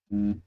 I'm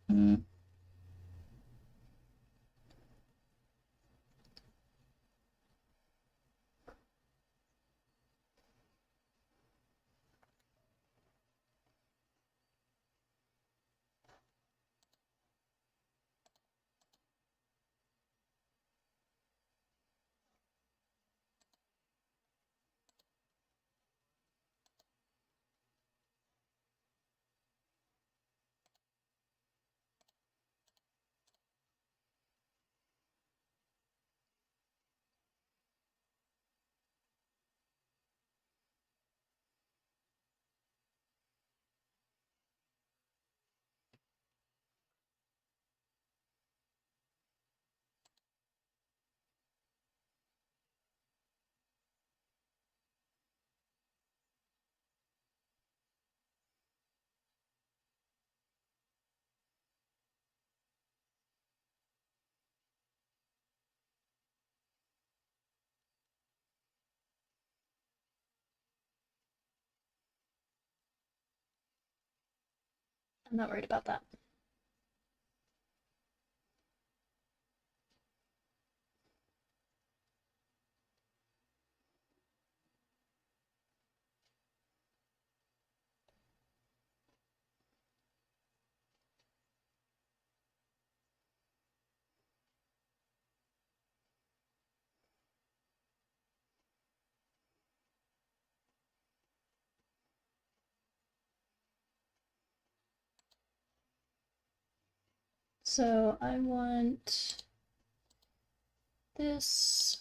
not worried about that. So I want this,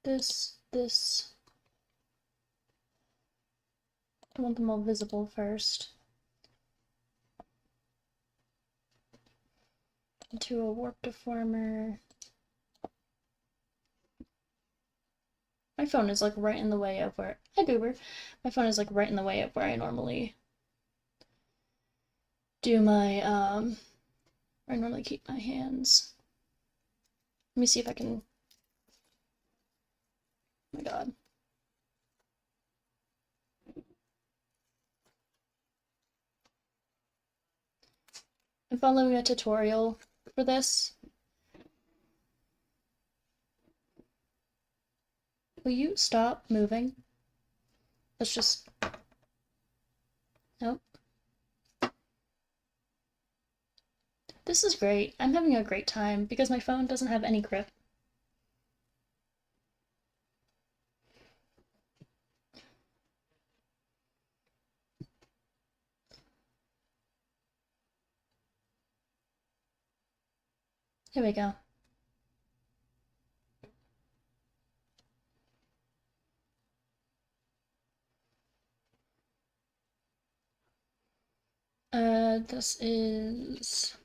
this. I want them all visible first. Into a warp deformer. My phone is like right in the way of where, hi Goober, my phone is like right in the way of where I normally do my, where I normally keep my hands. Let me see if I can, oh my god. I'm following a tutorial for this. Will you stop moving? Let's just, nope. This is great. I'm having a great time because my phone doesn't have any grip. Here we go. This is...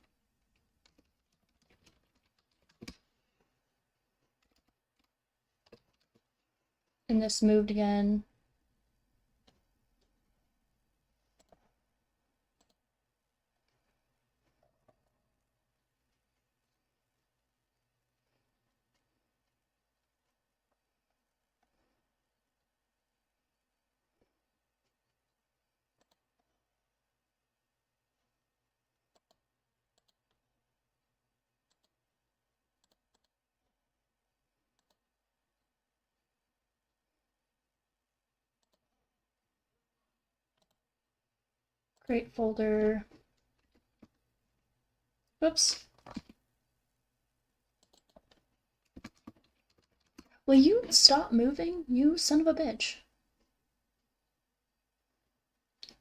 And this moved again. Create folder. Whoops. Will you stop moving, you son of a bitch?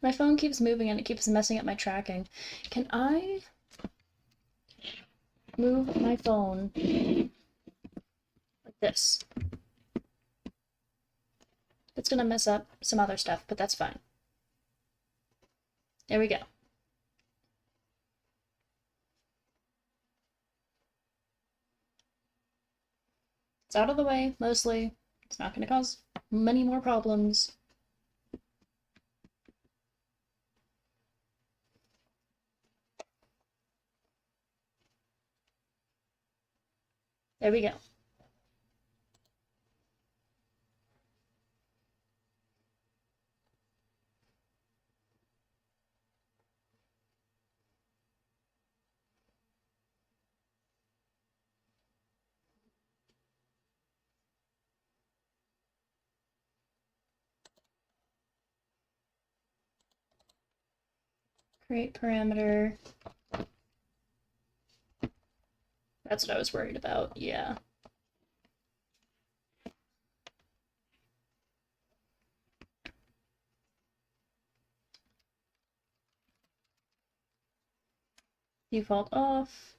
My phone keeps moving and it keeps messing up my tracking. Can I move my phone like this? It's gonna mess up some other stuff, but that's fine. There we go. It's out of the way, mostly. It's not gonna cause many more problems. There we go. Create parameter. That's what I was worried about, yeah. Default off.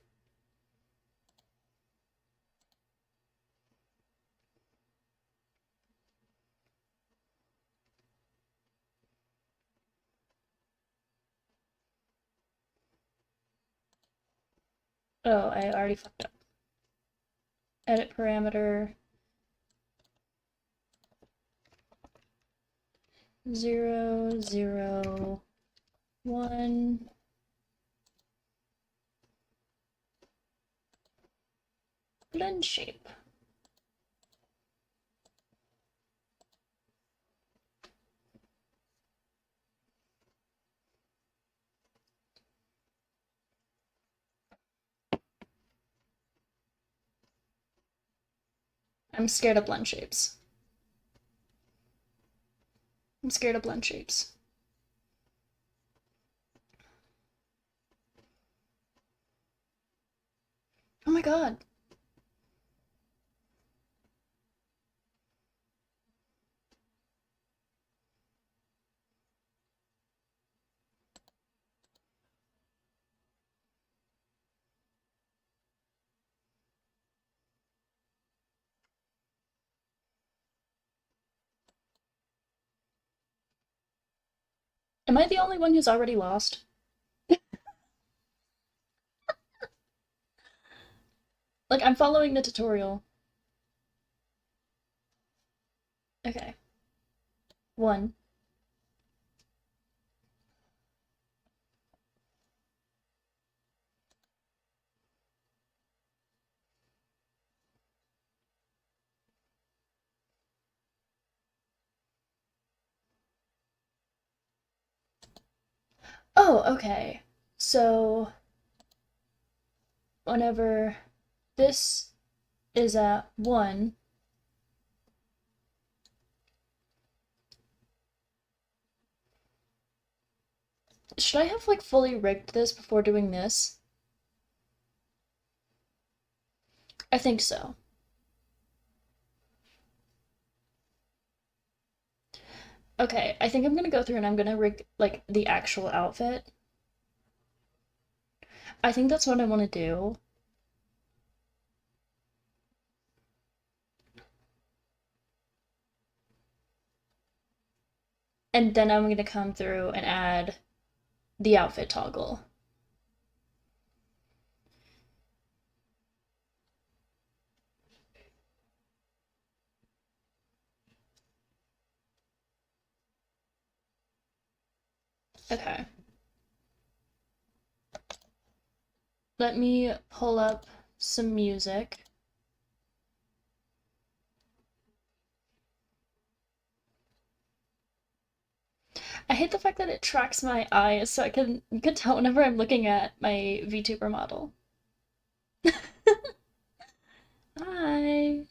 Oh, I already fucked up. Edit parameter. 0, 0, 1. Blend shape. I'm scared of blend shapes. I'm scared of blend shapes. Oh my god. Am I the only one who's already lost? Like, I'm following the tutorial. Okay. 1. Oh, okay. So, whenever this is at 1, should I have like fully rigged this before doing this? I think so. Okay, I think I'm gonna go through and I'm gonna rig like the actual outfit. I think that's what I want to do. And then I'm gonna come through and add the outfit toggle. Okay. Let me pull up some music. I hate the fact that it tracks my eyes so you can tell whenever I'm looking at my VTuber model. Hi.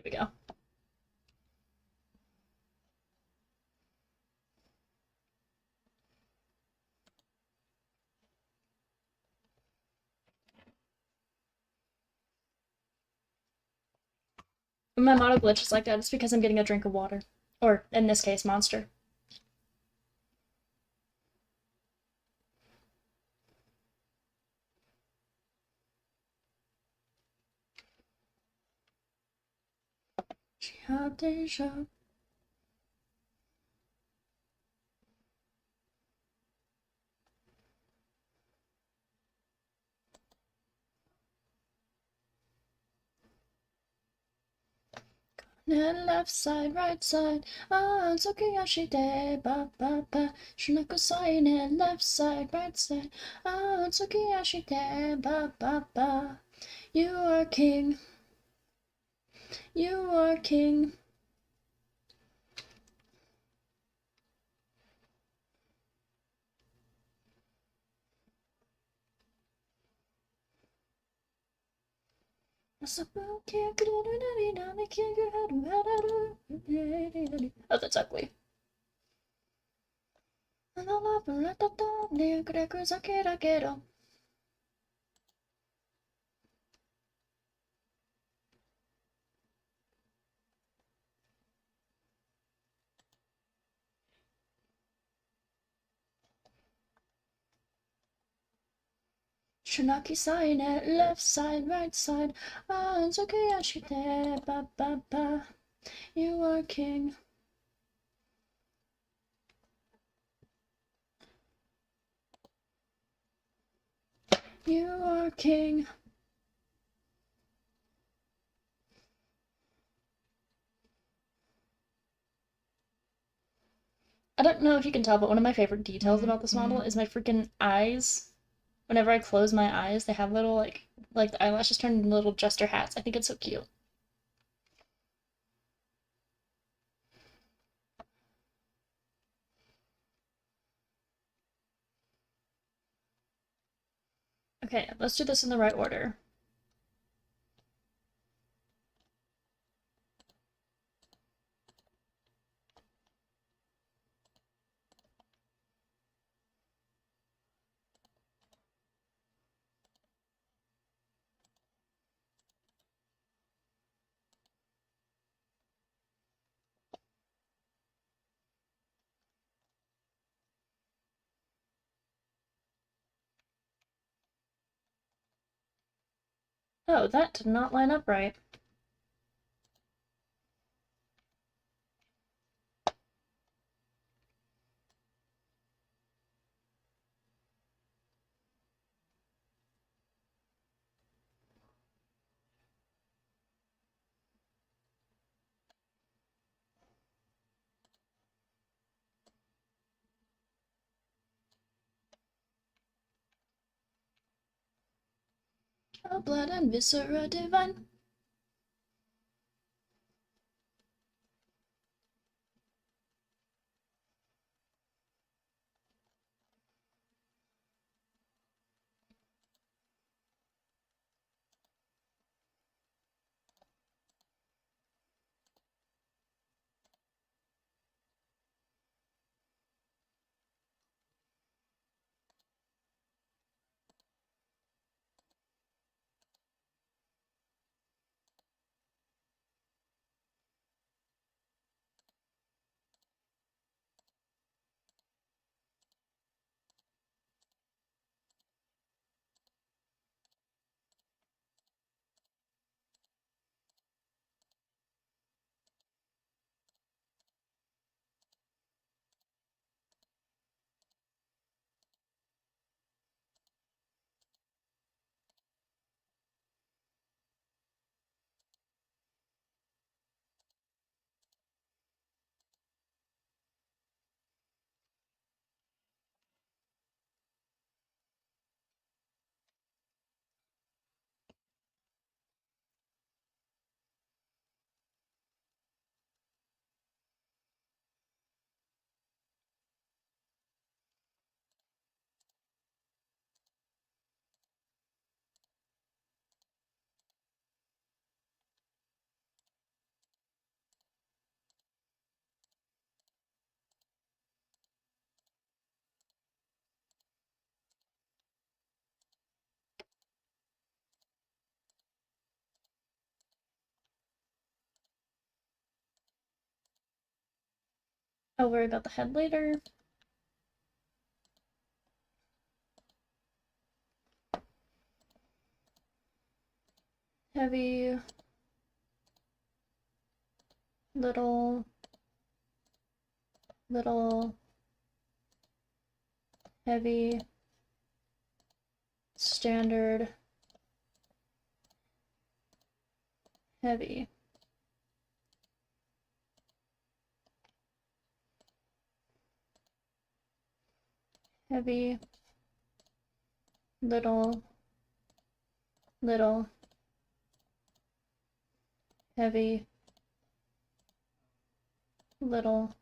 There we go. When my model glitches like that, it's because I'm getting a drink of water. Or, in this case, Monster. There And left side, right side, ah, Tsukiyashite, ba ba ba. Shunaku sign and left side, right side, ah, Tsukiyashite, ba ba ba. You are king, you are king. Oh, that's ugly. Shunaki sign at left side, right side. Ah, it's okay, Ashite, ba ba ba. You are king. You are king. I don't know if you can tell, but one of my favorite details about this model is my freaking eyes. Whenever I close my eyes, they have little, like the eyelashes turn into little jester hats. I think it's so cute. Okay, let's do this in the right order. Oh, that did not line up right. Oh, blood and viscera divine. I'll worry about the head later. Heavy, little, little, heavy, standard, heavy. heavy, little, little, heavy, little,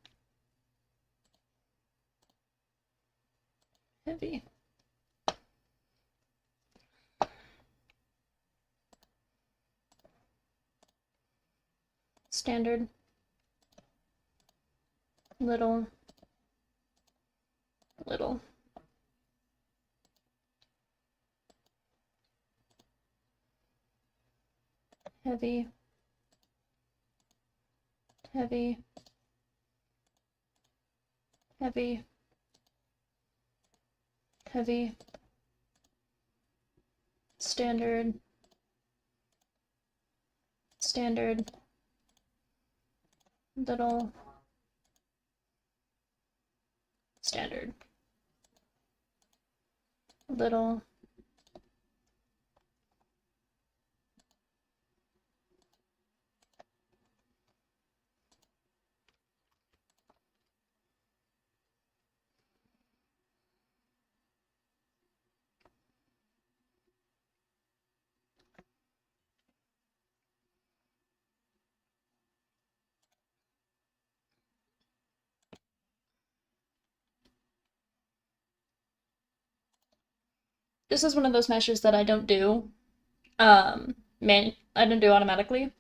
heavy. Standard, little, little. Heavy, heavy, heavy, heavy, standard, standard, little, standard, little, this is one of those meshes that I don't do. I don't do automatically.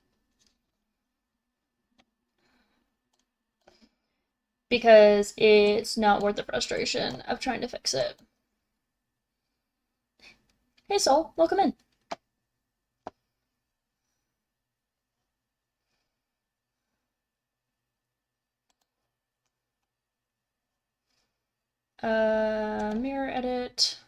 Because it's not worth the frustration of trying to fix it. Hey Soul, welcome in. Mirror edit.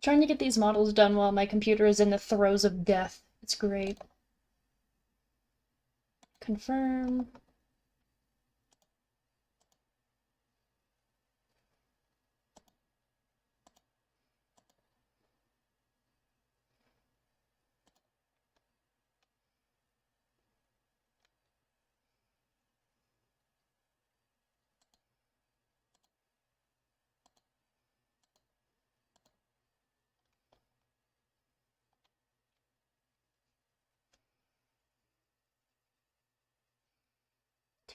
Trying to get these models done while my computer is in the throes of death. It's great. Confirm.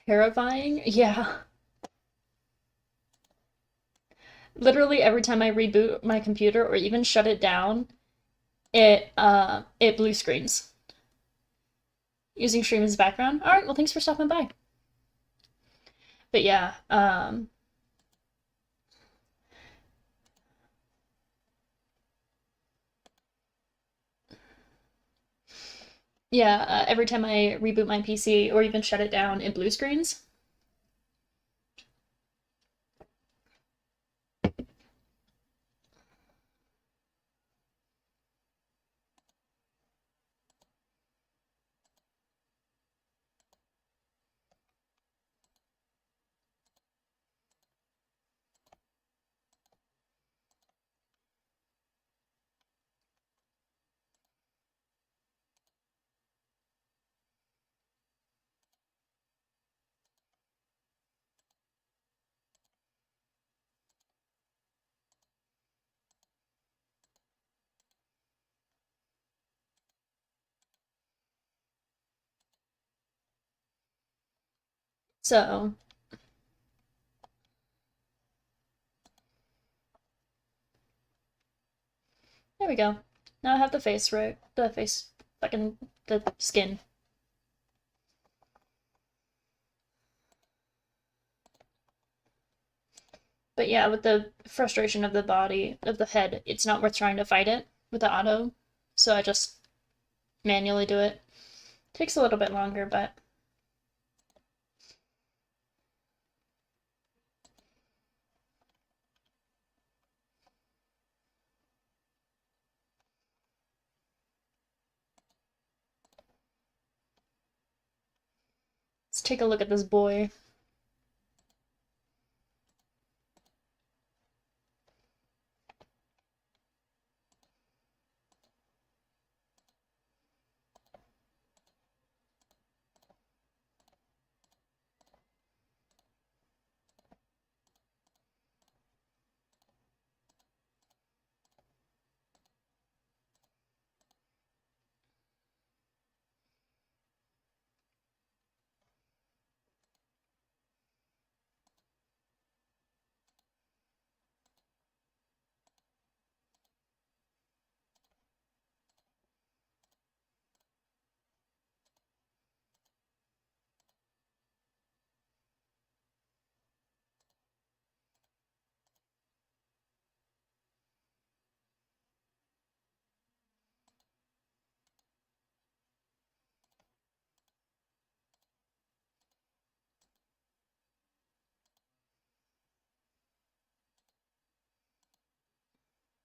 Terrifying? Yeah. Literally every time I reboot my computer or even shut it down, it blue screens. Using stream as background. Alright, well thanks for stopping by. But yeah, yeah, every time I reboot my PC or even shut it down, it blue screens. So there we go. Now I have the face right. The face, fucking, the skin. But yeah, with the frustration of the body, of the head, it's not worth trying to fight it with the auto. So I just manually do it. Takes a little bit longer, but Let's take a look at this boy.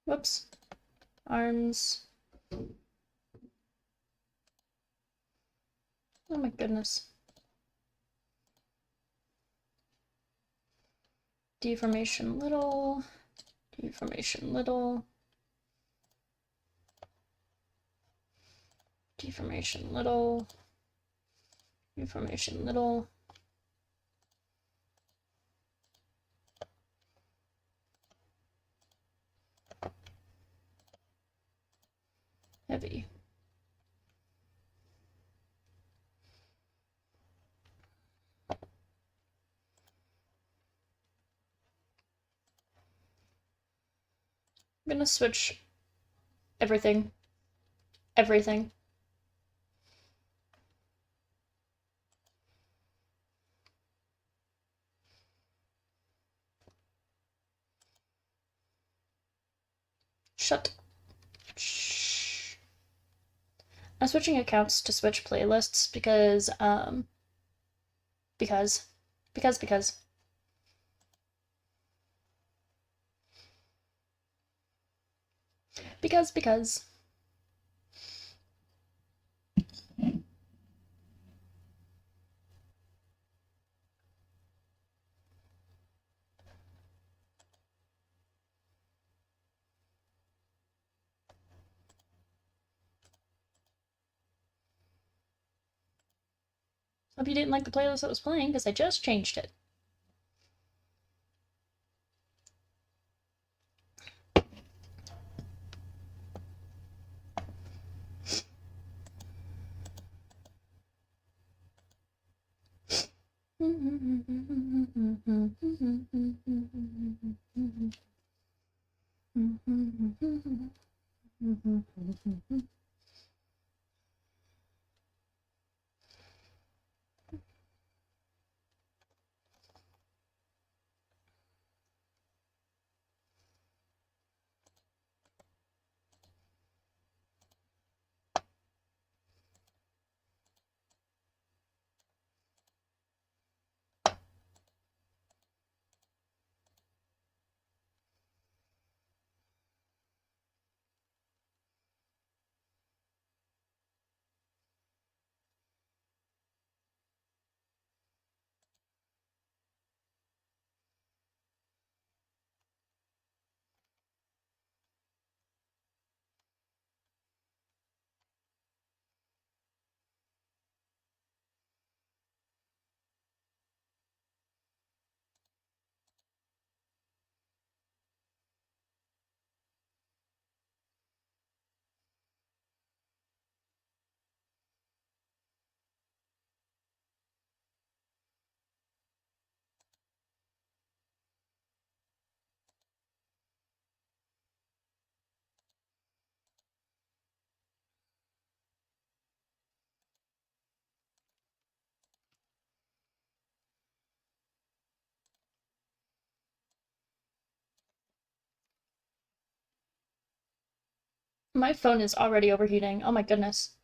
Whoops. Arms. Oh my goodness. Deformation little. Deformation little. Deformation little. Deformation little. Heavy. I'm gonna switch everything. Everything. Shut. Shh. I'm switching accounts to switch playlists because, because. Because. Hope you didn't like the playlist that was playing, because I just changed it. My phone is already overheating. Oh my goodness.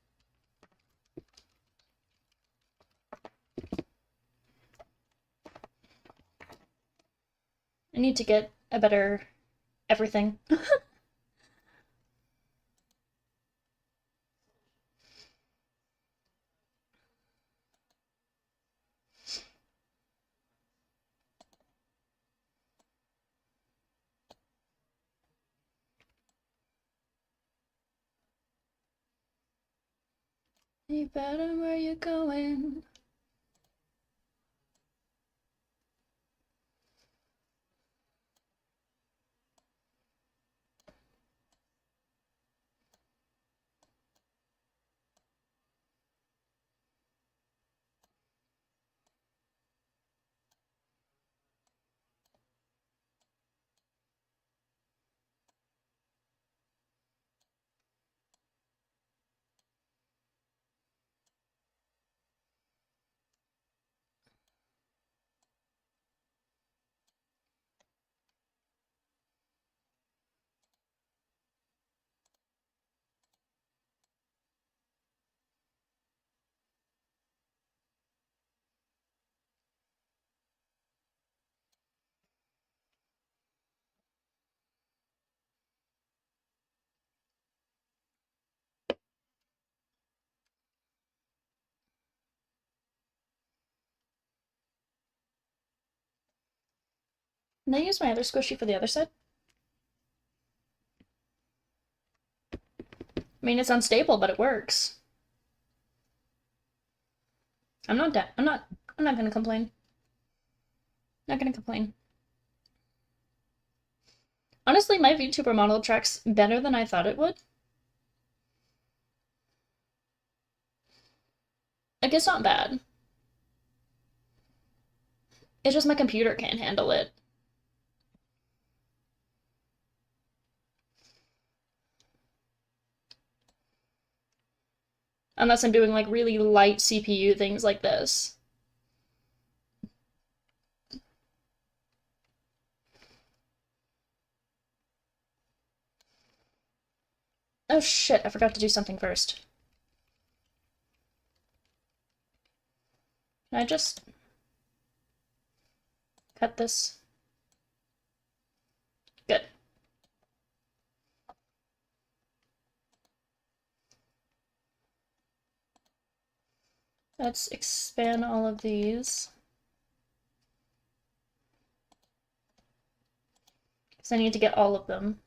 I need to get a better everything. You better where you going. Can I use my other squishy for the other side? I mean, it's unstable, but it works. I'm not gonna complain. Not gonna complain. Honestly, my VTuber model tracks better than I thought it would. Like, it's not bad. It's just my computer can't handle it. Unless I'm doing like really light CPU things like this. Oh shit, I forgot to do something first. Can I just cut this? Good. Let's expand all of these. Because I need to get all of them.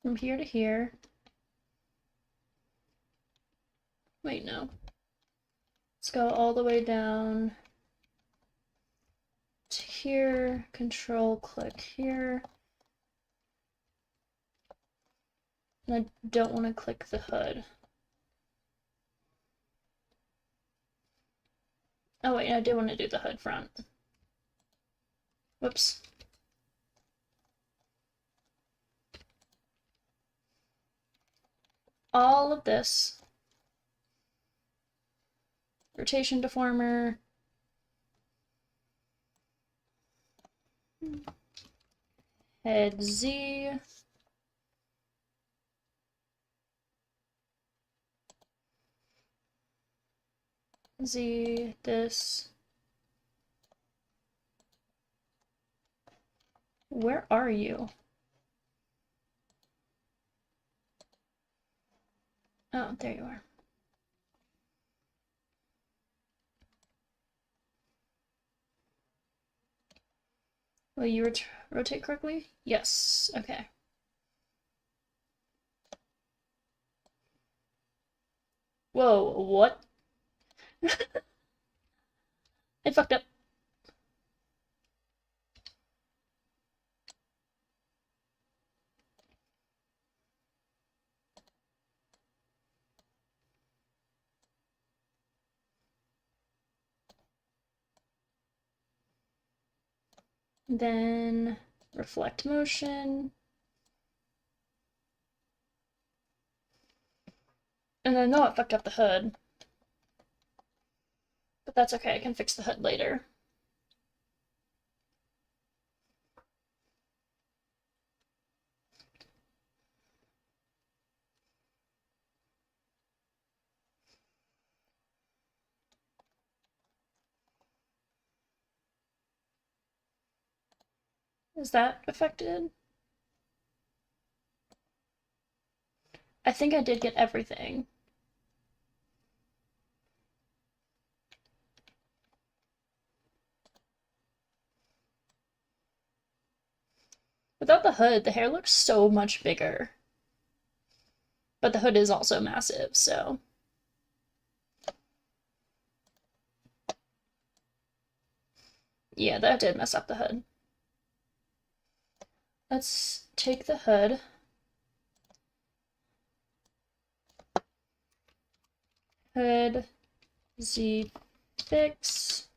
From here to here. Wait, no. Let's go all the way down to here, control click here. And I don't want to click the hood. Oh wait, I do want to do the hood front. Whoops. All of this. Rotation deformer. Head Z. Z, this. Where are you? Oh, there you are. Will you rotate correctly? Yes, okay. Whoa, what? I fucked up. Then reflect motion. And I know it fucked up the hood. But that's okay, I can fix the hood later. Is that affected? I think I did get everything. Without the hood, the hair looks so much bigger. But the hood is also massive, so. Yeah, that did mess up the hood. Let's take the hood. Hood, Z fix.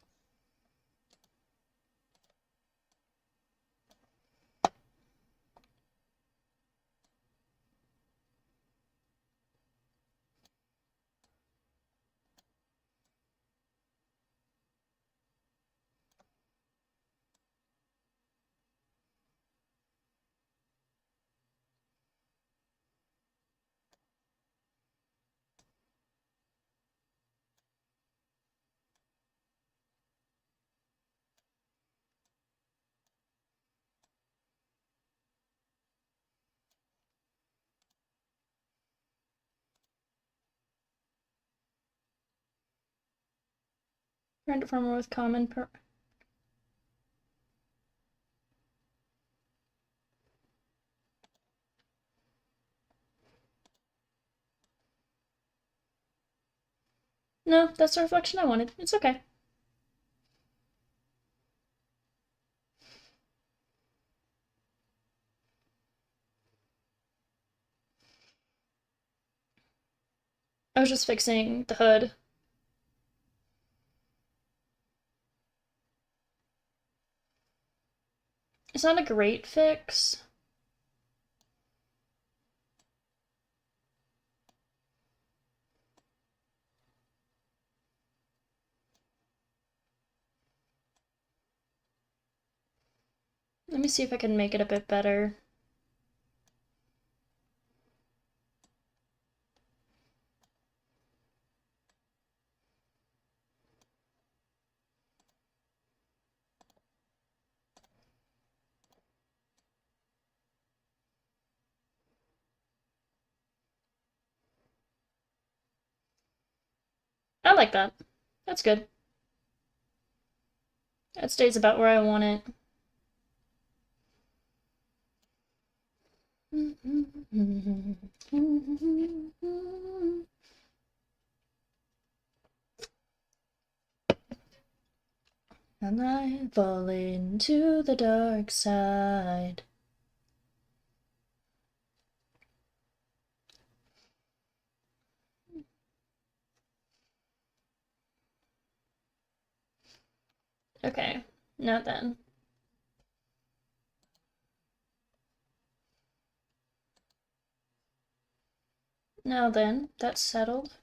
Render farmer with common No, that's the reflection I wanted. It's okay. I was just fixing the hood. It's not a great fix. Let me see if I can make it a bit better. I like that. That's good. That stays about where I want it. And I fall into the dark side. Okay, now then. Now then, that's settled.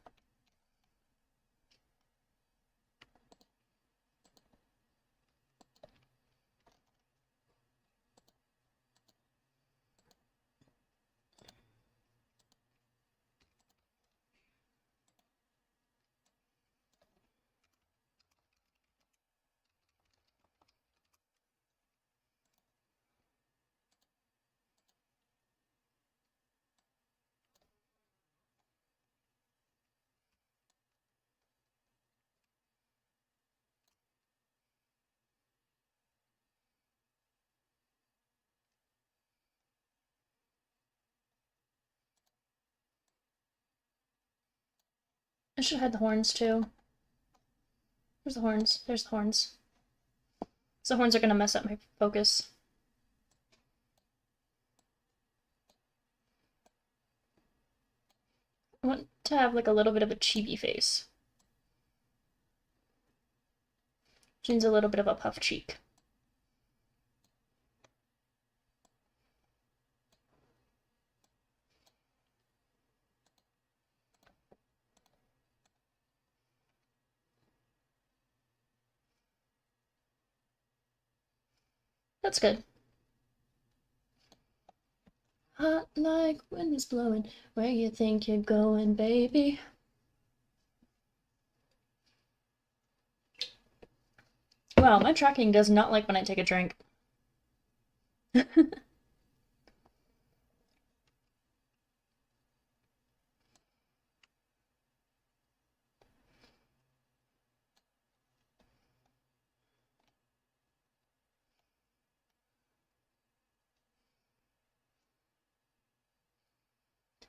I should hide the horns too. Where's the horns? There's the horns. So the horns are gonna mess up my focus. I want to have like a little bit of a chibi face. Which means a little bit of a puff cheek. That's good. Hot like wind is blowing, where you think you're going, baby? Wow, my tracking does not like when I take a drink.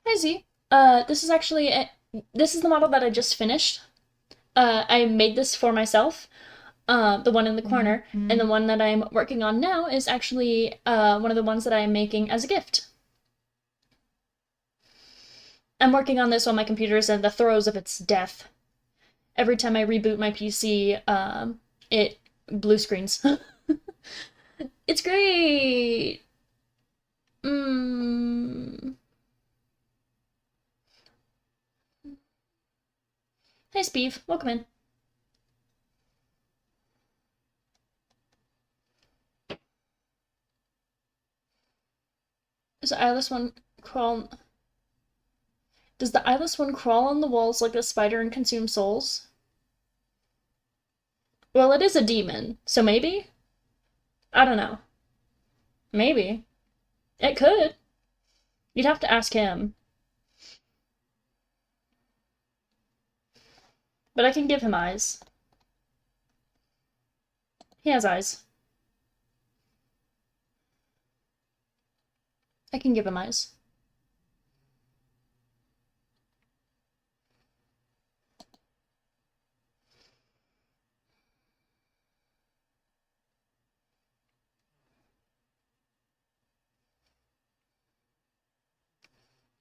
Hi Z. This is actually this is the model that I just finished. I made this for myself, the one in the corner, and the one that I'm working on now is actually one of the ones that I'm making as a gift. I'm working on this while my computer is in the throes of its death. Every time I reboot my PC, it blue screens. It's great! Mm. Hey, Speeve. Welcome in. Does the eyeless one crawl... Does the eyeless one crawl on the walls like a spider and consume souls? Well, it is a demon, so maybe? I don't know. Maybe. It could. You'd have to ask him. But I can give him eyes. He has eyes. I can give him eyes.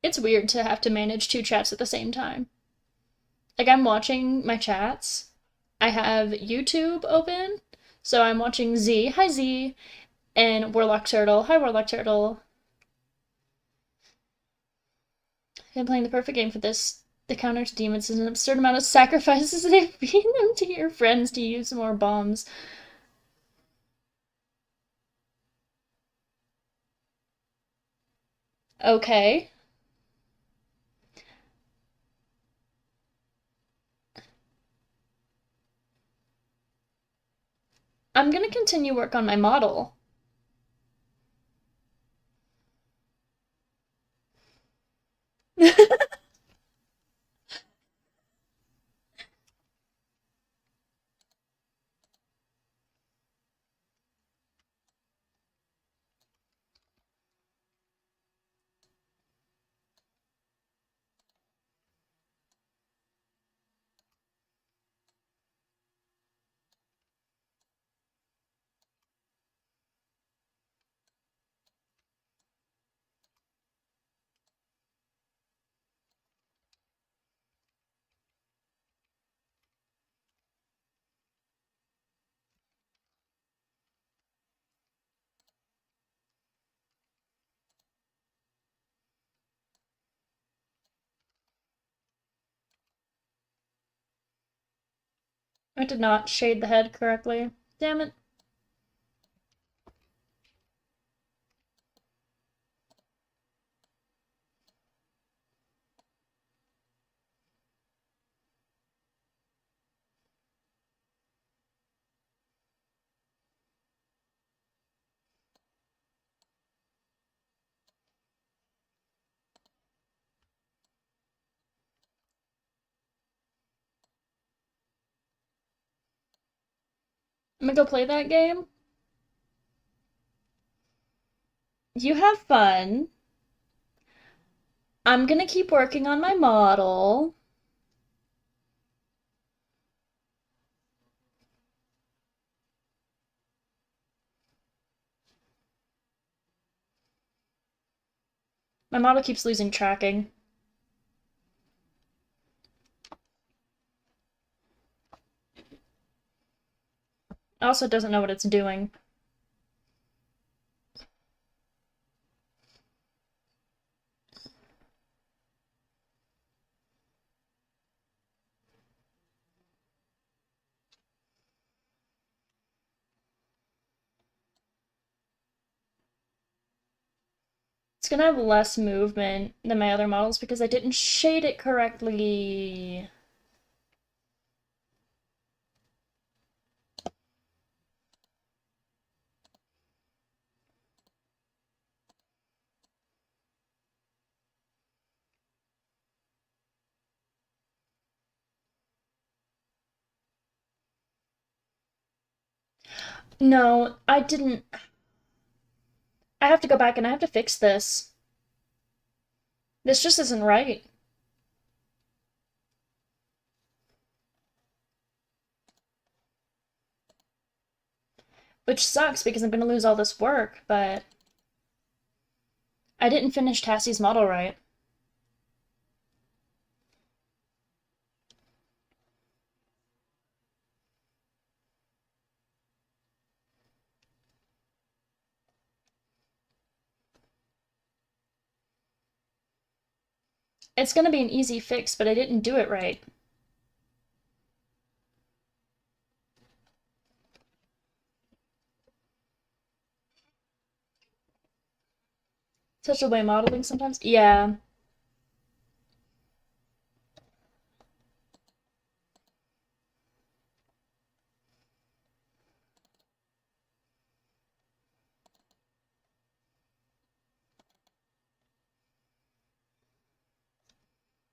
It's weird to have to manage two chats at the same time. Like, I'm watching my chats. I have YouTube open, so I'm watching Z. Hi, Z. And Warlock Turtle. Hi, Warlock Turtle. I'm playing the perfect game for this. The counter to demons is an absurd amount of sacrifices they've beat them to your friends to use more bombs. Okay. I'm gonna continue work on my model. I did not shade the head correctly. Damn it. I'm gonna go play that game. You have fun. I'm gonna keep working on my model. My model keeps losing tracking. It also doesn't know what it's doing. It's gonna have less movement than my other models because I didn't shade it correctly. No, I didn't. I have to go back and I have to fix this. This just isn't right. Which sucks because I'm gonna lose all this work, but I didn't finish Tassie's model right. It's gonna be an easy fix, but I didn't do it right. Such a way modeling sometimes. Yeah.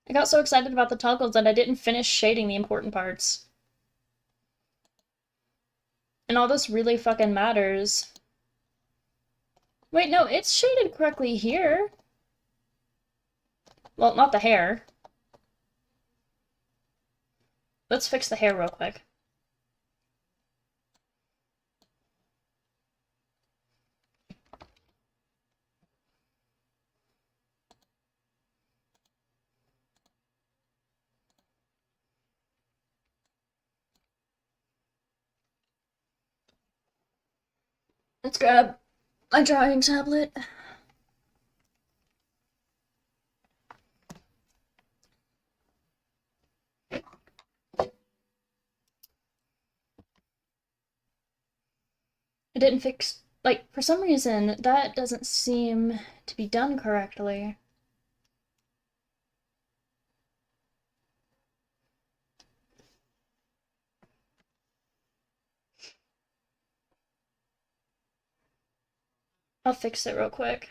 I got so excited about the toggles that I didn't finish shading the important parts. And all this really fucking matters. Wait, no, it's shaded correctly here. Well, not the hair. Let's fix the hair real quick. Let's grab my drawing tablet. I didn't fix, like, for some reason, that doesn't seem to be done correctly. I'll fix it real quick.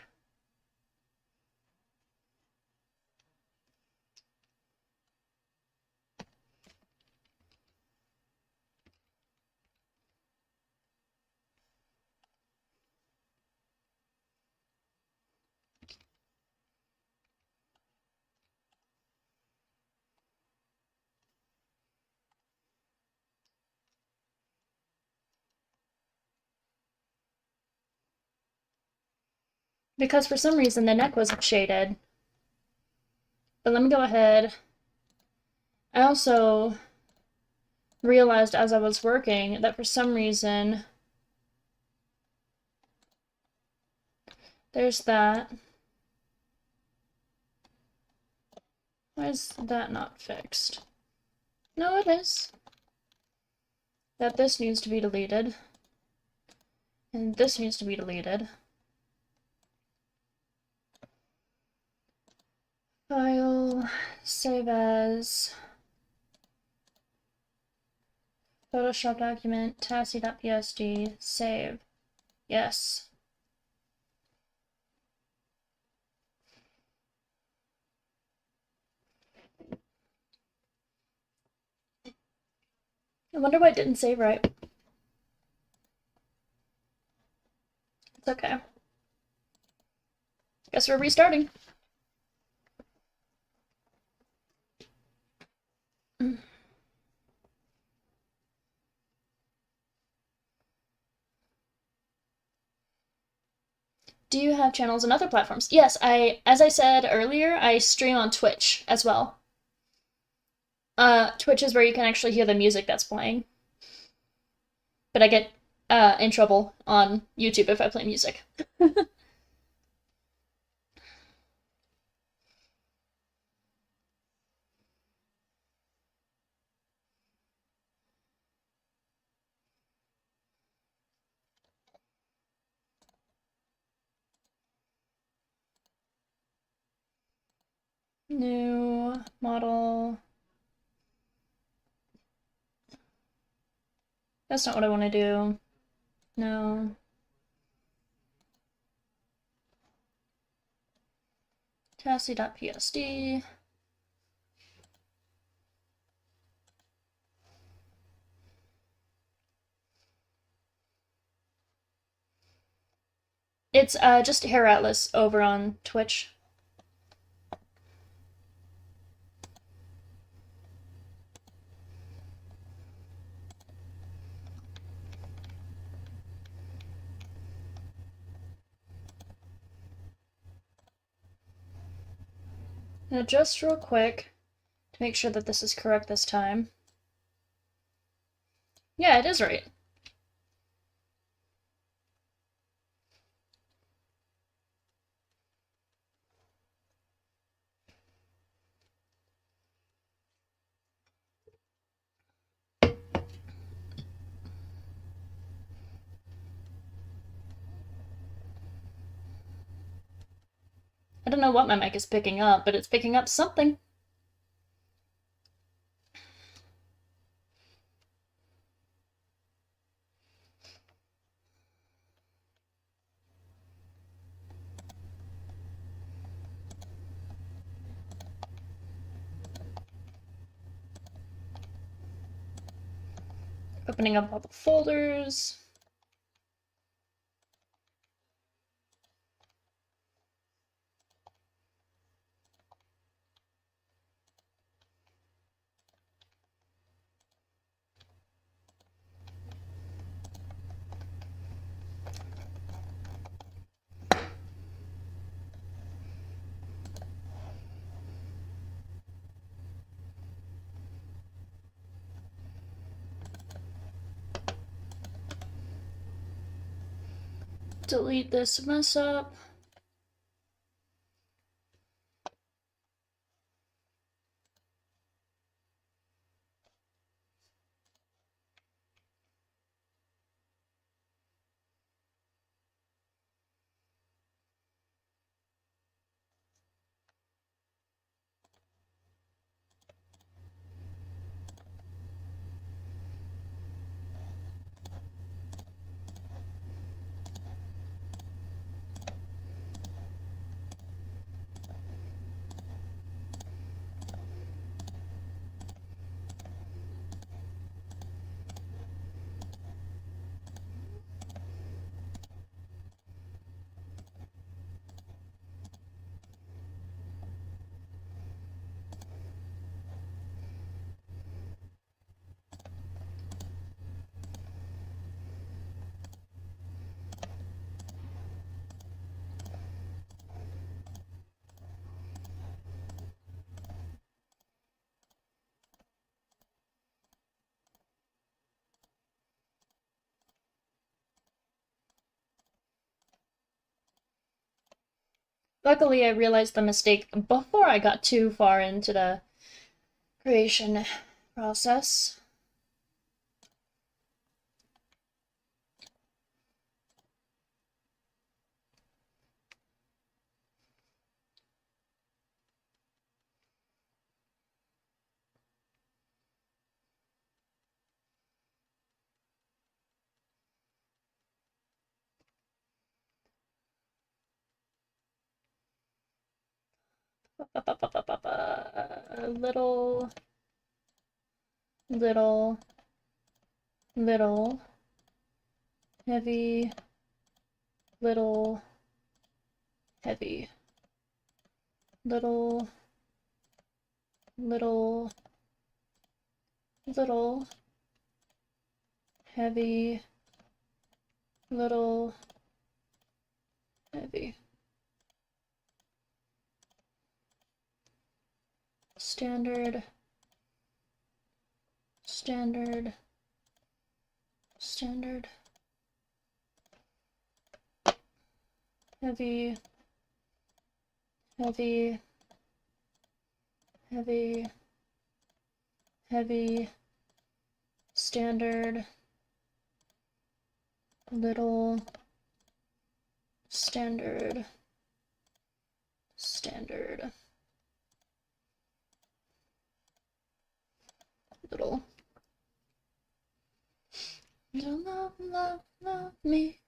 Because for some reason the neck wasn't shaded. But let me go ahead. I also realized as I was working that for some reason there's that. Why is that not fixed? No, it is. That this needs to be deleted. And this needs to be deleted. File, save as, Photoshop document, tassie.psd, save. Yes. I wonder why it didn't save right. It's okay. Guess we're restarting. Do you have channels on other platforms? Yes, as I said earlier, I stream on Twitch as well. Twitch is where you can actually hear the music that's playing. But I get in trouble on YouTube if I play music. New model. That's not what I want to do. No. Tassie.psd. It's just Hair Atlas over on Twitch. Now just real quick to make sure that this is correct this time. Yeah, it is right. I don't know what my mic is picking up, but it's picking up something. Opening up all the folders. Delete this mess up. Luckily, I realized the mistake before I got too far into the creation process. Little, little, little, heavy, little, heavy, little, little, little, heavy, little, heavy. Standard, standard, standard, heavy, heavy, heavy, heavy, standard, little, standard, standard, little. Don't love, love, love me.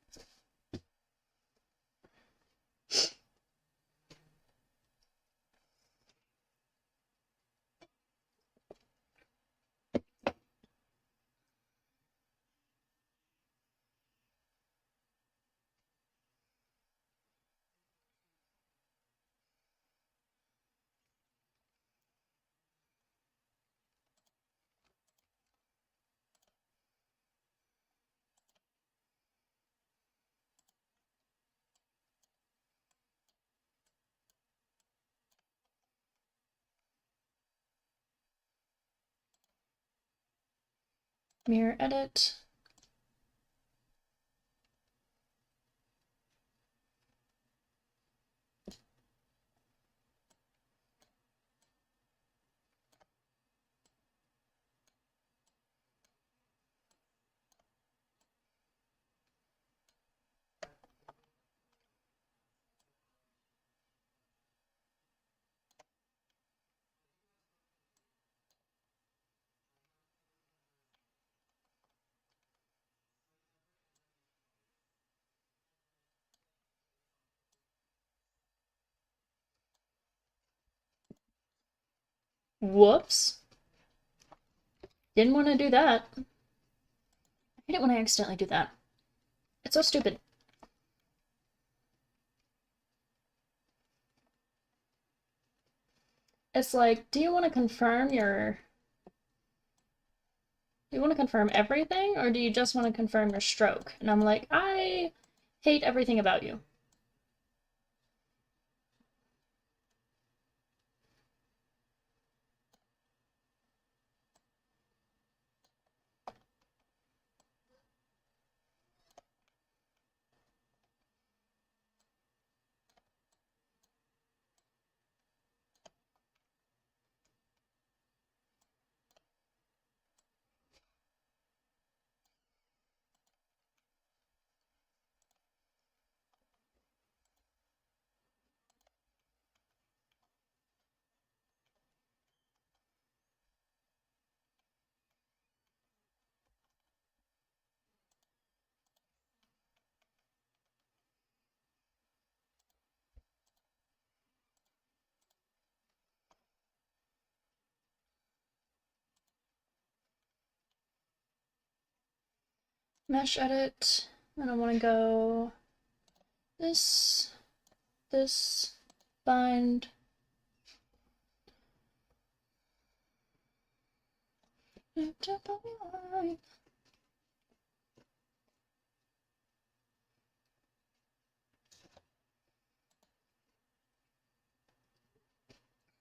Mirror edit. Whoops. Didn't want to do that. I hate it when I accidentally do that. It's so stupid. It's like, do you want to confirm your... Do you want to confirm everything, or do you just want to confirm your stroke? And I'm like, I hate everything about you. Mesh edit, and I want to go this, bind.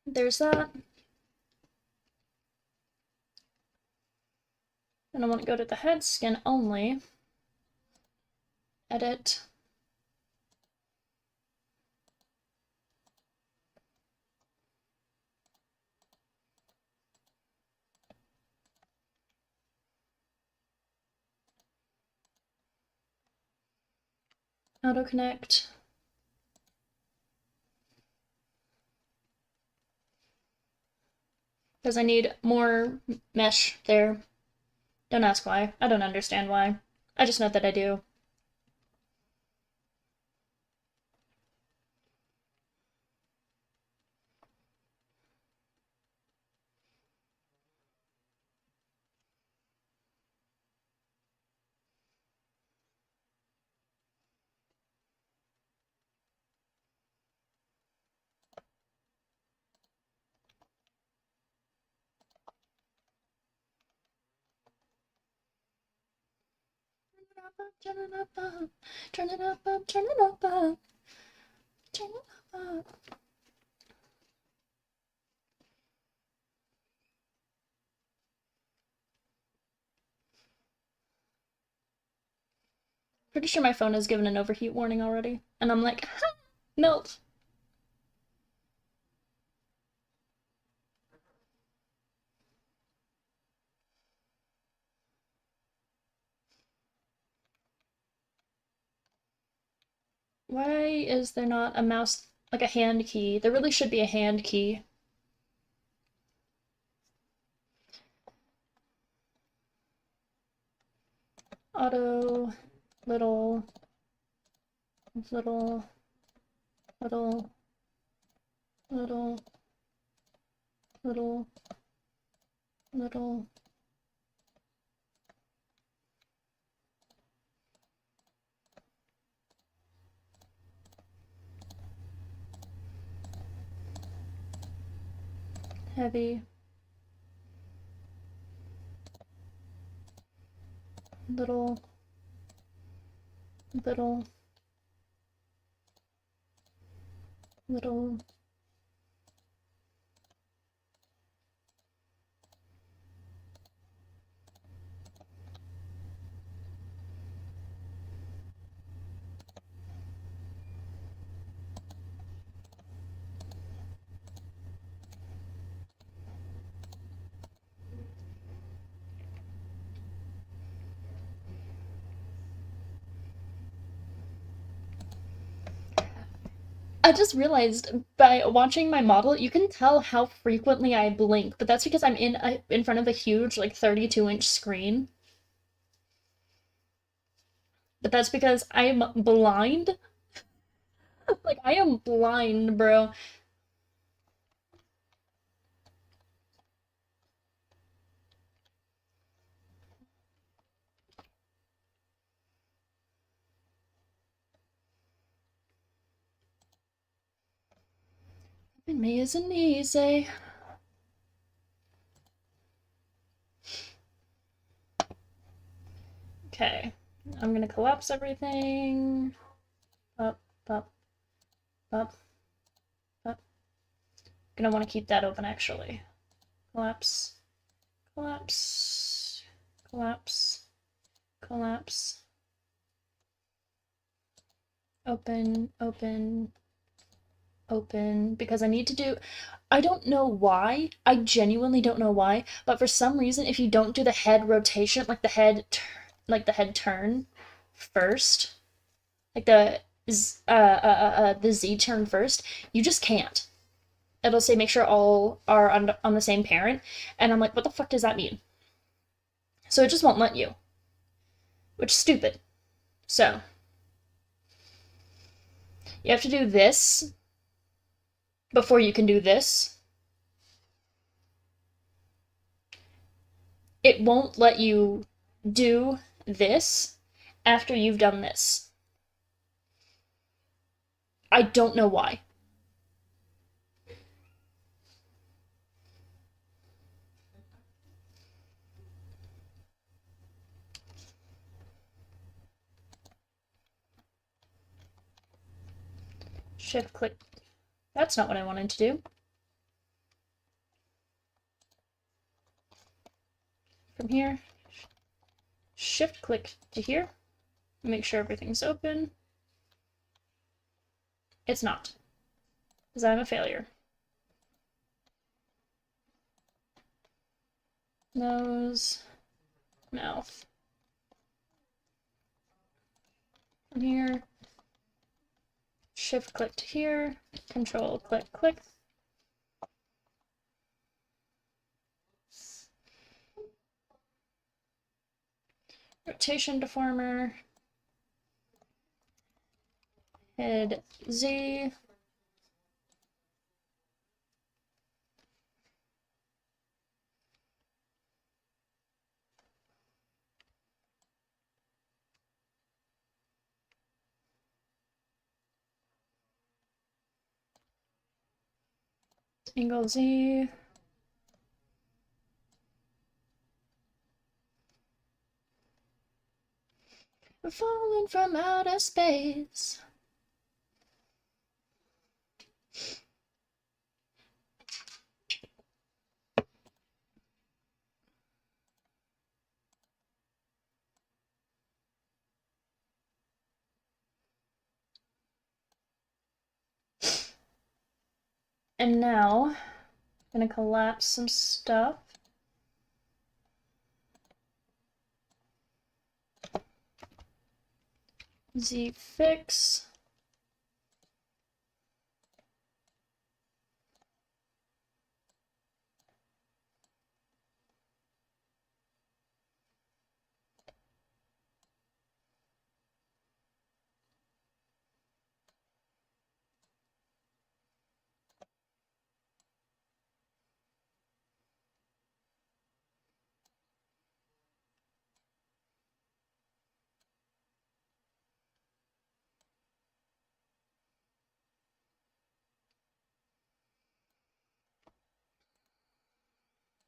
There's that. And I want to go to the head skin only. Edit. Auto connect. Because I need more mesh there. Don't ask why. I don't understand why. I just know that I do. Turn it up, turn it up, turn it up, turn it up. Pretty sure my phone has given an overheat warning already. And I'm like, melt. Why is there not a mouse, like a hand key? There really should be a hand key. Auto, little, little, little, little, little, little. Heavy. Little, little, little. I just realized by watching my model, you can tell how frequently I blink, but that's because I'm in front of a huge, like, 32-inch screen. But that's because I'm blind. Like, I am blind, bro. And me isn't easy. Okay, I'm gonna collapse everything. Up, up, up, up. Gonna want to keep that open actually. Collapse, collapse, collapse, collapse. Open, open, open. Because I need to do. I don't know why. I genuinely don't know why. But for some reason, if you don't do the head rotation, like the head turn first, like the Z turn first, you just can't. It'll say make sure all are on the same parent, and I'm like, what the fuck does that mean? So it just won't let you, which is stupid. So you have to do this before you can do this. It won't let you do this after you've done this. I don't know why. Shift click. That's not what I wanted to do. From here, shift click to here. Make sure everything's open. It's not, because I'm a failure. Nose, mouth. From here, shift click to here, control click, click. Rotation deformer, head Z, angle Z, falling from outer space. And now, I'm gonna collapse some stuff. Z fix.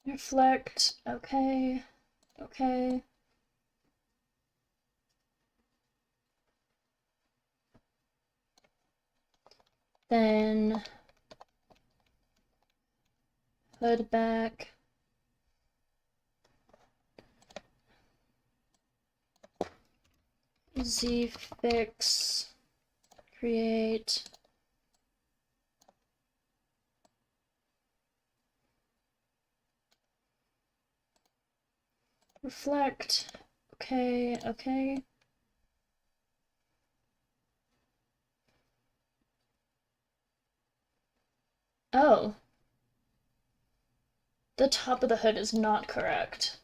Reflect, okay, okay. Then hood back. Z fix, create. Reflect, okay, okay. Oh. The top of the hood is not correct.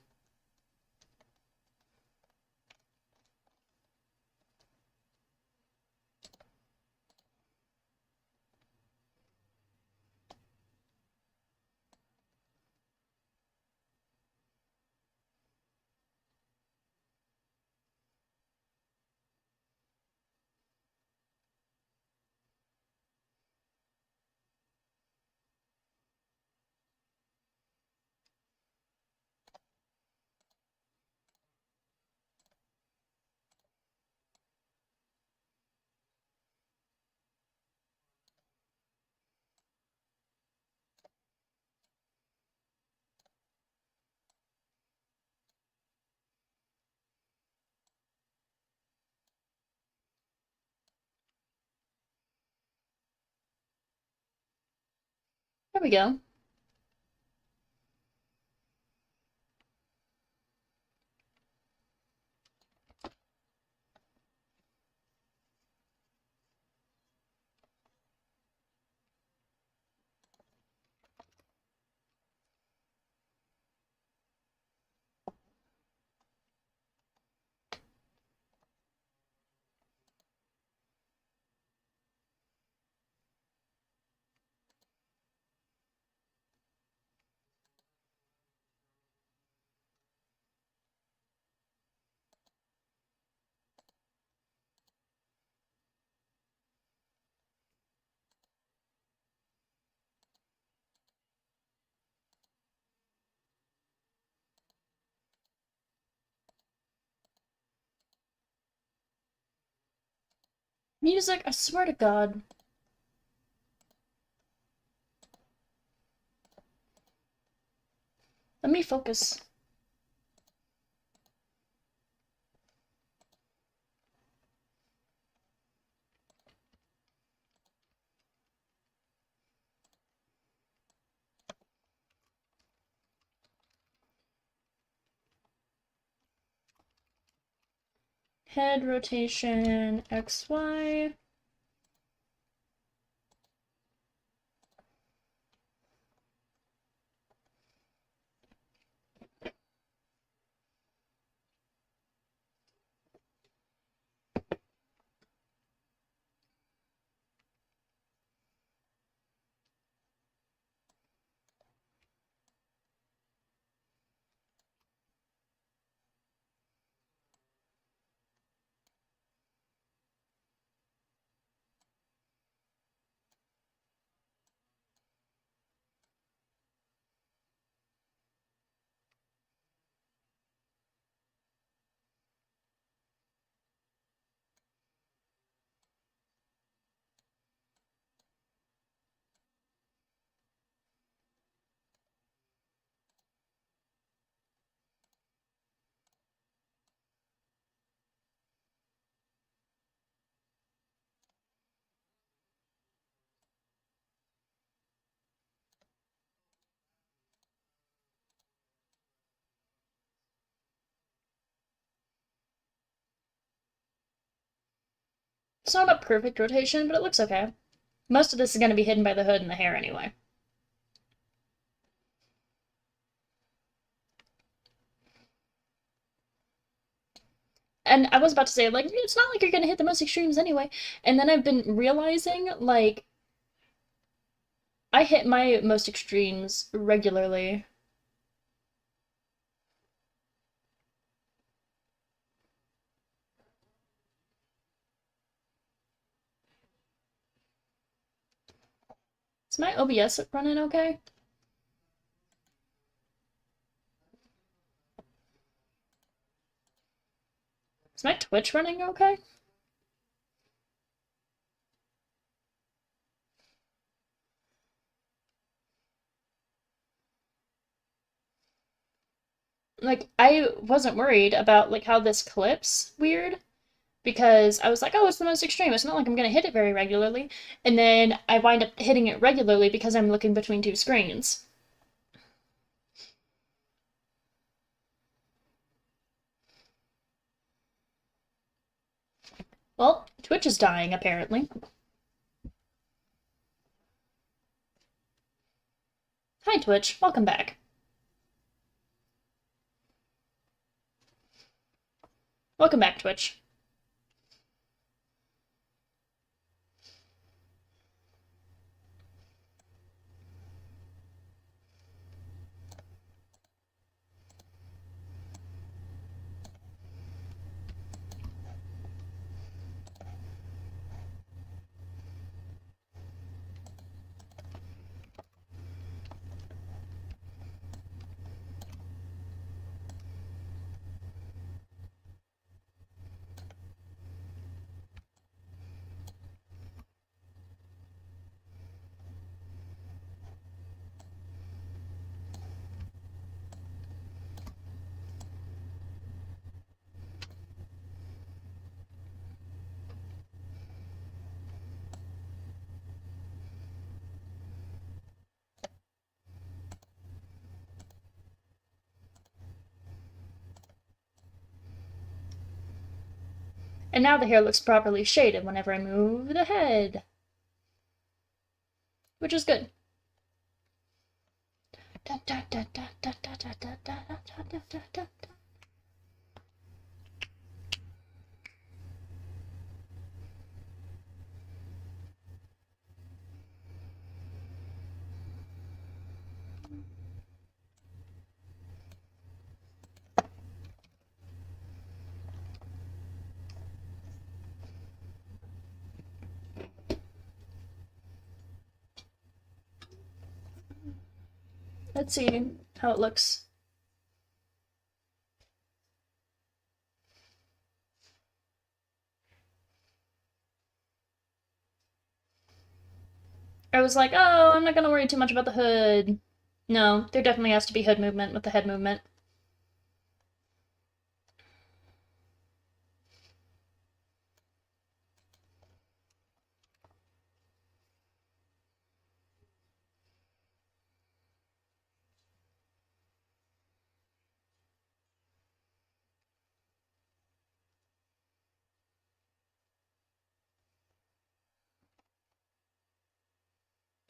There we go. Music, I swear to God. Let me focus. Head rotation XY. It's not a perfect rotation, but it looks okay. Most of this is going to be hidden by the hood and the hair anyway. And I was about to say, like, it's not like you're going to hit the most extremes anyway. And then I've been realizing, like, I hit my most extremes regularly. Is my OBS running okay? Is my Twitch running okay? Like, I wasn't worried about, like, how this clips weird. Because I was like, oh, it's the most extreme. It's not like I'm going to hit it very regularly. And then I wind up hitting it regularly because I'm looking between two screens. Well, Twitch is dying, apparently. Hi Twitch, welcome back. Welcome back, Twitch. And now the hair looks properly shaded whenever I move the head. Which is good. Let's see how it looks. I was like, oh, I'm not gonna worry too much about the hood. No, there definitely has to be hood movement with the head movement.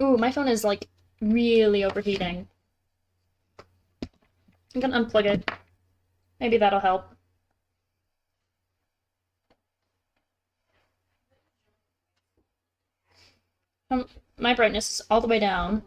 Ooh, my phone is like really overheating. I'm gonna unplug it. Maybe that'll help. My brightness is all the way down.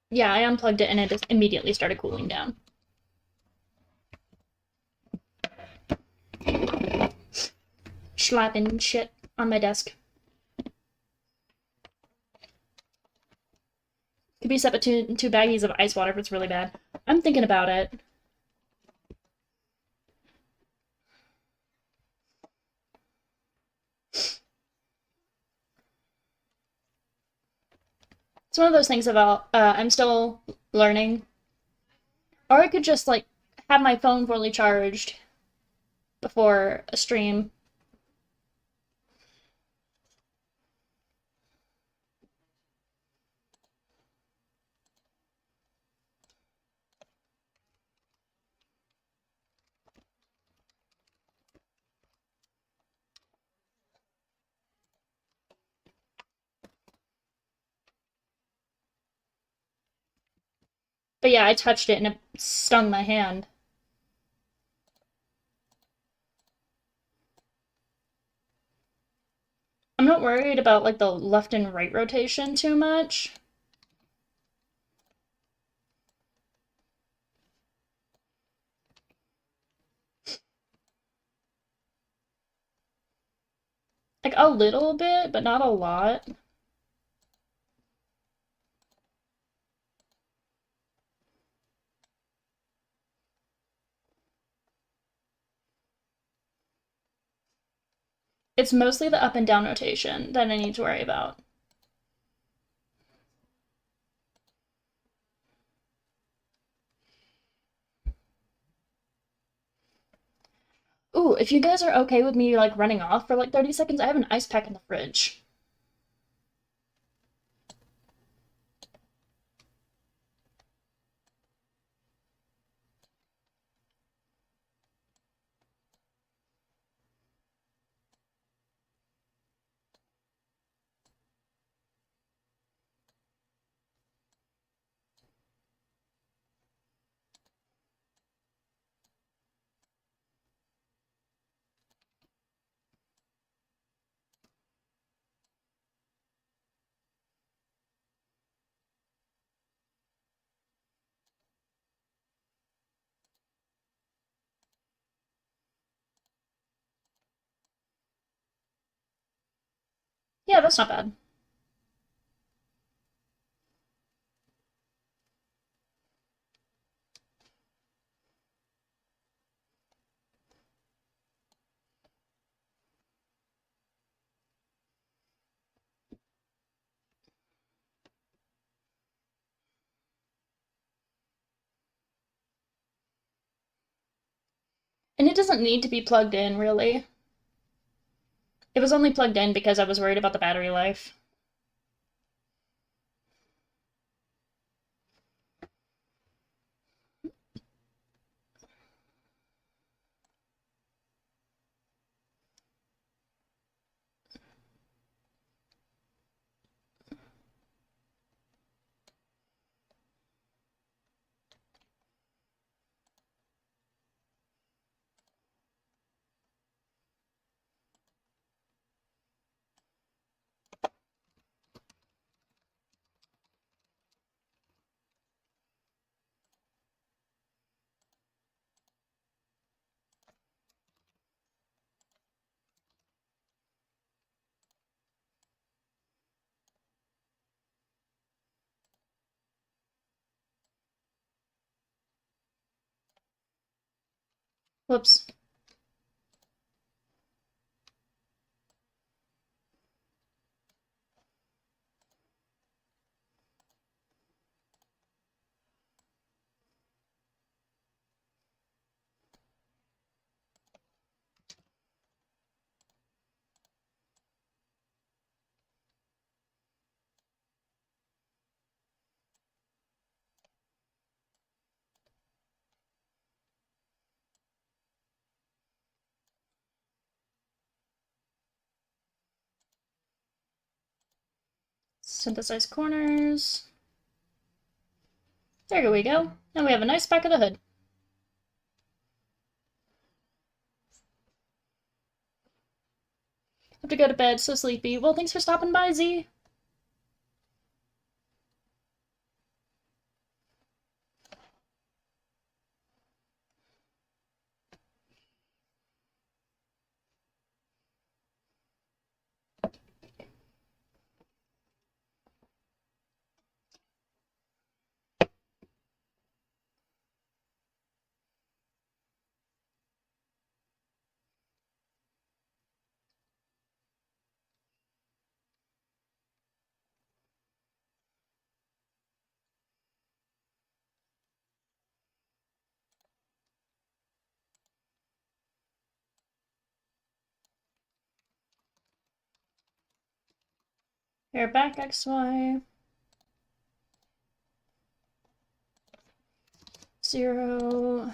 Yeah, I unplugged it and it just immediately started cooling down. Slapping shit on my desk. Could be set with two baggies of ice water if it's really bad. I'm thinking about it. It's one of those things about I'm still learning. Or I could just like have my phone fully charged before a stream. But yeah, I touched it and it stung my hand. I'm not worried about like the left and right rotation too much. Like a little bit, but not a lot. It's mostly the up and down rotation that I need to worry about. Ooh, if you guys are okay with me like running off for like 30 seconds, I have an ice pack in the fridge. Yeah, that's not bad. And it doesn't need to be plugged in, really. It was only plugged in because I was worried about the battery life. Whoops. Synthesize corners. There we go. Now we have a nice back of the hood. Have to go to bed, so sleepy. Well, thanks for stopping by, Z. Hair back, XY. 0,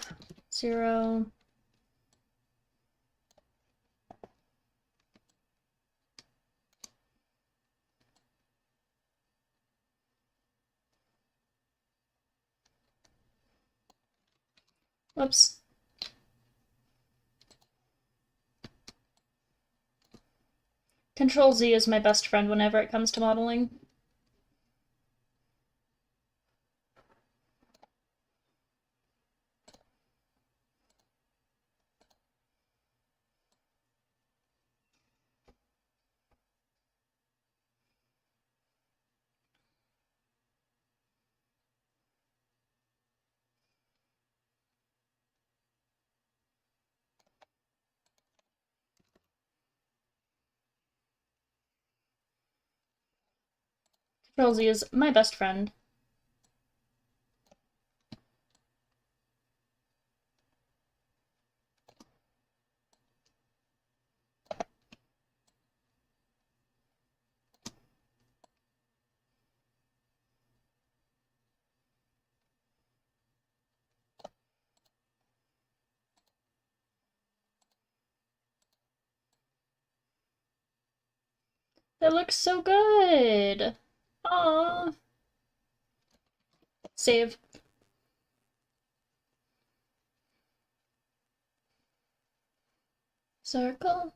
0. Whoops. Control Z is my best friend whenever it comes to modeling. Control Z is my best friend. That looks so good! Aww. Save. Circle.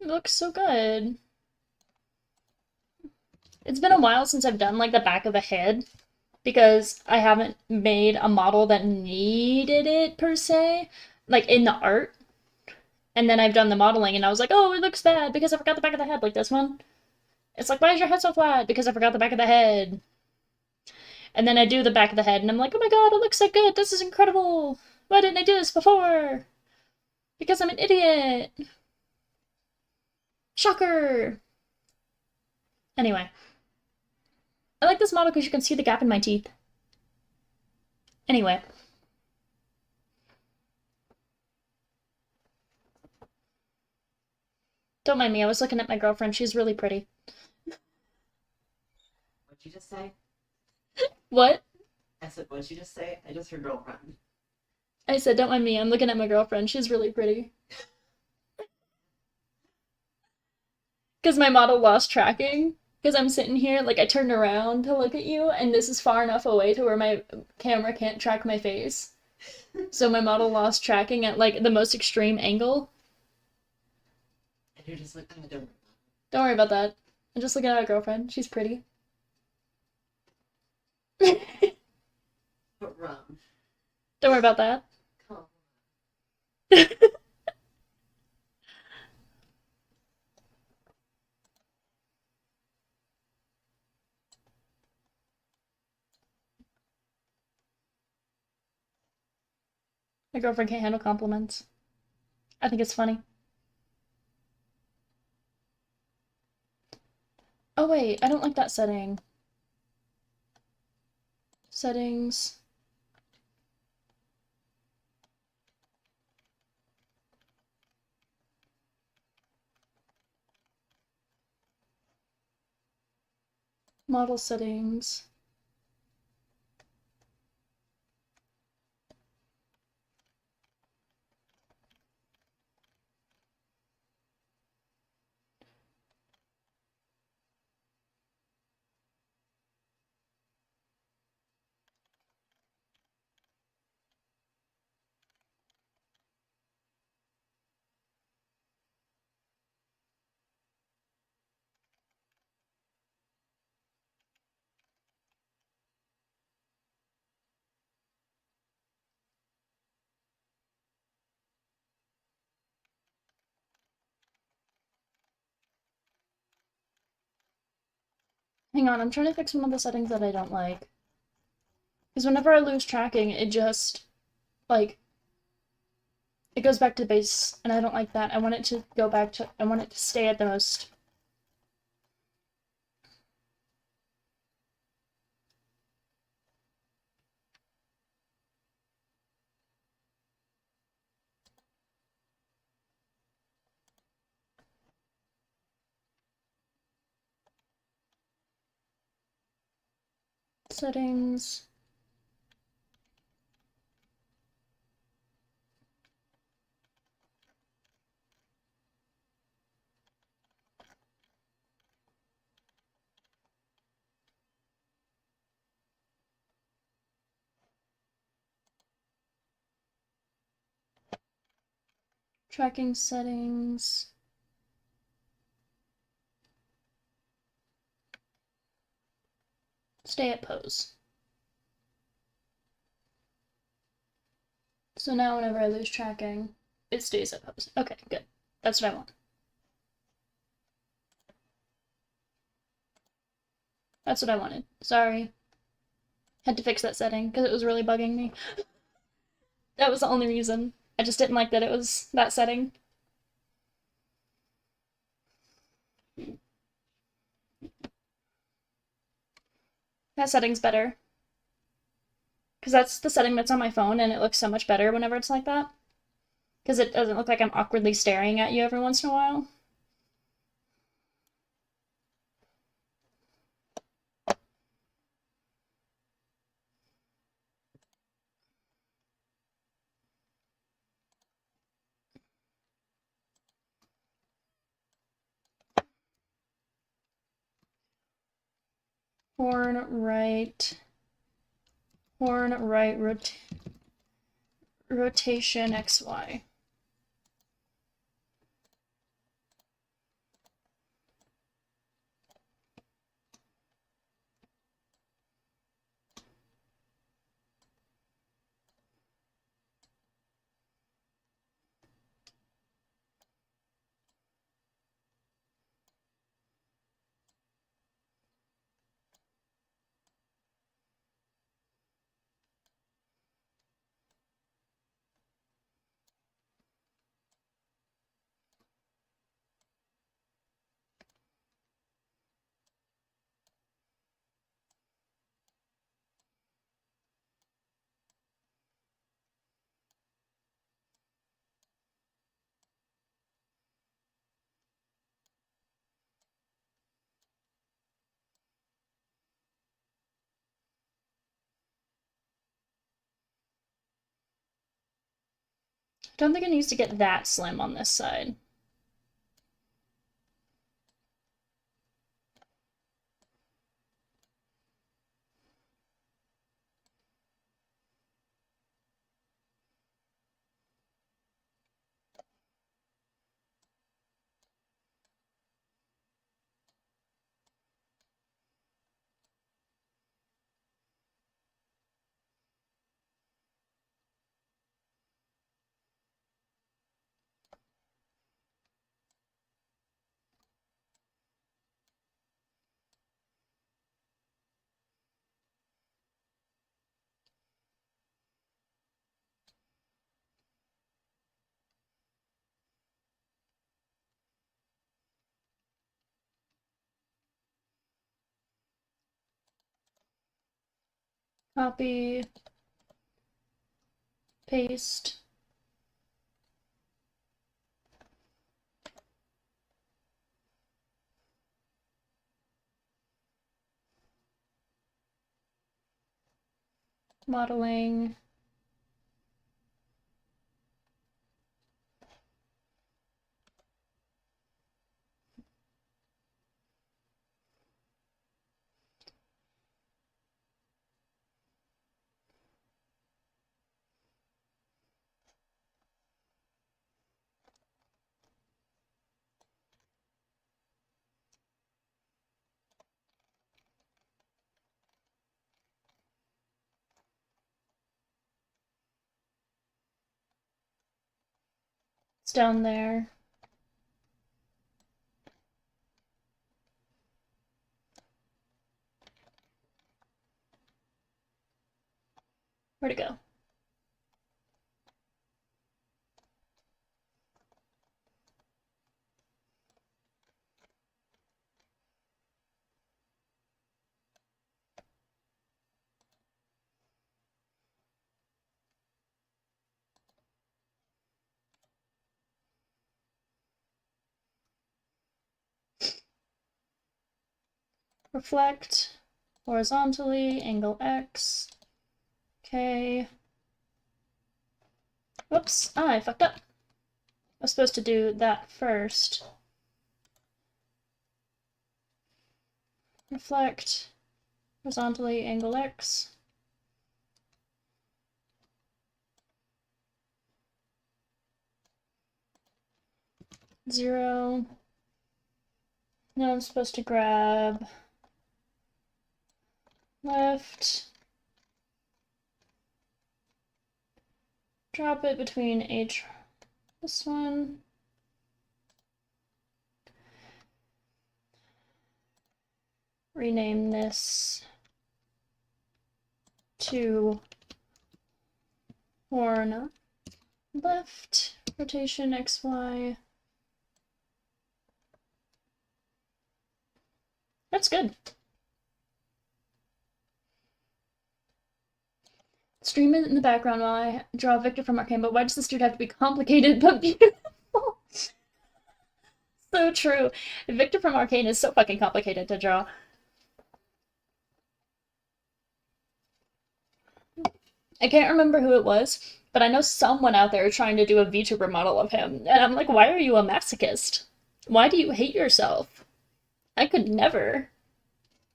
It looks so good. It's been a while since I've done like the back of the head because I haven't made a model that needed it per se, like in the art. And then I've done the modeling and I was like, oh, it looks bad because I forgot the back of the head, like this one. It's like, why is your head so flat? Because I forgot the back of the head. And then I do the back of the head and I'm like, oh my god, it looks so good. This is incredible. Why didn't I do this before? Because I'm an idiot. Shocker. Anyway. I like this model because you can see the gap in my teeth. Anyway. Don't mind me, I was looking at my girlfriend. She's really pretty. What'd you just say? What? I said, what'd you just say? I just heard girlfriend. I said, don't mind me, I'm looking at my girlfriend. She's really pretty. Because my model lost tracking. Because I'm sitting here, like I turned around to look at you, and this is far enough away to where my camera can't track my face. So my model lost tracking at like the most extreme angle. And you're just like, oh, Don't worry about that. I'm just looking at my girlfriend. She's pretty. Don't rum. worry about that. Come on. My girlfriend can't handle compliments. I think it's funny. Oh wait, I don't like that setting. Settings. Model settings. Hang on, I'm trying to fix one of the settings that I don't like. Because whenever I lose tracking, it just, like, it goes back to base, and I don't like that. I want it to go back to, I want it to stay at the most. Settings. Tracking settings. Stay at pose. So now whenever I lose tracking, it stays at pose. Okay, good. That's what I want. That's what I wanted. Sorry. Had to fix that setting because it was really bugging me. That was the only reason. I just didn't like that it was that setting. That setting's better. Because that's the setting that's on my phone and it looks so much better whenever it's like that. Because it doesn't look like I'm awkwardly staring at you every once in a while. Horn right, rotation XY. I don't think it needs to get that slim on this side. Copy, paste. Modeling. It's down there. Where'd it go? Reflect horizontally, angle X. Okay. Whoops, I fucked up. I was supposed to do that first. Reflect horizontally, angle X. Zero. Now I'm supposed to grab left, drop it between this one, rename this to horn left, rotation XY. That's good. Stream it in the background while I draw Victor from Arcane, but why does this dude have to be complicated but beautiful? So true. Victor from Arcane is so fucking complicated to draw. I can't remember who it was, but I know someone out there trying to do a VTuber model of him, and I'm like, why are you a masochist? Why do you hate yourself? I could never.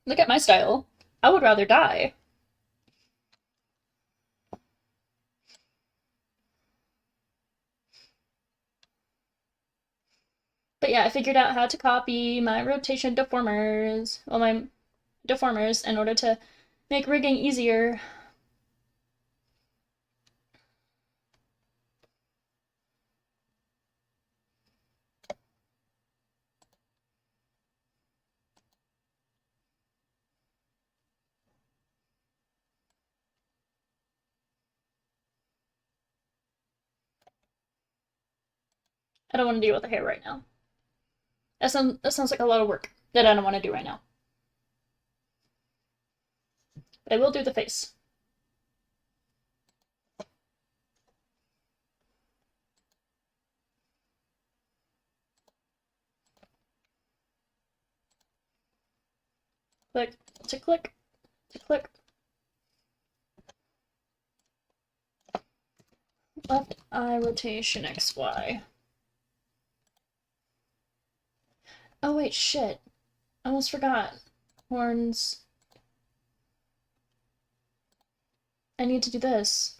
Look at my style. I would rather die. But yeah, I figured out how to copy my rotation deformers, well, my deformers, in order to make rigging easier. I don't want to deal with the hair right now. That sounds like a lot of work that I don't want to do right now. But I will do the face. Click to click to click. Left, eye rotation XY. Oh wait, shit. I almost forgot. Horns. I need to do this.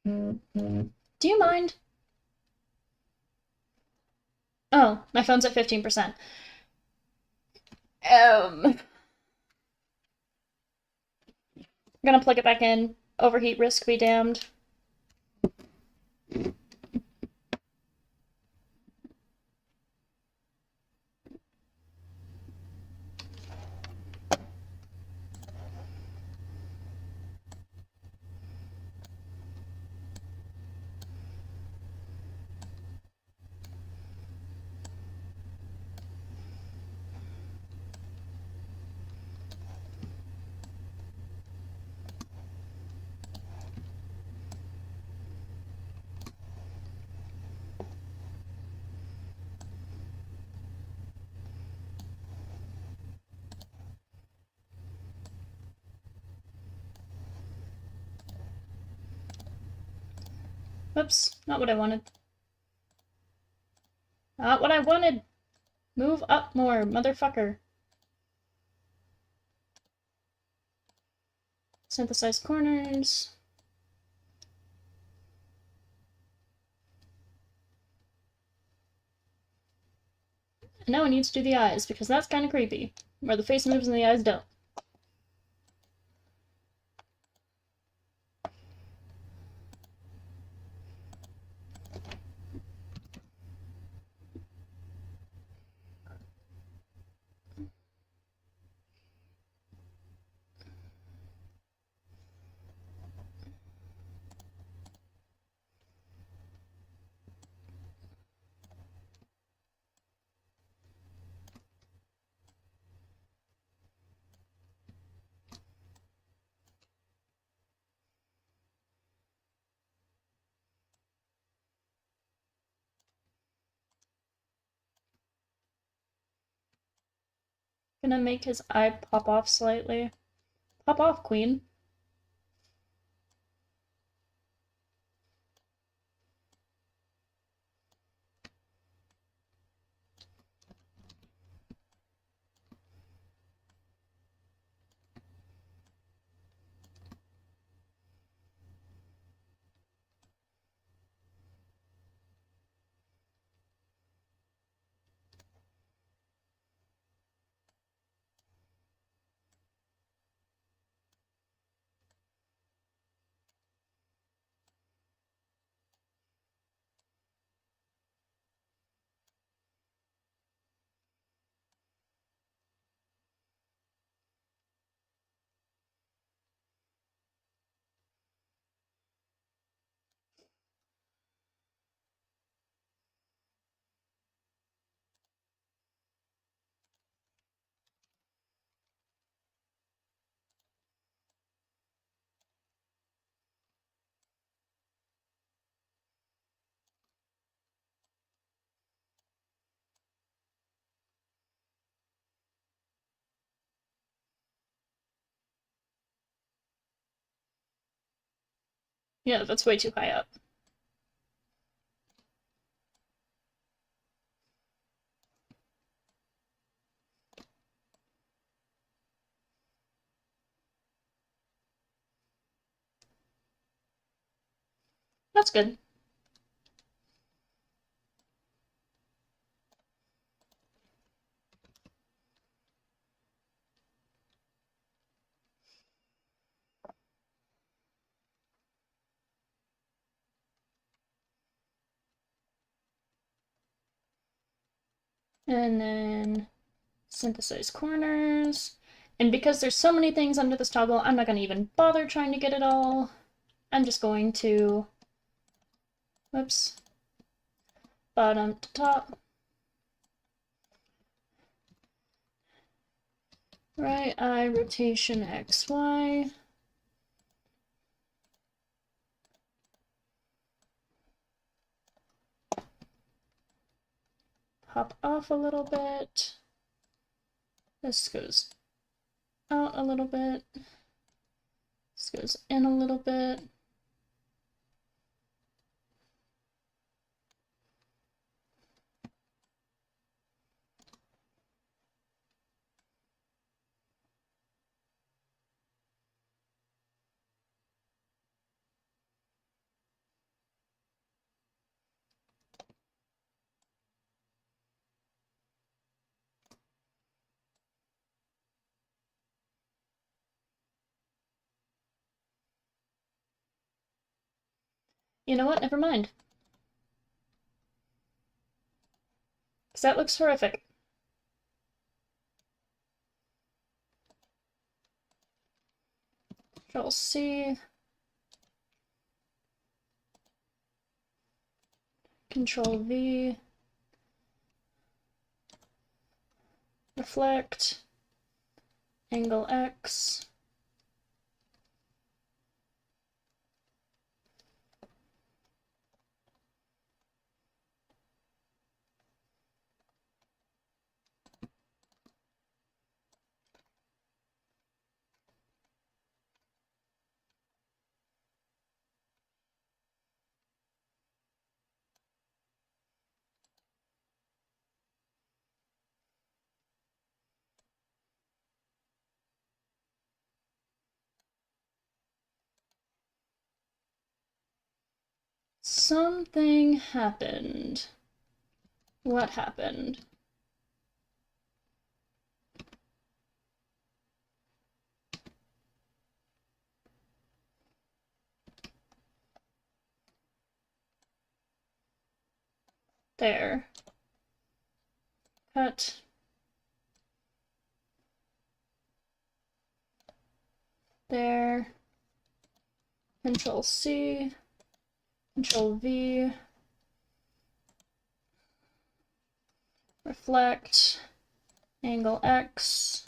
Do you mind? Oh, my phone's at 15%. I'm gonna plug it back in. Overheat risk be damned. Whoops, not what I wanted. Not what I wanted! Move up more, motherfucker. Synthesize corners. And now I need to do the eyes, because that's kind of creepy. Where the face moves and the eyes don't. Gonna make his eye pop off slightly. Pop off, queen. Yeah, that's way too high up. That's good. And then synthesize corners. And because there's so many things under this toggle, I'm not going to even bother trying to get it all. I'm just going to, whoops, bottom to top. Right eye rotation XY. Pop off a little bit. This goes out a little bit. This goes in a little bit. You know what? Never mind. Because that looks horrific. Control C. Control V. Reflect. Angle X. Something happened. What happened? There. Cut. There. Control C. Control V. Reflect. Angle X.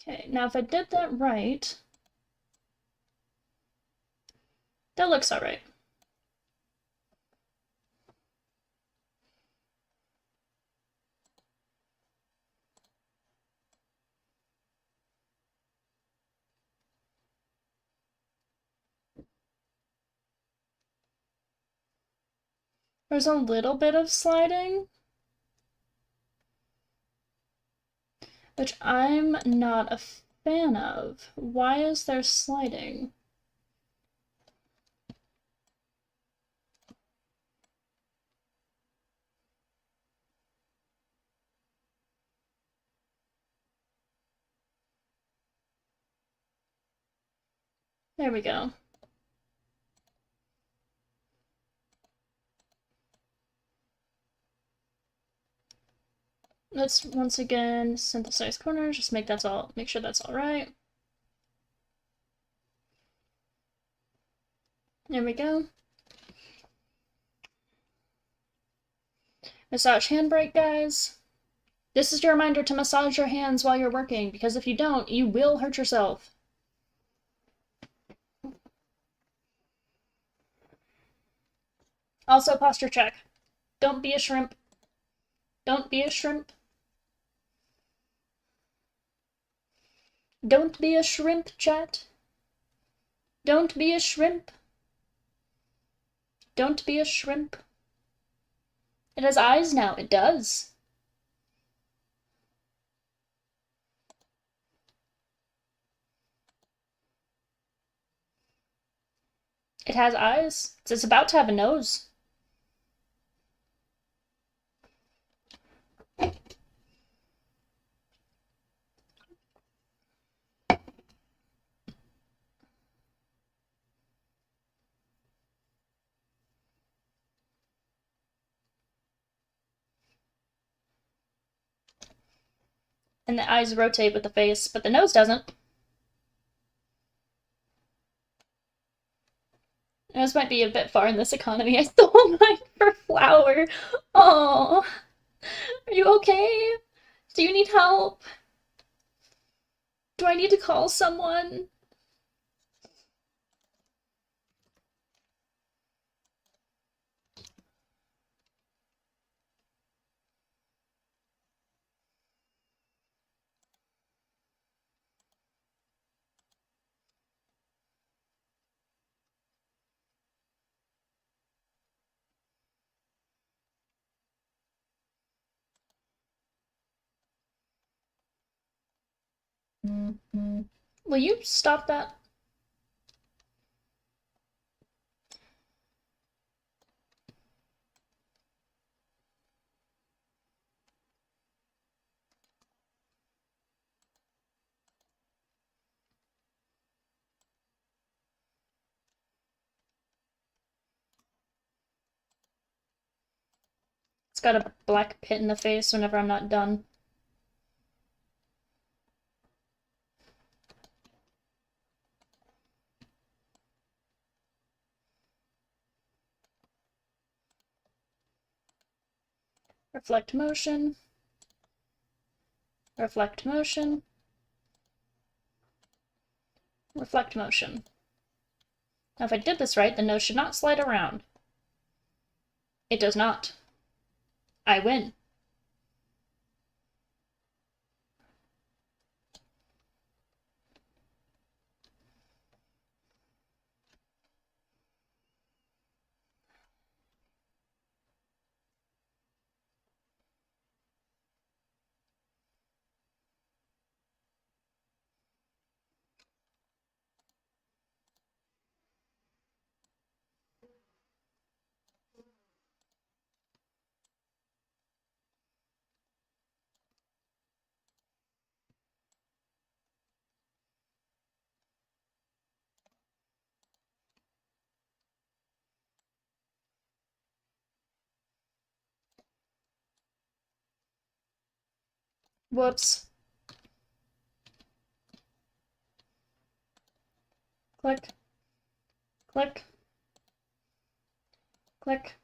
Okay, now if I did that right, that looks alright. There's a little bit of sliding, which I'm not a fan of. Why is there sliding? There we go. Let's once again synthesize corners, just make sure that's all right. There we go. Massage handbrake, guys. This is your reminder to massage your hands while you're working, because if you don't, you will hurt yourself. Also, posture check. Don't be a shrimp. Don't be a shrimp. Don't be a shrimp, chat. Don't be a shrimp. Don't be a shrimp. It has eyes now. It does. It has eyes. It's about to have a nose. And the eyes rotate with the face, but the nose doesn't. This might be a bit far in this economy. I stole mine for flour. Oh, are you okay? Do you need help? Do I need to call someone? Will you stop that? It's got a black pit in the face whenever I'm not done. Reflect motion. Reflect motion. Reflect motion. Now if I did this right, the nose should not slide around. It does not. I win. Whoops. Click. Click. Click.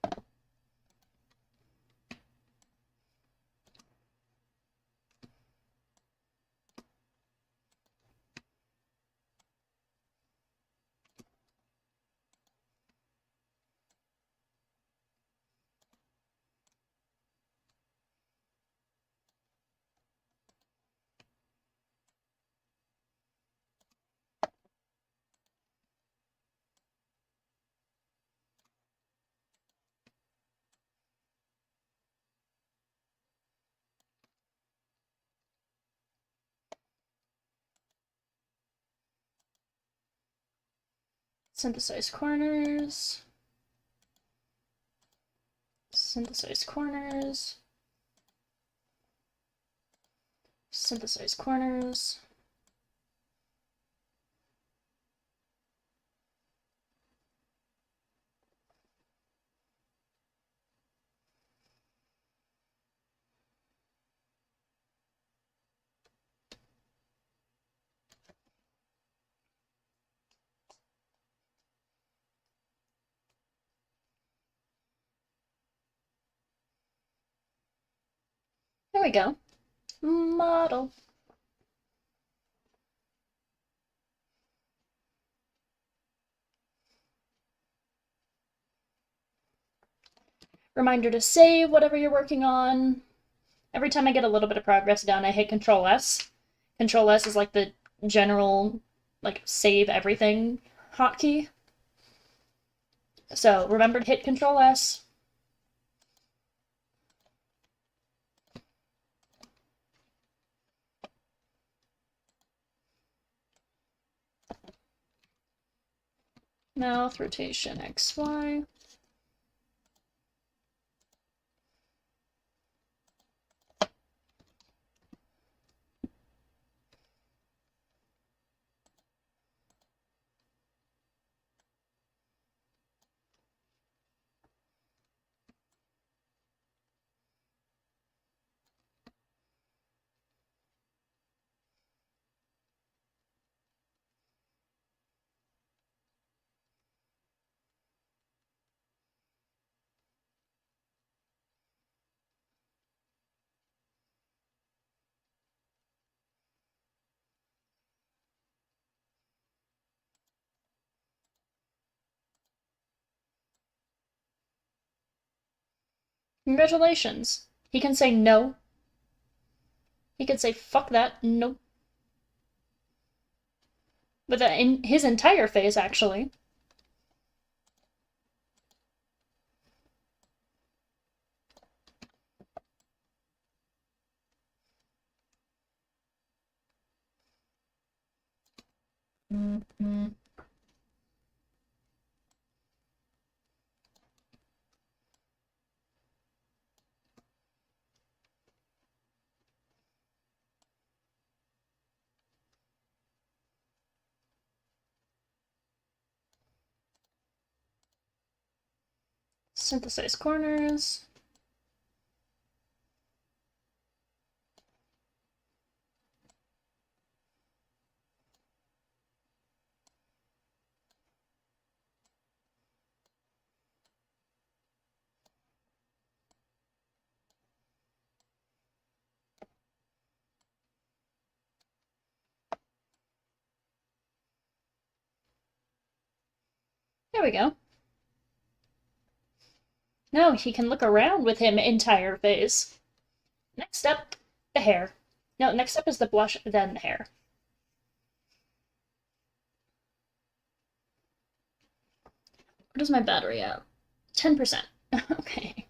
Synthesize corners. Synthesize corners. Synthesize corners. There we go. Model. Reminder to save whatever you're working on. Every time I get a little bit of progress done, I hit Control S. Control S is like the general, like, save everything hotkey. So remember to hit Control S. Mouth, rotation, X, Y. Congratulations. He can say no. He can say fuck that, nope. But that in his entire face, actually. Mm-hmm. Synthesize corners. There we go. Now he can look around with him entire face. Next up, the hair. No, next up is the blush, then the hair. What is my battery at? 10%. Okay.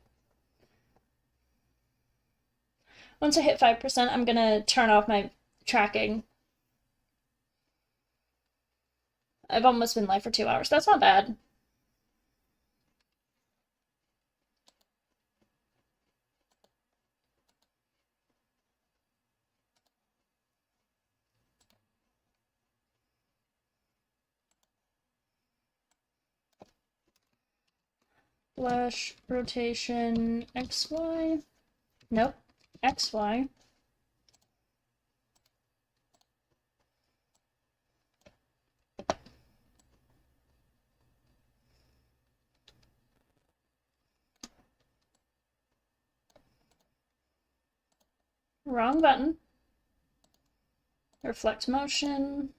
Once I hit 5%, I'm gonna turn off my tracking. I've almost been live for 2 hours. That's not bad. Blush, rotation, XY. Nope, XY. Wrong button. Reflect motion.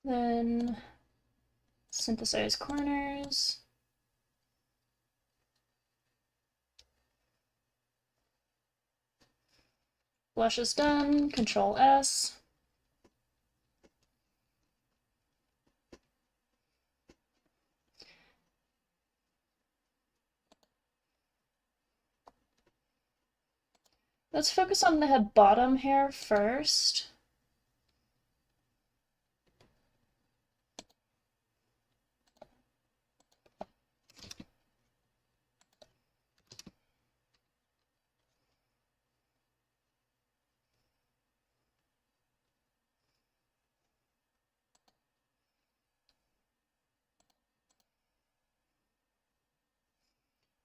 Then synthesize corners. Blush is done. Control S. Let's focus on the bottom hair first.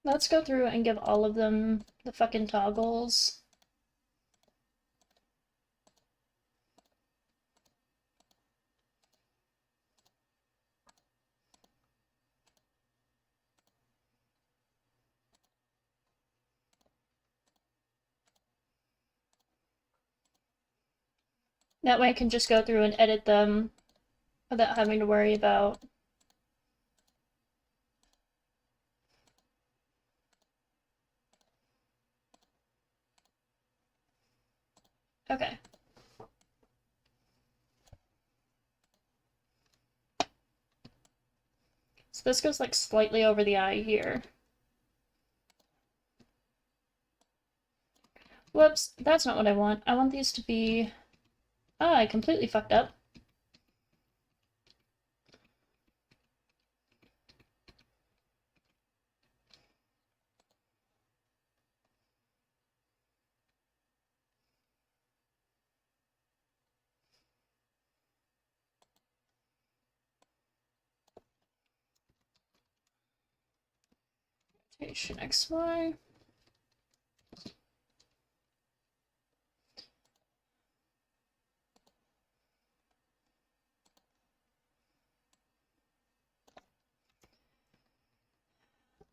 Let's go through and give all of them the fucking toggles. That way I can just go through and edit them without having to worry about Okay. So this goes like slightly over the eye here. Whoops, that's not what I want. I want these to be... Ah, I completely fucked up. Rotation XY.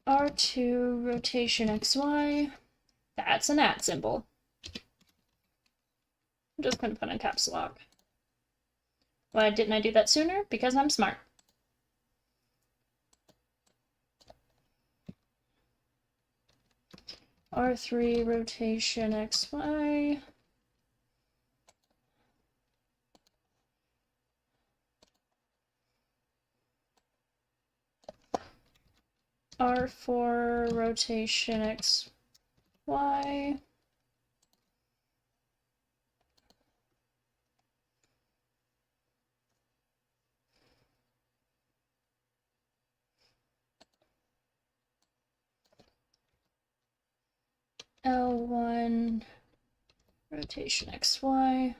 R2 rotation XY. That's an @ symbol. I'm just gonna put in caps lock. Why didn't I do that sooner? Because I'm smart. R3 rotation XY. R4 rotation XY. L1 rotation XY.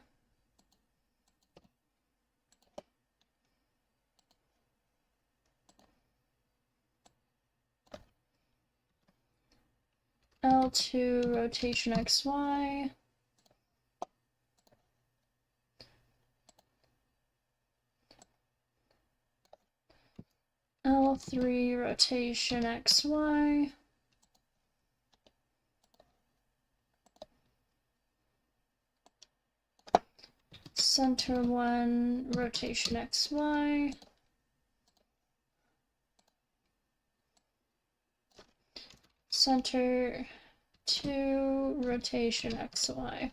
L2 rotation XY. L3 rotation XY. Center 1 rotation XY. Center 2 rotation XY.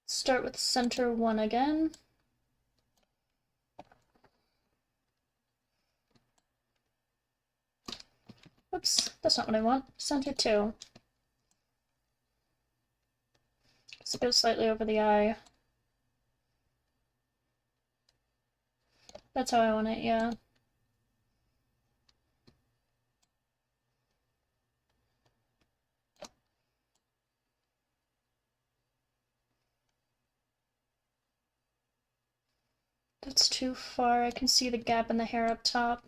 Start with center 1 again. Whoops, that's not what I want. Center 2. So go slightly over the eye. That's how I want it, yeah. That's too far. I can see the gap in the hair up top.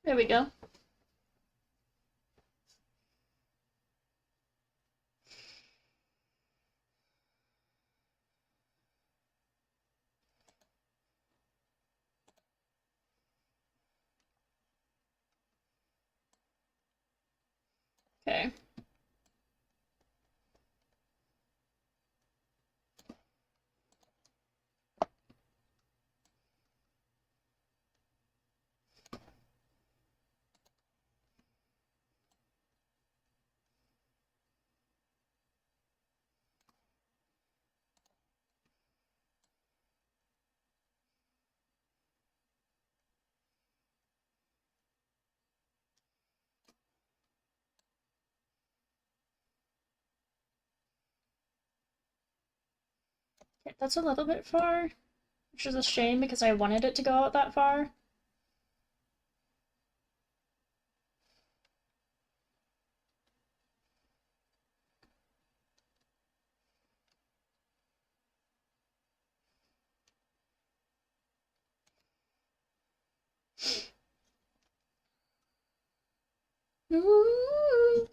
There we go. Okay. That's a little bit far, which is a shame because I wanted it to go out that far. Ooh.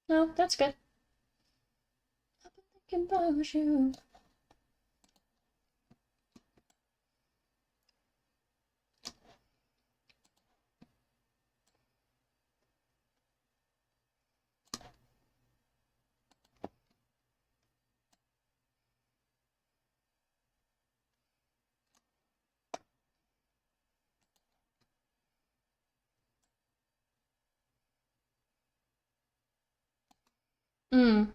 No, that's good. I've been thinking about you. Mm.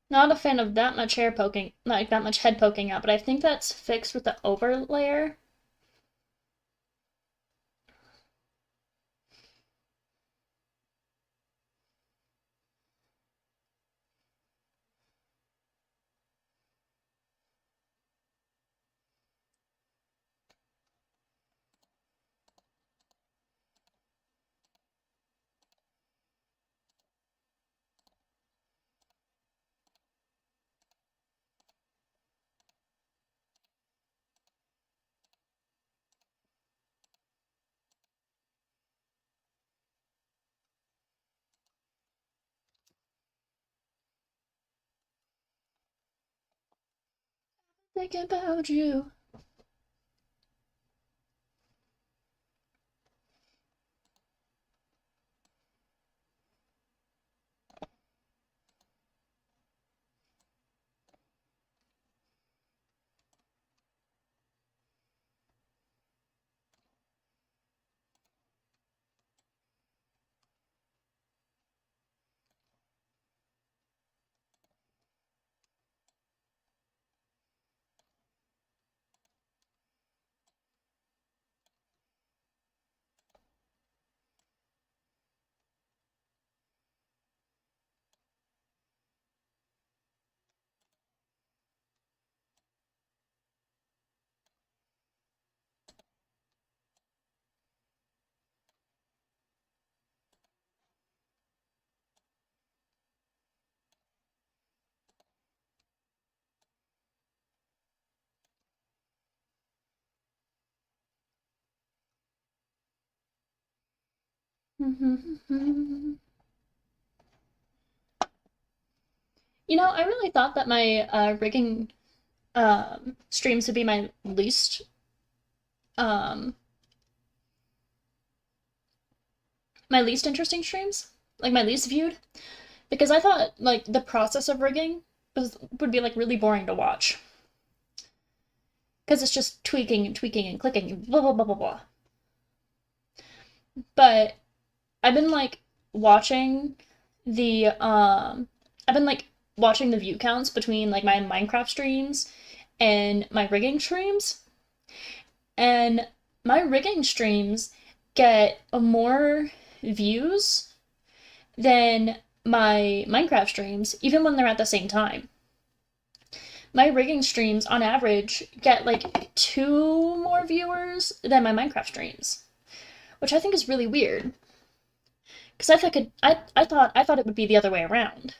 Not a fan of that much hair poking, like that much head poking out, but I think that's fixed with the over layer. Thinking about you. You know, I really thought that my rigging streams would be um, my least interesting streams, like my least viewed, because I thought like the process of rigging would be like really boring to watch, because it's just tweaking and tweaking and clicking and blah blah blah blah blah. But I've been like watching the I've been like watching the view counts between like my Minecraft streams and my rigging streams. And my rigging streams get more views than my Minecraft streams, even when they're at the same time. My rigging streams on average get like 2 more viewers than my Minecraft streams, which I think is really weird. Because I thought it would be the other way around.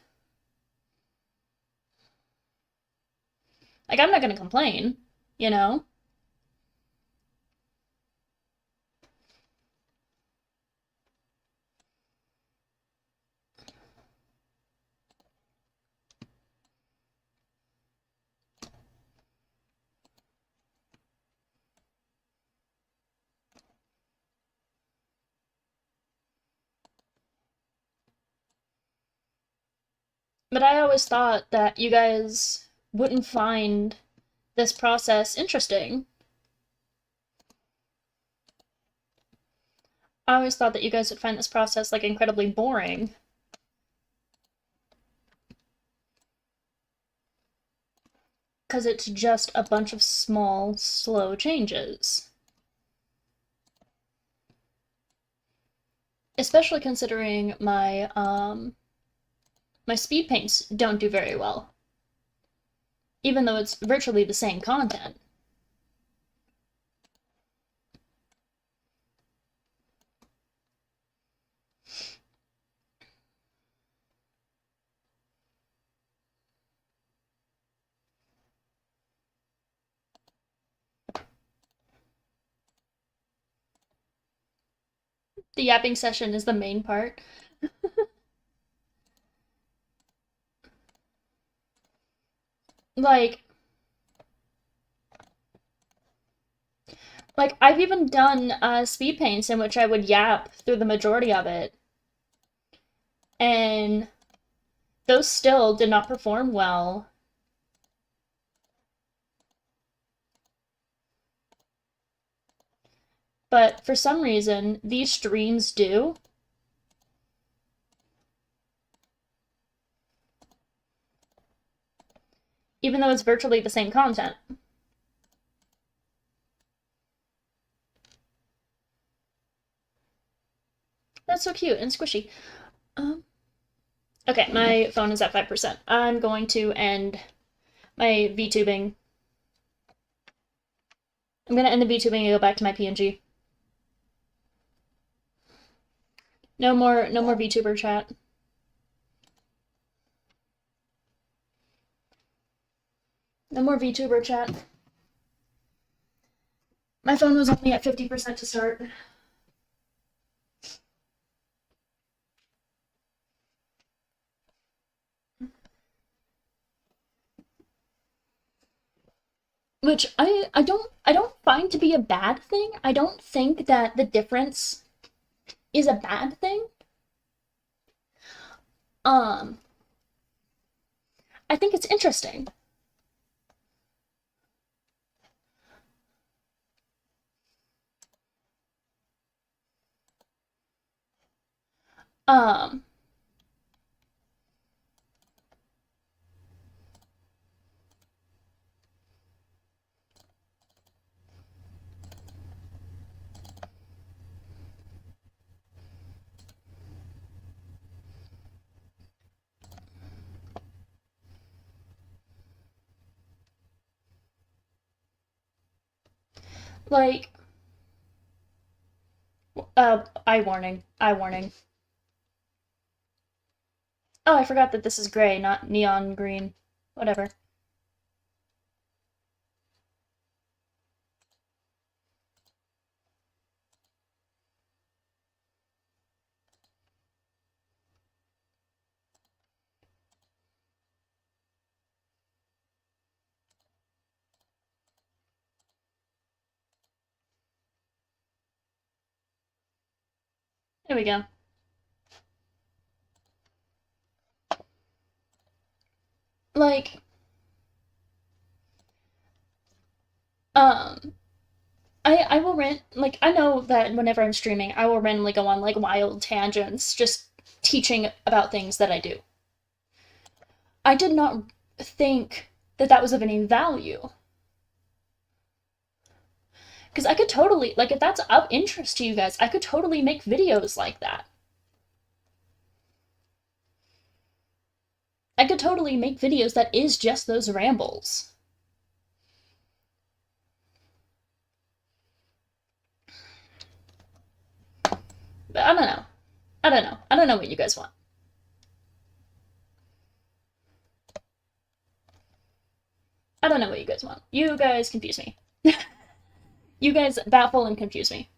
Like I'm not gonna complain, you know? But I always thought that you guys wouldn't find this process interesting. I always thought that you guys would find this process, like, incredibly boring. Because it's just a bunch of small, slow changes. Especially considering my speed paints don't do very well. Even though it's virtually the same content. The yapping session is the main part. Like, I've even done speed paints in which I would yap through the majority of it. And those still did not perform well. But for some reason, these streams do. Even though it's virtually the same content. That's so cute and squishy. Okay, my phone is at 5%. I'm going to end my VTubing. I'm gonna end the VTubing and go back to my PNG. No more VTuber chat. No more VTuber chat. My phone was only at 50% to start. Which I don't find to be a bad thing. I don't think that the difference is a bad thing. I think it's interesting. Um, like, eye warning, eye warning. Oh, I forgot that this is gray, not neon green. Whatever. There we go. Like, um, I will rant, like, I know that whenever I'm streaming, I will randomly go on, like, wild tangents, just teaching about things that I do. I did not think that that was of any value. Because I could totally, like, if that's of interest to you guys, I could totally make videos like that. I could totally make videos that is just those rambles. But I don't know. I don't know. I don't know what you guys want. I don't know what you guys want. You guys confuse me. You guys baffle and confuse me.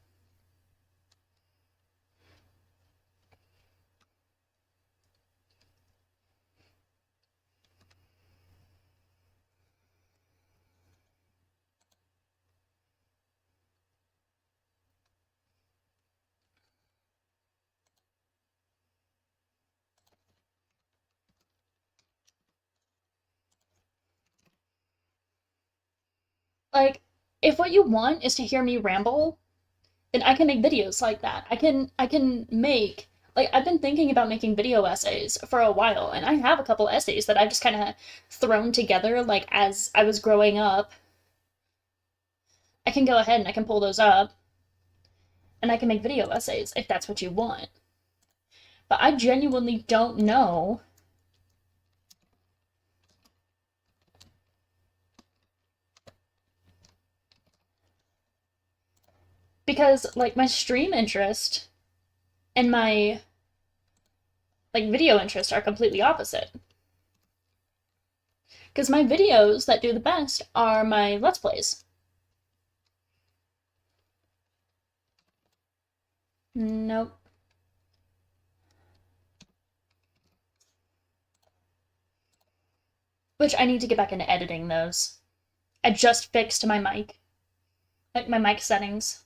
Like, if what you want is to hear me ramble, then I can make videos like that. I can make, like, I've been thinking about making video essays for a while, and I have a couple essays that I've just kind of thrown together like as I was growing up. I can go ahead and I can pull those up and I can make video essays if that's what you want. But I genuinely don't know because like my stream interest and my like video interest are completely opposite. Because my videos that do the best are my Let's Plays. Nope. Which I need to get back into editing those. I just fixed my mic. Like my mic settings.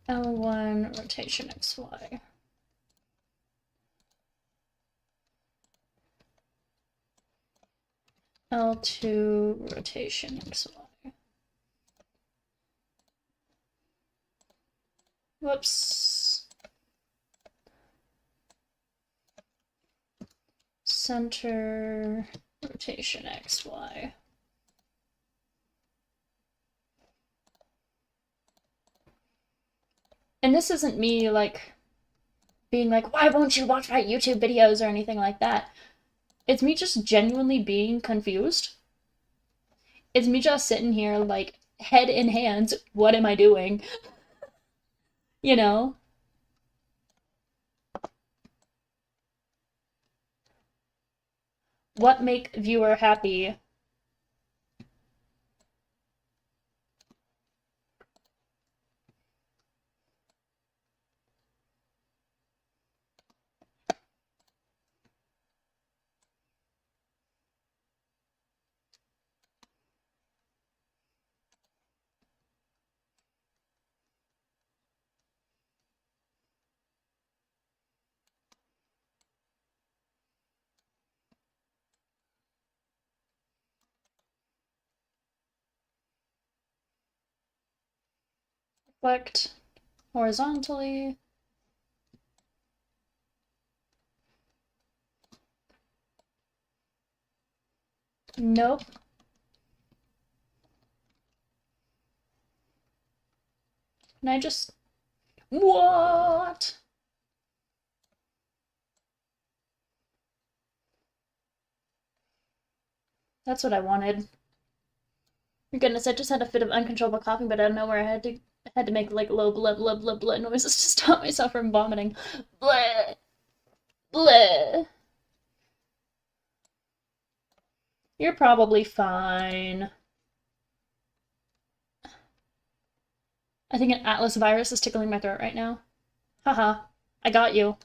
L1 rotation XY. L2 rotation XY. Whoops. Center rotation XY. And this isn't me like being like, why won't you watch my YouTube videos or anything like that. It's me just genuinely being confused. It's me just sitting here like head in hands, what am I doing? You know? What make viewer happy? Reflect horizontally. Nope. Can I just... What? That's what I wanted. Goodness, I just had a fit of uncontrollable coughing, but I don't know where I had to make like low blah blah blah blah noises to stop myself from vomiting. Bleh. Bleh. You're probably fine. I think an Atlas virus is tickling my throat right now. Haha, I got you.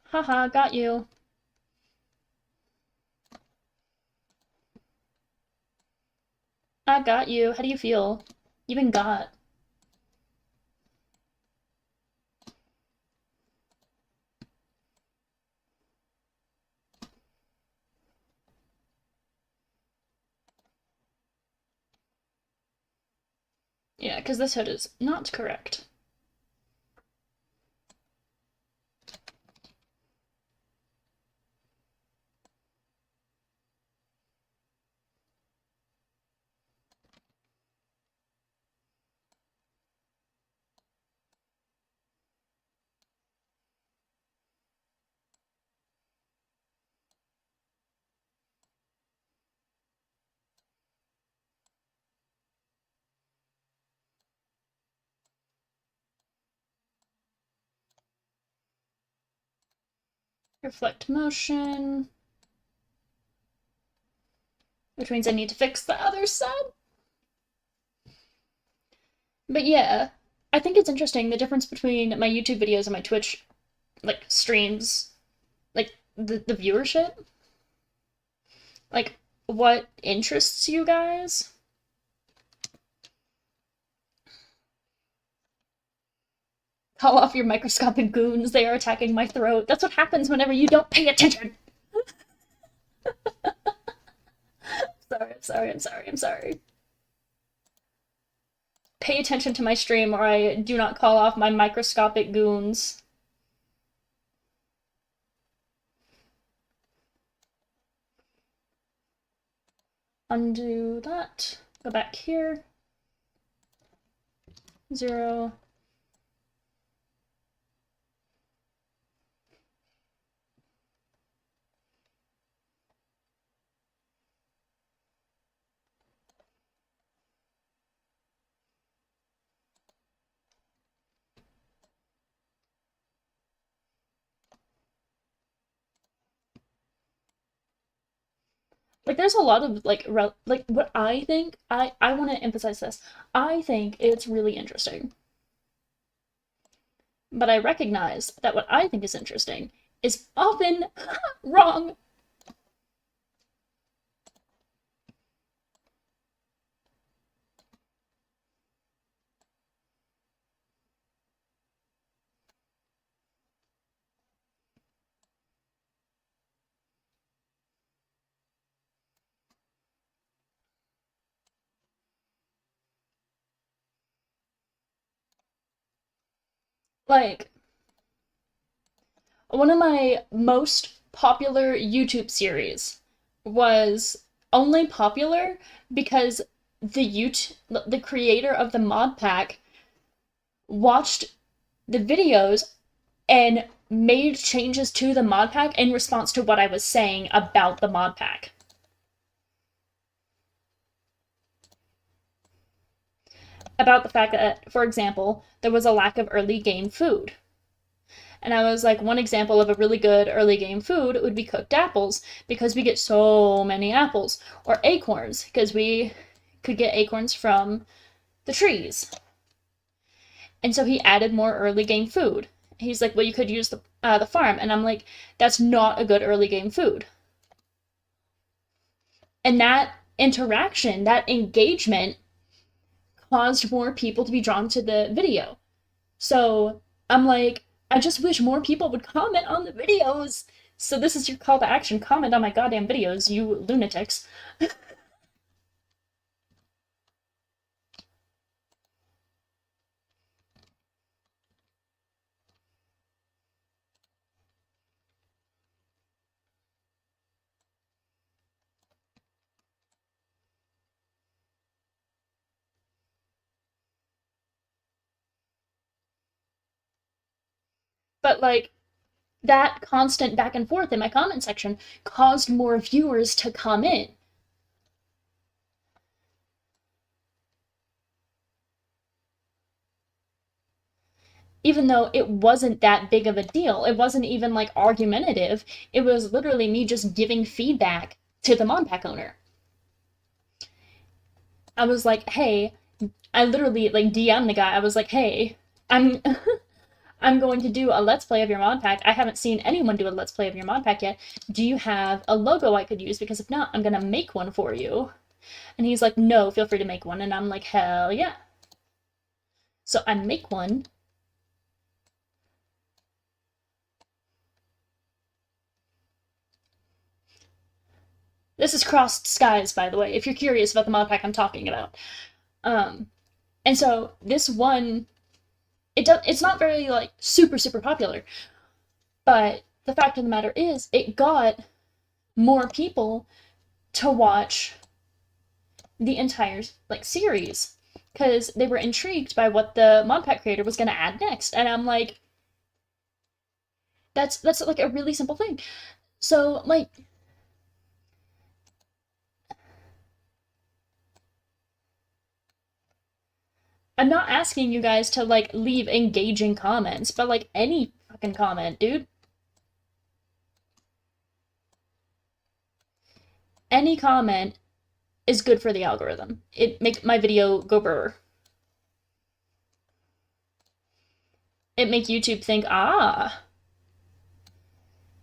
Haha, got you. I got you. How do you feel? You've been got. Yeah, because this hood is not correct. Reflect motion. Which means I need to fix the other side. But yeah, I think it's interesting the difference between my YouTube videos and my Twitch like streams, like the viewership. Like what interests you guys? Call off your microscopic goons. They are attacking my throat. That's what happens whenever you don't pay attention. I'm sorry. Pay attention to my stream or I do not call off my microscopic goons. Undo that. Go back here. 0. Like there's a lot of like what I think I want to emphasize this. I think it's really interesting. But I recognize that what I think is interesting is often wrong. Like one of my most popular YouTube series was only popular because the creator of the mod pack watched the videos and made changes to the mod pack in response to what I was saying about the mod pack. About the fact that, for example, there was a lack of early game food. And I was like, one example of a really good early game food would be cooked apples, because we get so many apples. Or acorns, because we could get acorns from the trees. And so he added more early game food. He's like, well, you could use the farm. And I'm like, that's not a good early game food. And that interaction, that engagement, caused more people to be drawn to the video. So I'm like, I just wish more people would comment on the videos. So this is your call to action. Comment on my goddamn videos, you lunatics. But like, that constant back and forth in my comment section caused more viewers to come in. Even though it wasn't that big of a deal. It wasn't even like argumentative. It was literally me just giving feedback to the mod pack owner. I was like, hey, I literally like DM'd the guy. I was like, hey, I'm I'm going to do a let's play of your mod pack. I haven't seen anyone do a let's play of your mod pack yet. Do you have a logo I could use? Because if not, I'm gonna make one for you. And he's like, no, feel free to make one. And I'm like, hell yeah. So I make one. This is Crossed Skies, by the way, if you're curious about the mod pack I'm talking about. And so this one, it's not very like super popular, but the fact of the matter is, it got more people to watch the entire like series because they were intrigued by what the mod pack creator was going to add next. And I'm like, that's like a really simple thing. So like, I'm not asking you guys to like leave engaging comments, but like any fucking comment, dude. Any comment is good for the algorithm. It makes my video go brr. It make YouTube think, ah,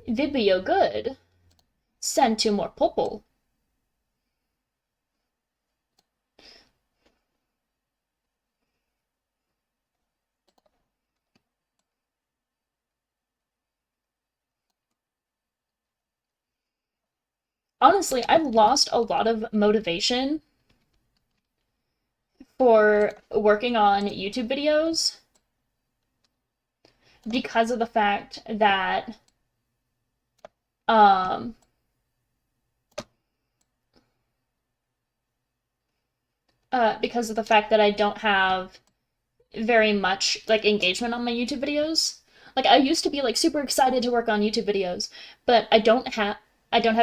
video good. Send to more people. honestly, I've lost a lot of motivation for working on YouTube videos because of the fact that um because of the fact that I don't have very much like engagement on my YouTube videos. Like I used to be like super excited to work on YouTube videos, but I don't have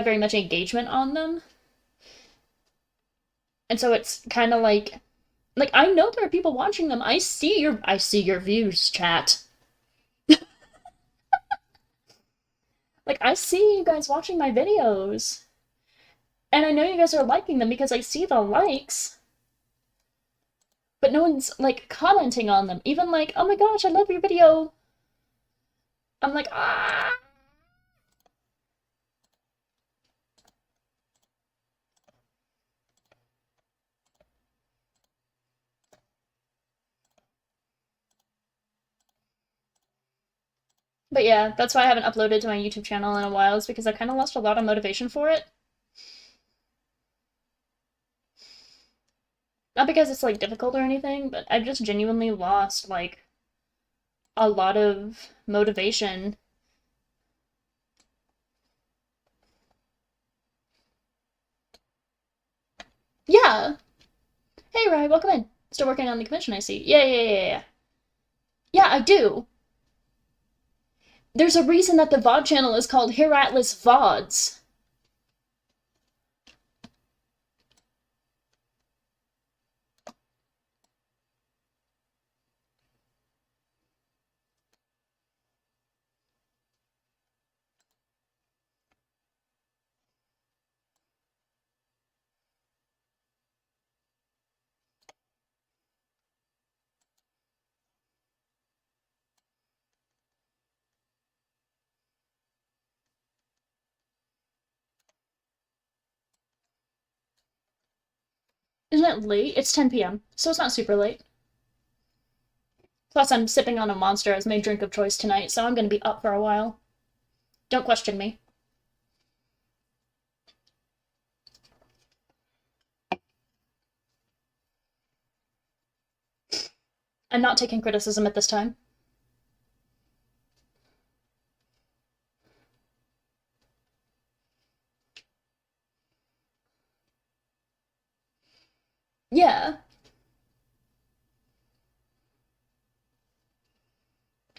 very much engagement on them. And so it's kind of like I know there are people watching them. I see your views, chat. Like I see you guys watching my videos. And I know you guys are liking them because I see the likes, but no one's like commenting on them. Even like, "Oh my gosh, I love your video." I'm like, "Ah." But yeah, that's why I haven't uploaded to my YouTube channel in a while, is because I kind of lost a lot of motivation for it. Not because it's like difficult or anything, but I've just genuinely lost like a lot of motivation. Yeah. Hey, Rye, welcome in. Still working on the commission, I see. Yeah, yeah, yeah, yeah. Yeah, I do. There's a reason that the VOD channel is called Here Atlas VODs. Isn't it late? It's 10 p.m., so it's not super late. Plus, I'm sipping on a Monster as my drink of choice tonight, so I'm gonna be up for a while. Don't question me. I'm not taking criticism at this time. Yeah.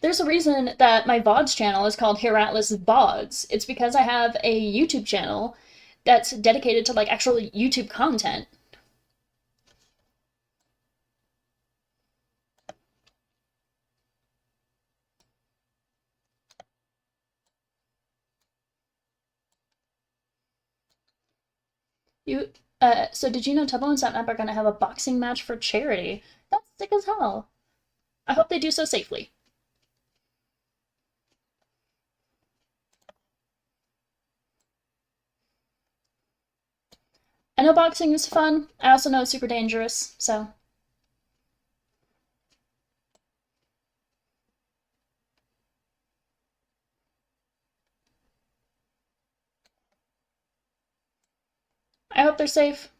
There's a reason that my VODs channel is called Here Atlas VODs. It's because I have a YouTube channel that's dedicated to like actual YouTube content. You so did you know Tubbo and Sapnap are gonna have a boxing match for charity? That's sick as hell. I hope they do so safely. I know boxing is fun. I also know it's super dangerous, so I hope they're safe.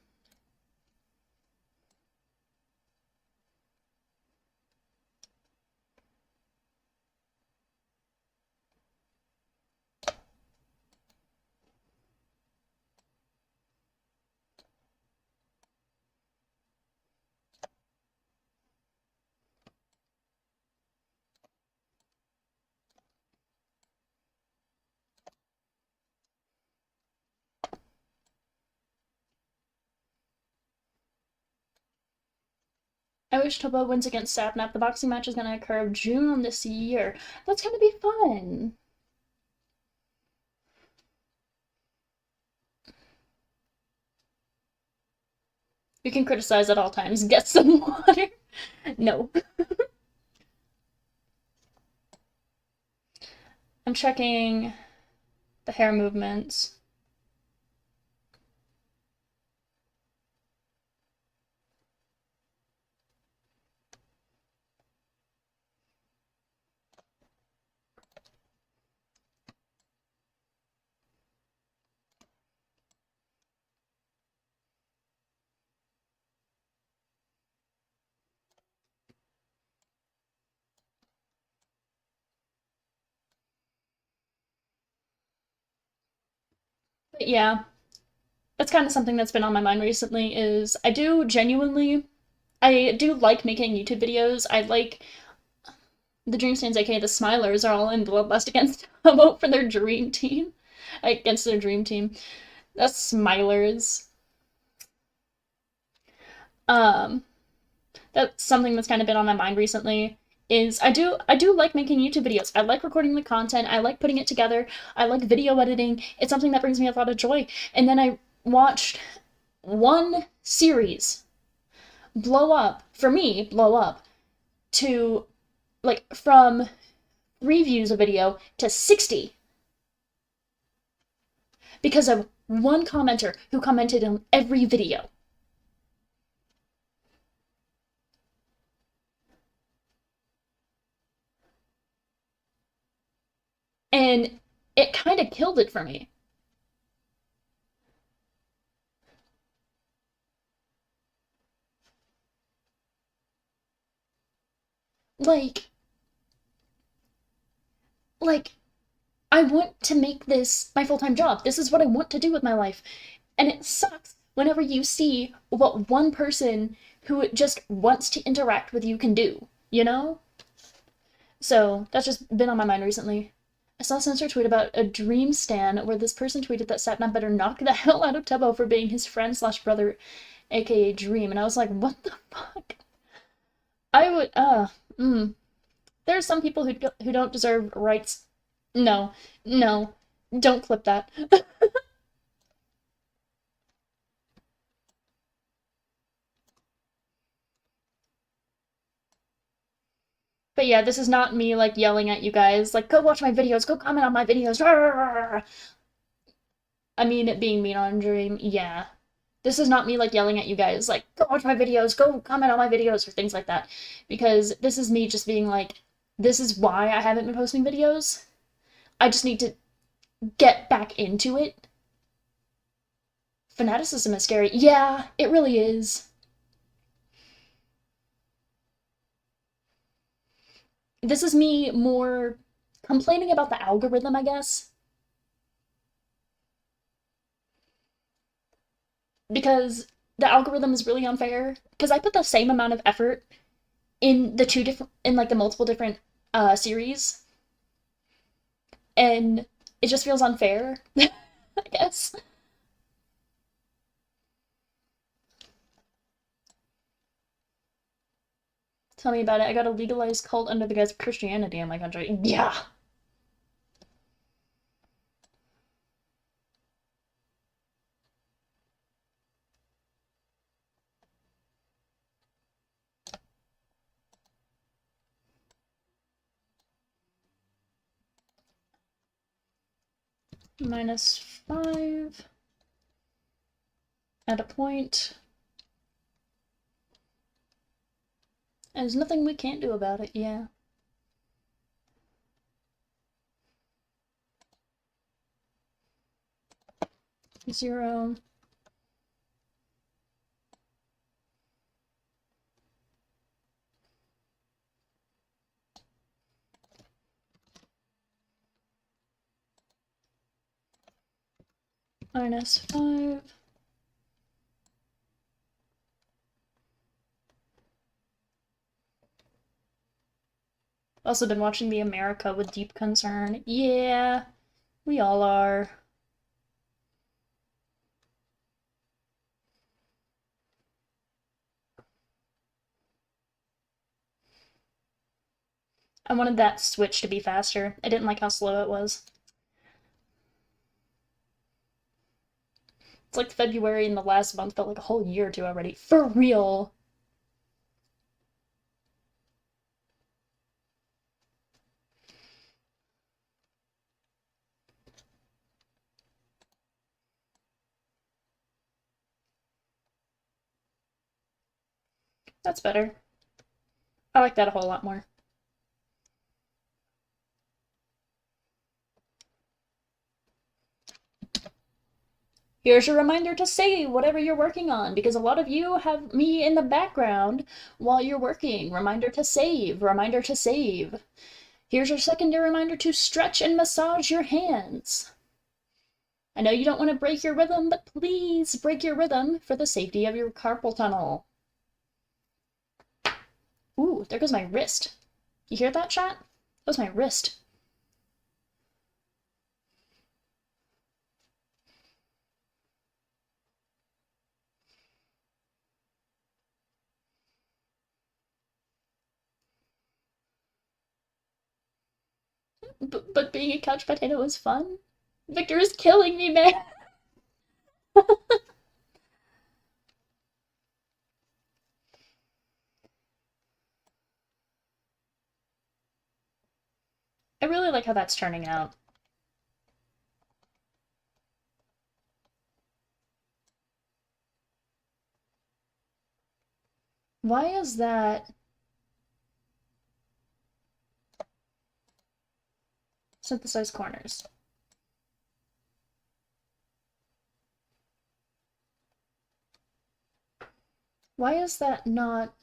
I wish Tubbo wins against Sapnap. The boxing match is gonna occur June this year. That's gonna be fun. You can criticize at all times. Get some water. No. I'm checking the hair movements. But yeah, that's kind of something that's been on my mind recently is I do like making YouTube videos. I like the Dream Stands, aka the Smilers, are all in Bloodlust against a vote for their dream team. Against their dream team. That's Smilers. Um, that's something that's kind of been on my mind recently is I do like making YouTube videos. I like recording the content. I like putting it together. I like video editing. It's something that brings me a lot of joy. And then I watched one series blow up, for me, blow up to like from 3 views a video to 60 because of one commenter who commented on every video. And it kind of killed it for me. Like, like, I want to make this my full-time job. This is what I want to do with my life. And it sucks whenever you see what one person who just wants to interact with you can do, you know? So that's just been on my mind recently. I saw a censor tweet about a dream stan where this person tweeted that Satnam better knock the hell out of Tubbo for being his friend slash brother, aka Dream. And I was like, what the fuck? I would, There are some people who don't deserve rights. No, no, don't clip that. But yeah, this is not me like yelling at you guys, like, go watch my videos, go comment on my videos. I mean, it being mean on Dream, yeah. This is not me like yelling at you guys, like, go watch my videos, go comment on my videos, or things like that. Because this is me just being like, this is why I haven't been posting videos. I just need to get back into it. Fanaticism is scary. Yeah, it really is. This is me more complaining about the algorithm, I guess. Because the algorithm is really unfair. Because I put the same amount of effort in the multiple different series, and it just feels unfair, I guess. Tell me about it. I got a legalized cult under the guise of Christianity in my country. Yeah. -5 at a point. And there's nothing we can't do about it, yeah. Zero. -5. Also been watching The America with deep concern. Yeah, we all are. I wanted that switch to be faster. I didn't like how slow it was. It's like February and the last month felt like a whole year or two already. For real. That's better. I like that a whole lot more. Here's your reminder to save whatever you're working on, because a lot of you have me in the background while you're working. Reminder to save, reminder to save. Here's your secondary reminder to stretch and massage your hands. I know you don't want to break your rhythm, but please break your rhythm for the safety of your carpal tunnel. Ooh, there goes my wrist. You hear that, chat? That was my wrist. But being a couch potato is fun. Victor is killing me, man. I really like how that's turning out. Why is that synthesize corners? Why is that not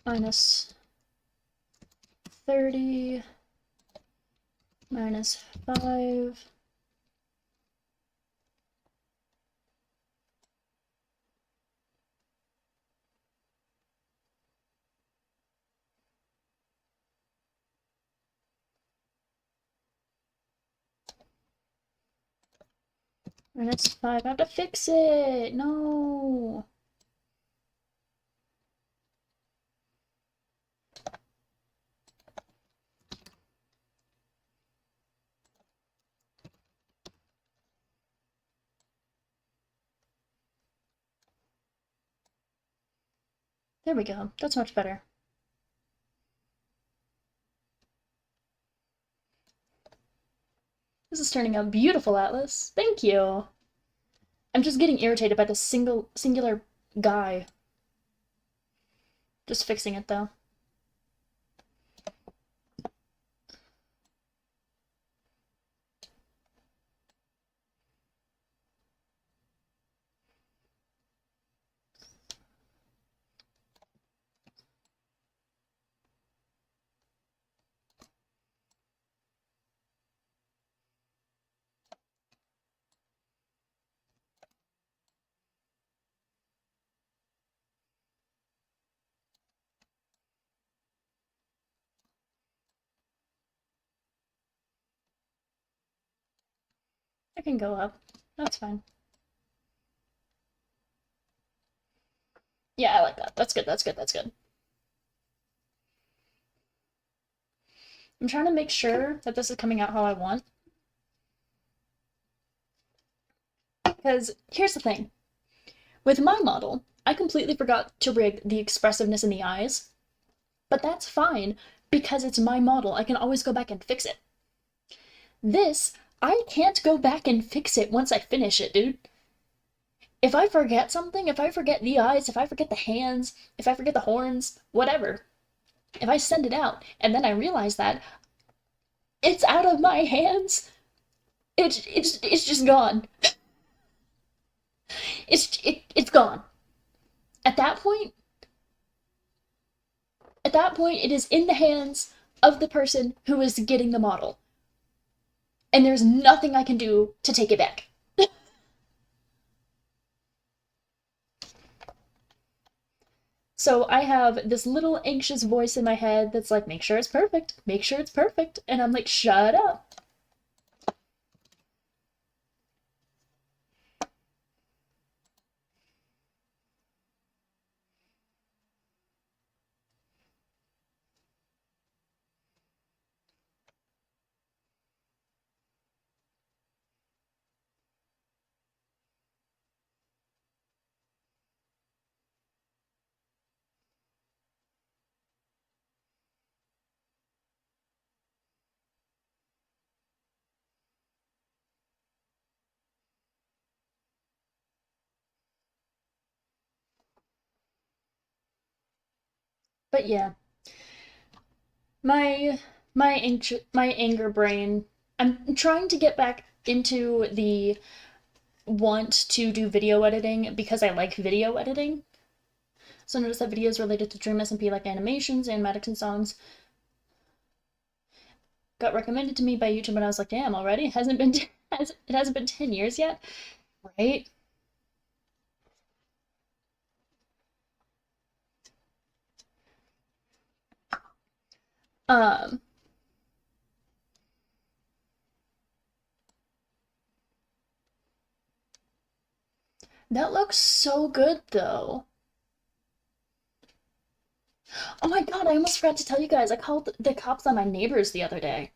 minus 30 minus 5? Minus 5. I have to fix it. No. There we go. That's much better. This is turning out beautiful, Atlas. Thank you. I'm just getting irritated by this singular guy. Just fixing it, though. I can go up. That's fine. Yeah, I like that. That's good, that's good, that's good. I'm trying to make sure that this is coming out how I want. Because here's the thing. With my model, I completely forgot to rig the expressiveness in the eyes. But that's fine, because it's my model. I can always go back and fix it. This, I can't go back and fix it once I finish it, dude. If I forget something, if I forget the eyes, if I forget the hands, if I forget the horns, whatever, if I send it out and then I realize that it's out of my hands, it's just gone. It's gone. At that point, it is in the hands of the person who is getting the model. And there's nothing I can do to take it back. So I have this little anxious voice in my head that's like, make sure it's perfect, make sure it's perfect. And I'm like, shut up. But yeah, my my anger brain. I'm trying to get back into the want to do video editing because I like video editing. So notice that videos related to Dream SMP like animations, animatics, and songs. got recommended to me by YouTube, and I was like, damn, already? It hasn't been it hasn't been 10 years yet, right? Um, that looks so good though. Oh my god, I almost forgot to tell you guys. I called the cops on my neighbors the other day.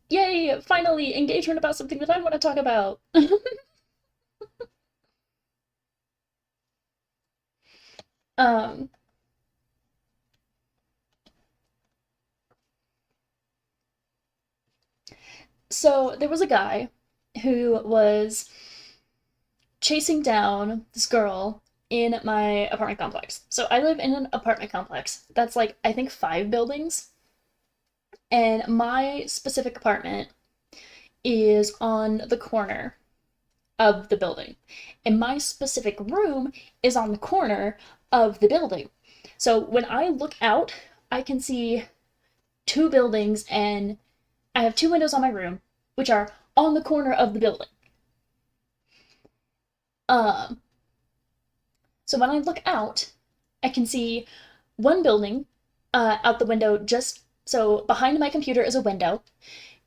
Yay, finally engagement about something that I want to talk about. um, so there was a guy who was chasing down this girl in my apartment complex. So I live in an apartment complex that's like, I think, 5 buildings. And my specific apartment is on the corner of the building. And my specific room is on the corner of the building. So when I look out, I can see 2 buildings, and I have 2 windows on my room, which are on the corner of the building. Um, so when I look out, I can see one building out the window. Just so behind my computer is a window,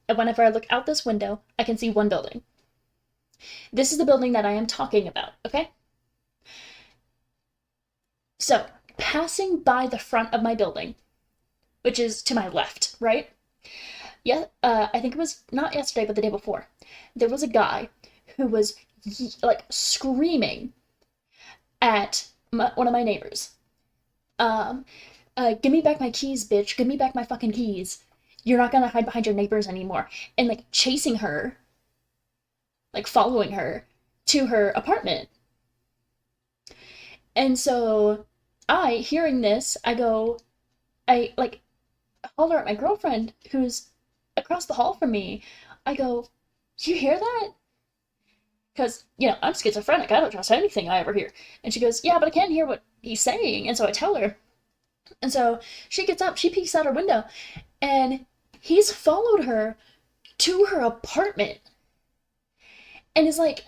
and whenever I look out this window, I can see one building. This is the building that I am talking about, okay? So, passing by the front of my building, which is to my left, right? Yeah, I think it was not yesterday, but the day before. There was a guy who was like screaming at one of my neighbors. Um, Give me back my keys, bitch. Give me back my fucking keys. You're not gonna hide behind your neighbors anymore. And like chasing her, like following her to her apartment. And so I, hearing this, I like holler at my girlfriend who's across the hall from me. I go, you hear that? Because, I'm schizophrenic. I don't trust anything I ever hear. And she goes, yeah, but I can't hear what he's saying. And so I tell her. And so she gets up, she peeks out her window, and he's followed her to her apartment and is like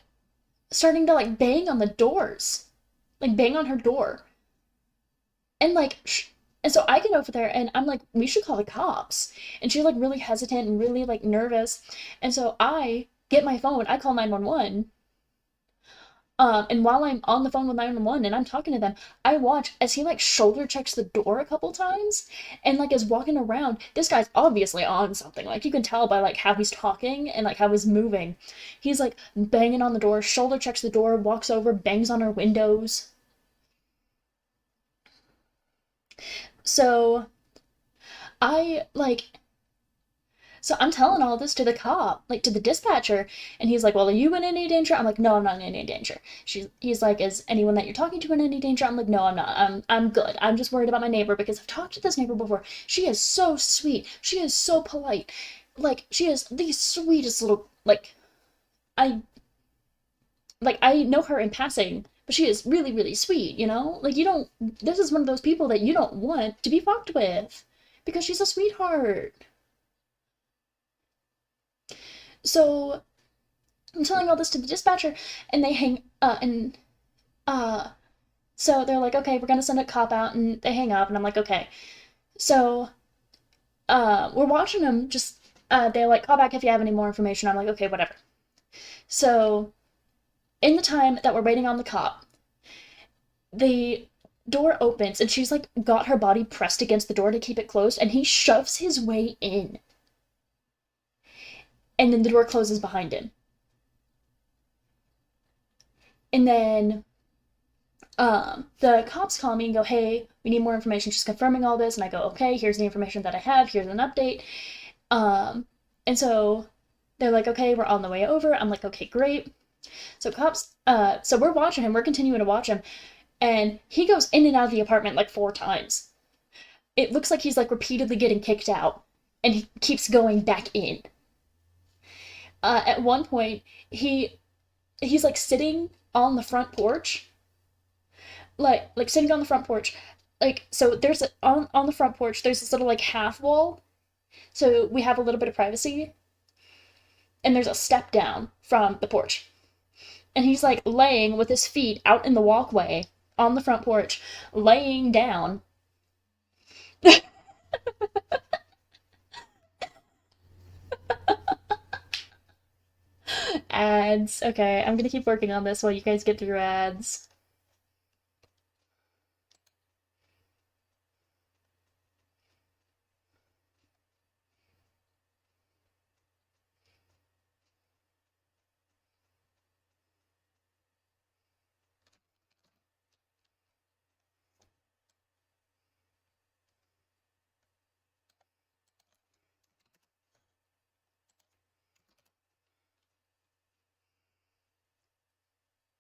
starting to like bang on the doors, like bang on her door. And and so I get over there and I'm like, we should call the cops. And she's like really hesitant and really like nervous. And so I get my phone, I call 911. And while I'm on the phone with 911 and I'm talking to them, I watch as he like shoulder checks the door a couple times and like is walking around. This guy's obviously on something. Like you can tell by like how he's talking and like how he's moving. He's like banging on the door, shoulder checks the door, walks over, bangs on her windows. So I like so I'm telling all this to the cop, like to the dispatcher, and he's like, "Well, are you in any danger?" I'm like, "No, I'm not in any danger." He's like, "Is anyone that you're talking to in any danger?" I'm like, "No, I'm not. I'm good. I'm just worried about my neighbor because I've talked to this neighbor before. She is so sweet. She is so polite. Like she is the sweetest little I I know her in passing, but she is really, really sweet, you know? Like you don't this is one of those people that you don't want to be fucked with because she's a sweetheart." So I'm telling all this to the dispatcher, and they hang and uh so they're like, okay, we're gonna send a cop out, and they hang up, and I'm like, okay. So we're watching them just they're like, call back if you have any more information. I'm like, okay, whatever. So in the time that we're waiting on the cop, the door opens and she's like got her body pressed against the door to keep it closed, and he shoves his way in. And then the door closes behind him. And then the cops call me and go, hey, we need more information, just confirming all this. And I go, okay, here's the information that I have, here's an update. And so they're like, okay, we're on the way over. I'm like, okay, great. So so we're watching him, we're continuing to watch him. And he goes in and out of the apartment like 4 times. It looks like he's like repeatedly getting kicked out, and he keeps going back in. At one point, he's like sitting on the front porch, like sitting on the front porch, like so. There's on the front porch. There's this little like half wall, so we have a little bit of privacy, and there's a step down from the porch, and he's like laying with his feet out in the walkway on the front porch, laying down. Ads. Okay, I'm gonna keep working on this while you guys get through ads.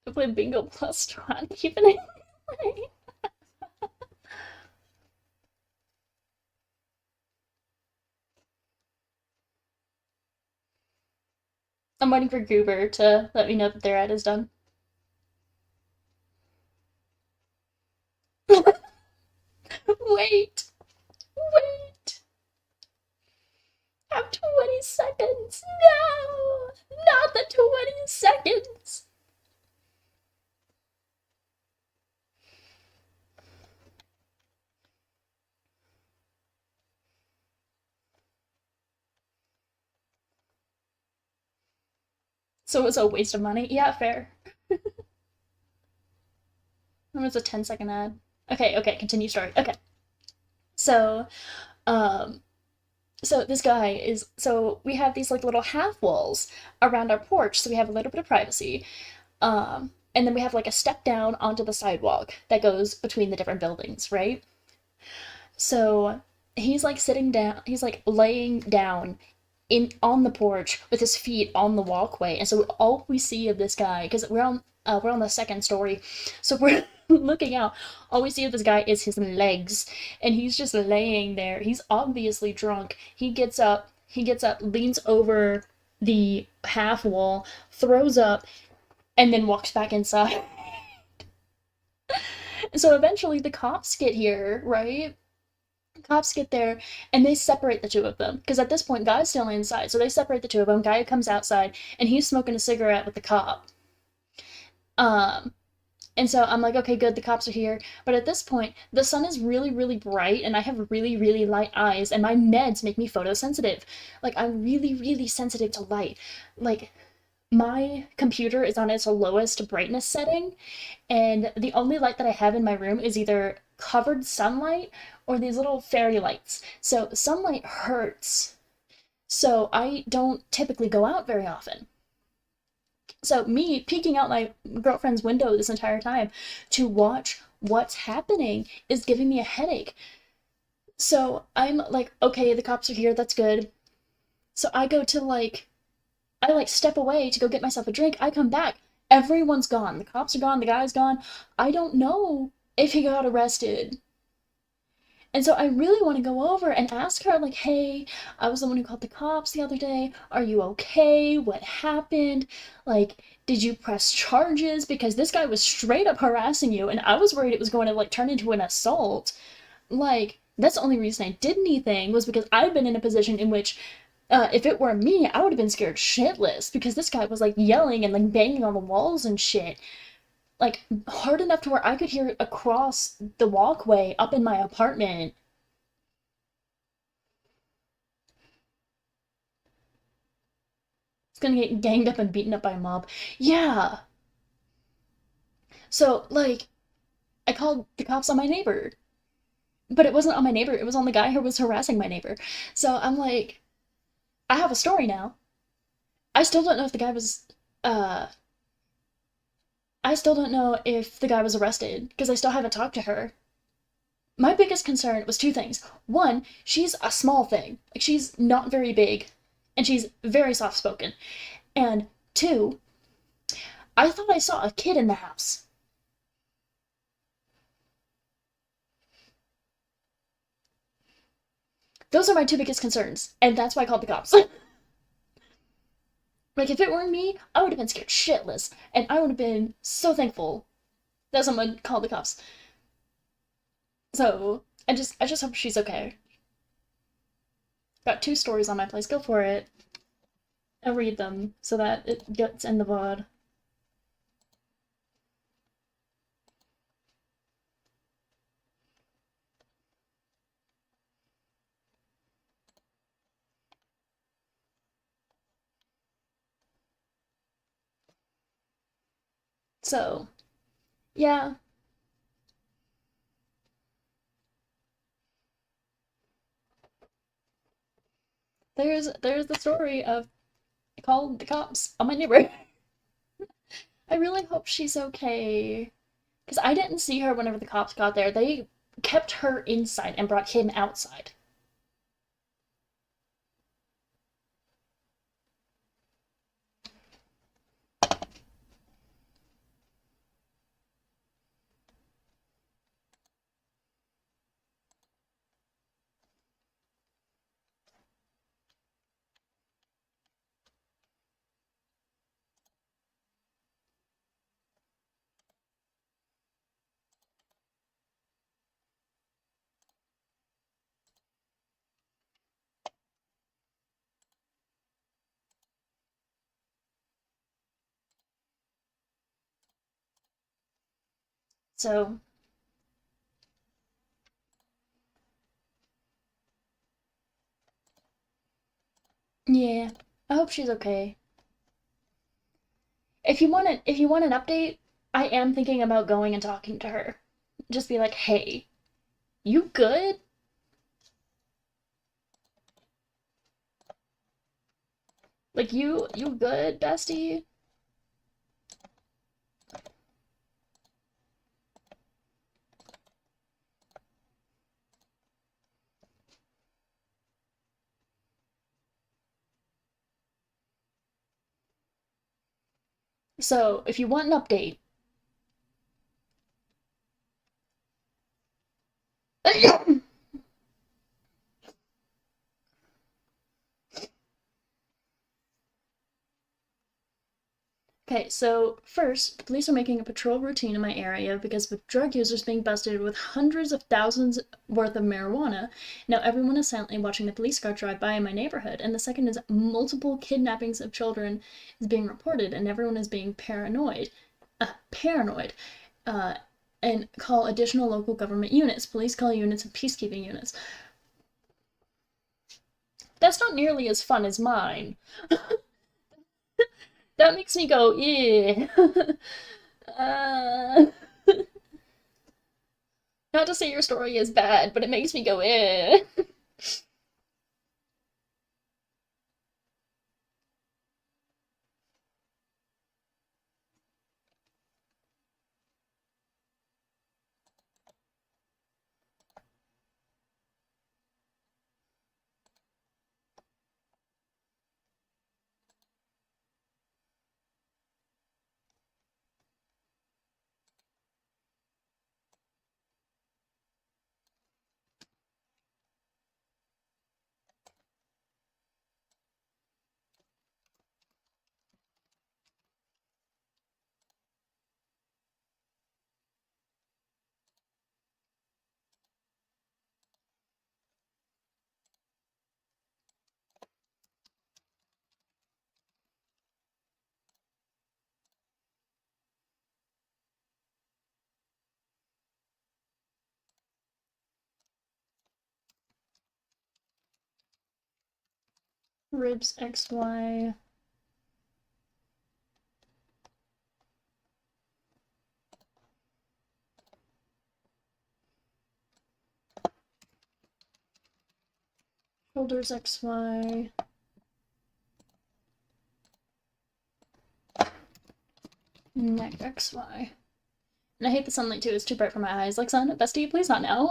To play Bingo Plus Tron, keeping it. I'm waiting for Goober to let me know that their ad is done. Wait, wait. I have 20 seconds. No, not the 20 seconds. So it's a waste of money. Yeah, fair. It was a 10-second ad. Okay, continue story. Okay. So, um, so this guy is, so we have these like little half walls around our porch, so we have a little bit of privacy. And then we have like a step down onto the sidewalk that goes between the different buildings, right? So he's like sitting down, he's like laying down in on the porch with his feet on the walkway, and so all we see of this guy, because we're on the second story, so we're looking out. All we see of this guy is his legs, and he's just laying there. He's obviously drunk. He gets up, leans over the half wall, throws up, and then walks back inside. So eventually the cops get here, right? Cops get there and they separate the two of them because at this point Guy's still inside, so they separate the two of them. Guy comes outside and he's smoking a cigarette with the cop. um and so I'm like, okay, good, the cops are here. But at this point the sun is really really bright and I have really really light eyes, and my meds make me photosensitive. Like, I'm really really sensitive to light. Like, my computer is on its lowest brightness setting, and the only light that I have in my room is either covered sunlight or these little fairy lights. So sunlight hurts. So I don't typically go out very often. So me peeking out my girlfriend's window this entire time to watch what's happening is giving me a headache. So I'm like, okay, the cops are here, that's good. So I like step away to go get myself a drink. I come back. Everyone's gone. The cops are gone. The guy's gone. I don't know if he got arrested. And so I really want to go over and ask her, like, hey, I was the one who called the cops the other day. Are you okay? What happened? Like, did you press charges? Because this guy was straight up harassing you, and I was worried it was going to, like, turn into an assault. Like, that's the only reason I did anything was because I've been in a position in which if it were me, I would have been scared shitless because this guy was like yelling and like banging on the walls and shit. Like, hard enough to where I could hear it across the walkway up in my apartment. It's gonna get ganged up and beaten up by a mob. Yeah. So, like, I called the cops on my neighbor. But it wasn't on my neighbor, it was on the guy who was harassing my neighbor. So I'm like, I have a story now. I still don't know if the guy was uh I still don't know if the guy was arrested because I still haven't talked to her. My biggest concern was two things. One, she's a small thing. Like, she's not very big and she's very soft spoken. And two, I thought I saw a kid in the house. Those are my two biggest concerns, and that's why I called the cops. Like, if it were me, I would have been scared shitless, and I would have been so thankful that someone called the cops. So, I just hope she's okay. Got 2 stories on my place. Go for it. I'll read them so that it gets in the VOD. So, yeah. There's the story of I called the cops on my neighbor. I really hope she's okay. Because I didn't see her whenever the cops got there. They kept her inside and brought him outside. So, yeah. I hope she's okay. If you want an update, I am thinking about going and talking to her. Just be like, "Hey, you good?" Like you good, bestie? So, if you want an update, okay, so first, police are making a patrol routine in my area because with drug users being busted with hundreds of thousands worth of marijuana, now everyone is silently watching the police car drive by in my neighborhood. And the second is multiple kidnappings of children is being reported, and everyone is being paranoid, uh, and call additional local government units. Police call units of peacekeeping units. That's not nearly as fun as mine. That makes me go, yeah. uh, not to say your story is bad, but it makes me go, eh. Ribs XY. Shoulders XY. Neck XY. And I hate the sunlight too, it's too bright for my eyes. Like, son, bestie, please not now.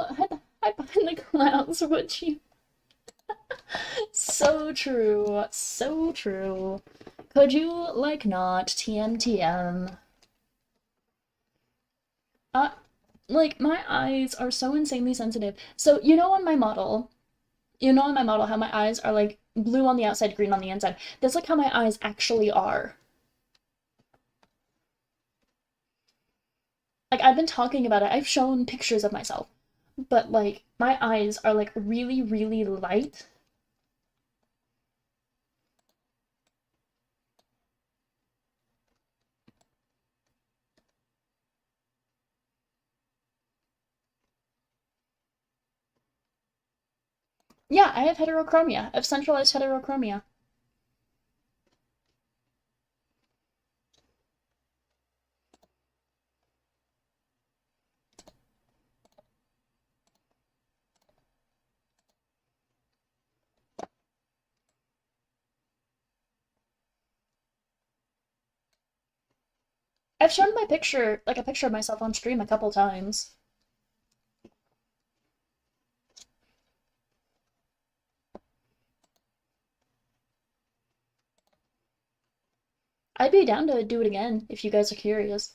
Hide behind the clouds, would you? So true. So true. Could you, like, not? TM. Uh, like, my eyes are so insanely sensitive. So, you know on my model, You know in my model how my eyes are like blue on the outside, green on the inside. That's like how my eyes actually are. Like I've been talking about it. I've shown pictures of myself. But like my eyes are like really, really light. Yeah, I have heterochromia. I have centralized heterochromia. I've shown my picture, like a picture of myself on stream a couple times. I'd be down to do it again if you guys are curious.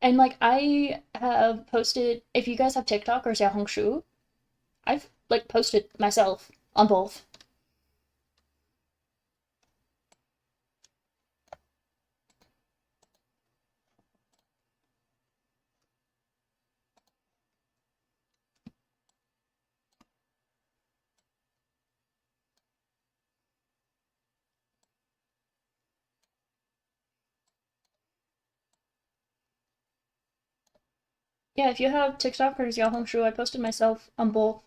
And like I have posted, if you guys have TikTok or Xiaohongshu, I've like posted myself on both. Yeah, if you have TikTok or Xiaohongshu, I posted myself on both.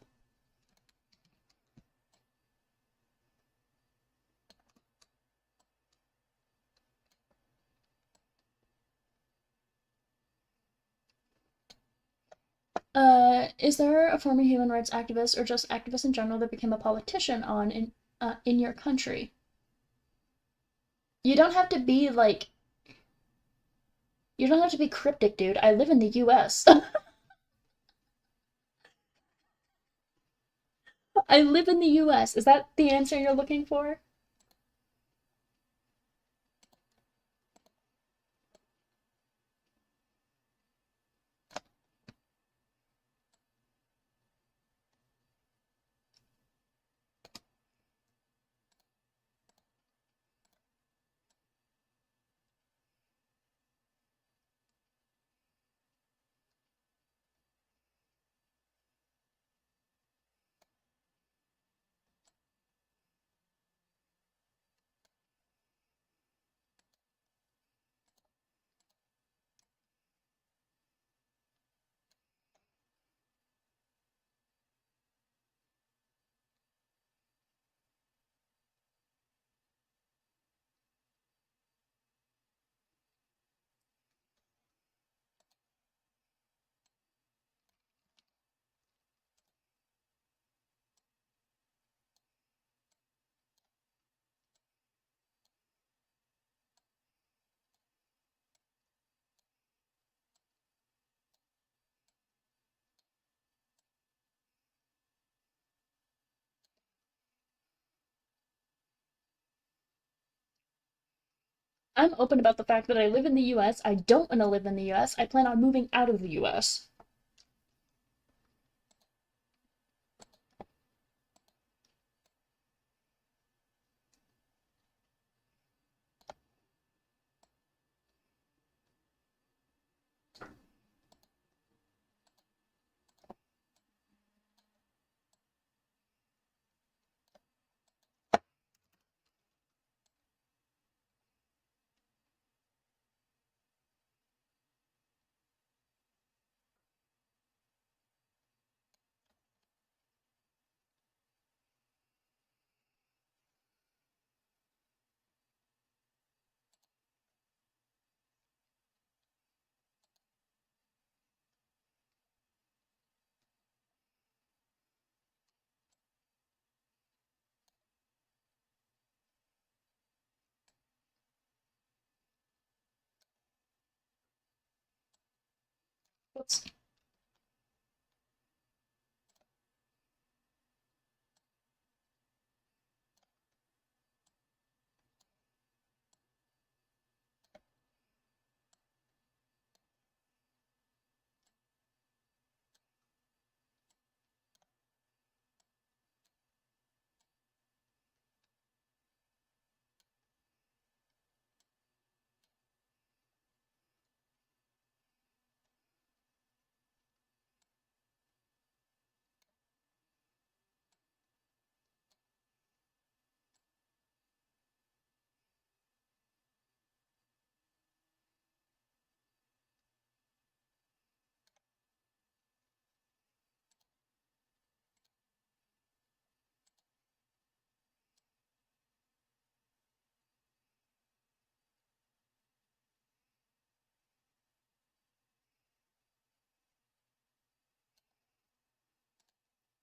Is there a former human rights activist or just activist in general that became a politician in your country? You don't have to be like you don't have to be cryptic, dude. I live in the US. I live in the US. Is that the answer you're looking for? I'm open about the fact that I live in the US. I don't want to live in the US. I plan on moving out of the US. What's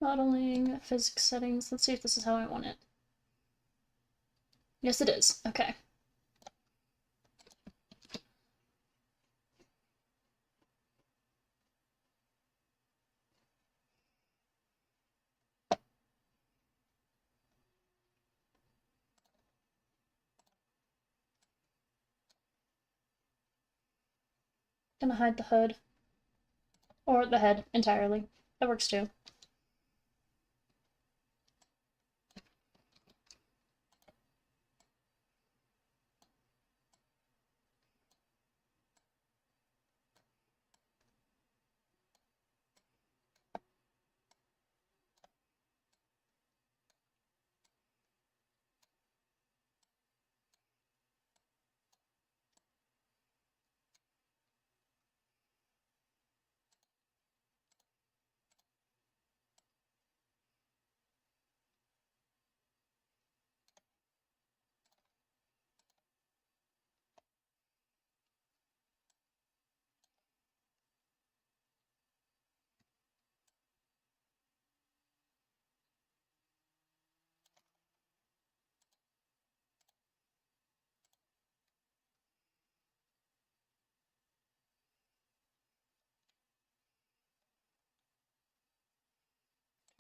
Modeling, physics settings. Let's see if this is how I want it. Yes, it is. Okay. Gonna hide the hood. Or the head entirely. That works too.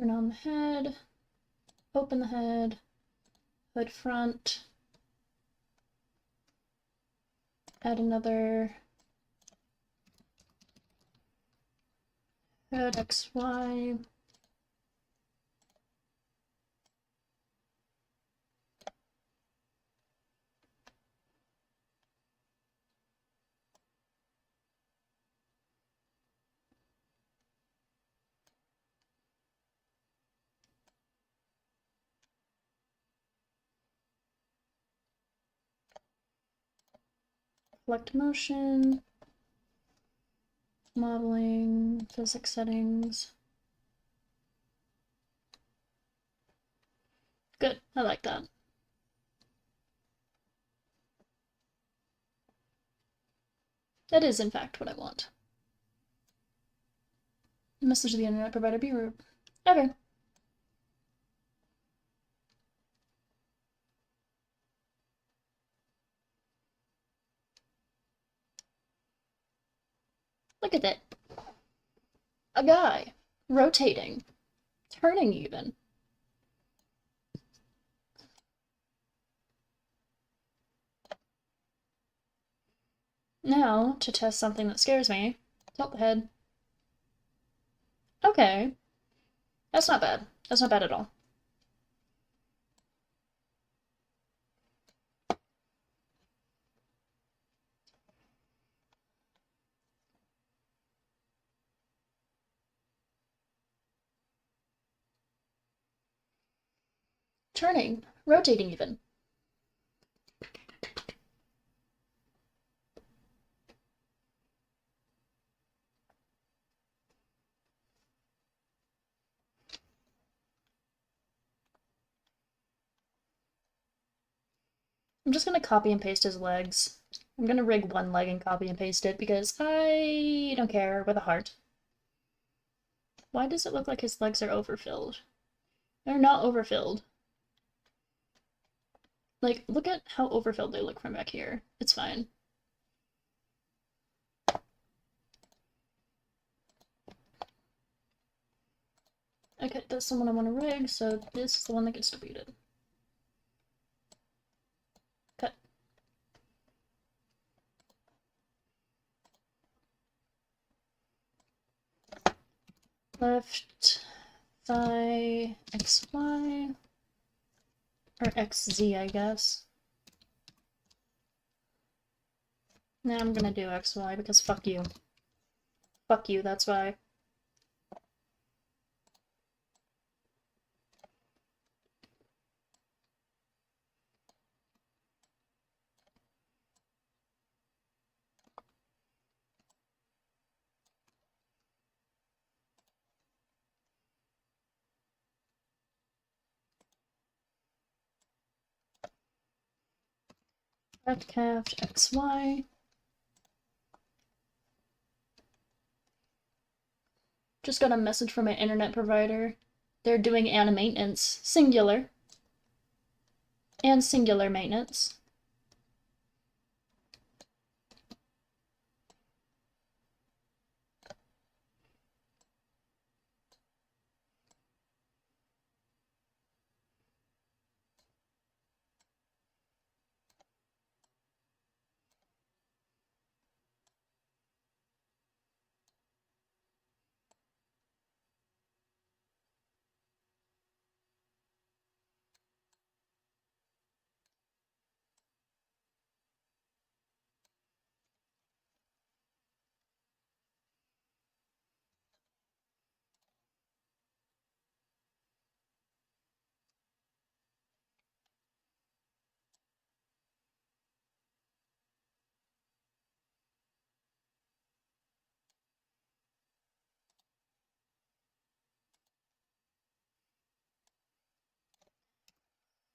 Turn on the head. Open the head. Hood front. Add another hood XY. Select motion. Modeling, physics settings. Good, I like that. That is, in fact, what I want. Message to the internet provider, be rude. Okay. Look at that. A guy. Rotating. Turning even. Now, to test something that scares me, tilt the head. Okay. That's not bad. That's not bad at all. Turning. Rotating even. I'm just gonna copy and paste his legs. I'm gonna rig one leg and copy and paste it because I don't care with a heart. Why does it look like his legs are overfilled? They're not overfilled. Like, look at how overfilled they look from back here. It's fine. Okay, that's the one I want to rig, so this is the one that gets deleted. Cut. Left thigh XY. Or XZ, I guess. Now I'm gonna do XY because fuck you. Fuck you, that's why. Left calf XY. Just got a message from my internet provider. they're doing and maintenance, singular, and singular maintenance.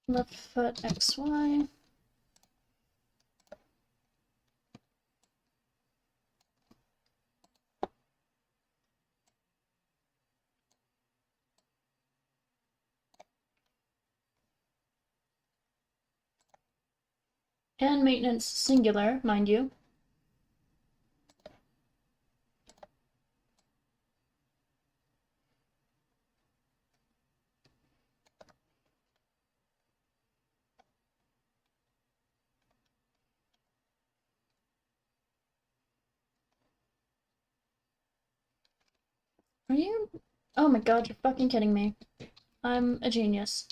Left foot XY. And maintenance singular, mind you. Are you? Oh my god, you're fucking kidding me. I'm a genius.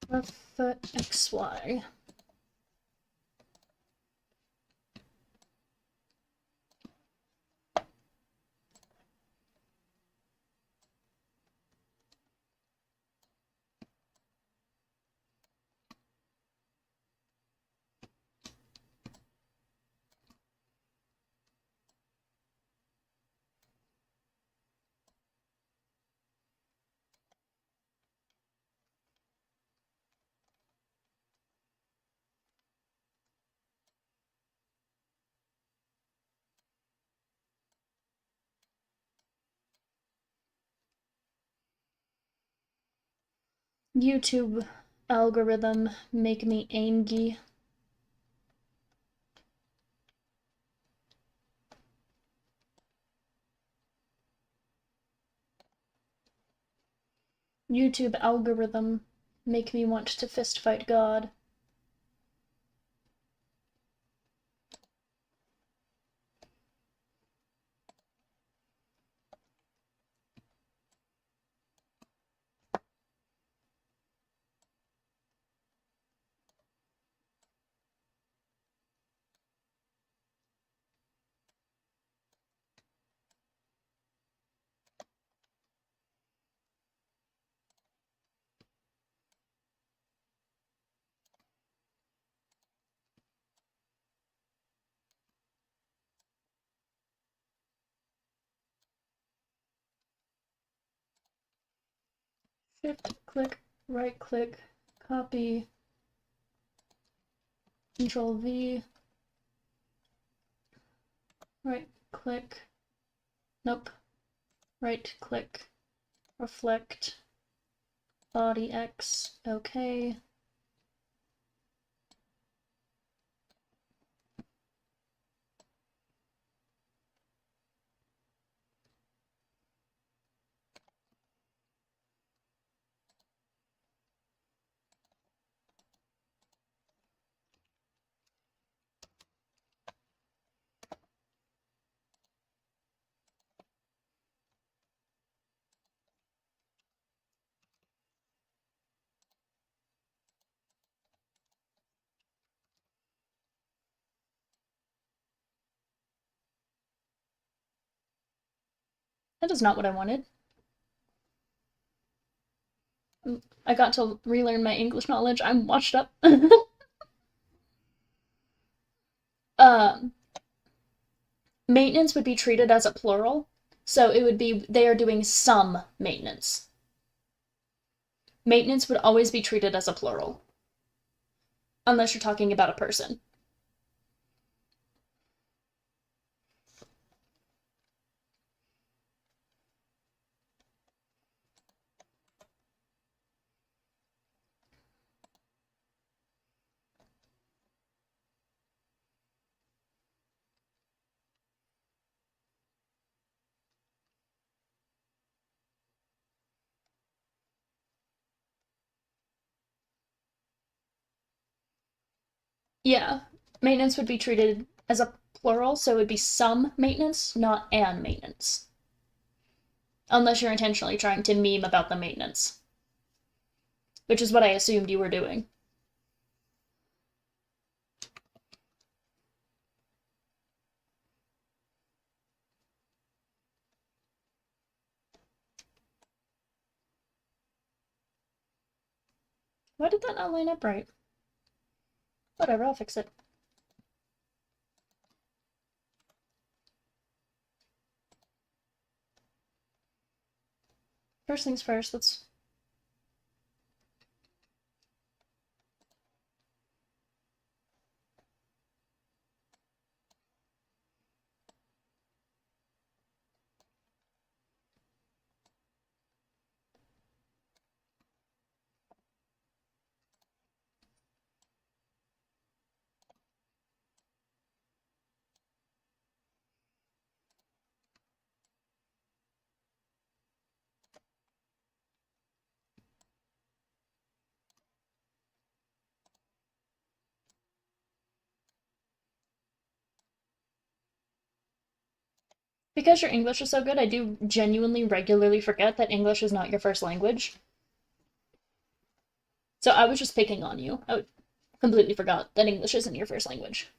Left foot XY. YouTube algorithm make me angry. YouTube algorithm make me want to fist fight God. Shift click, right click, copy, Control V, right click, nope, right click, reflect, body X, okay. That is not what I wanted. I got to relearn my English knowledge. I'm washed up. Maintenance would be treated as a plural, so it would be they are doing some maintenance. Maintenance would always be treated as a plural, unless you're talking about a person. Yeah, maintenance would be treated as a plural, so it would be some maintenance, not an maintenance. Unless you're intentionally trying to meme about the maintenance, which is what I assumed you were doing. Why did that not line up right? Whatever, I'll fix it. First things first, let's... Because your English is so good, I do genuinely regularly forget that English is not your first language. So I was just picking on you. I completely forgot that English isn't your first language.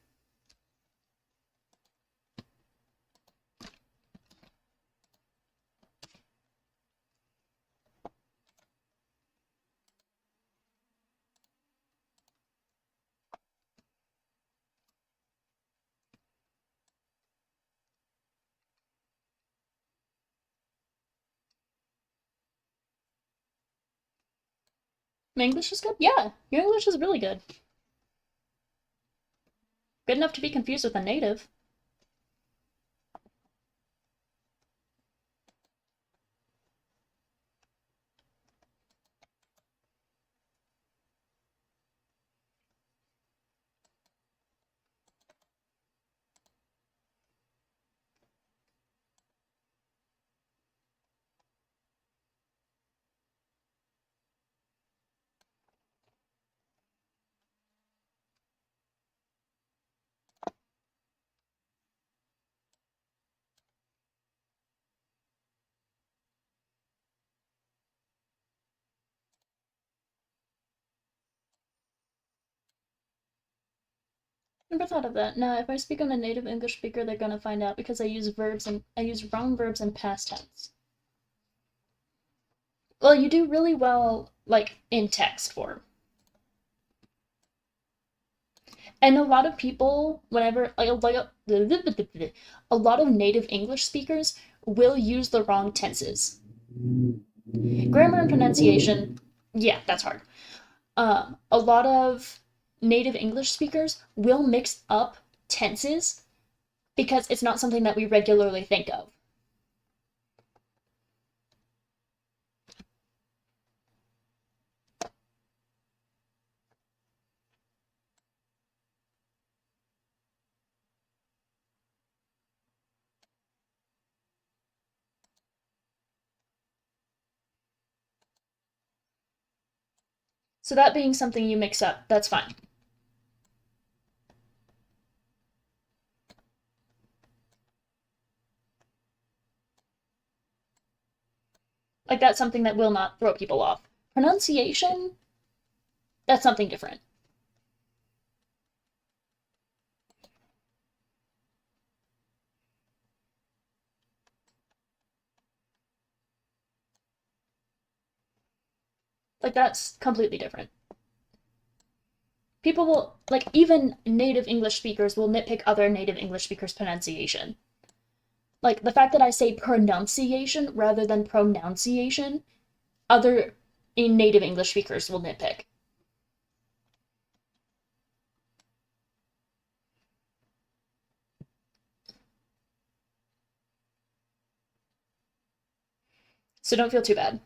My English is good? Yeah, your English is really good. Good enough to be confused with a native. Never thought of that. Now, if I speak on a native English speaker, they're gonna find out because I use wrong verbs in past tense. Well, you do really well, like, in text form. And a lot of people, whenever, like, a lot of native English speakers will use the wrong tenses. Grammar and pronunciation, yeah, that's hard. A lot of native English speakers will mix up tenses because it's not something that we regularly think of. So that being something you mix up, that's fine. Like, that's something that will not throw people off. Pronunciation, that's something different. Like, that's completely different. People will, like, even native English speakers will nitpick other native English speakers' pronunciation. Like, the fact that I say pronunciation rather than pronunciation, other native English speakers will nitpick. So don't feel too bad.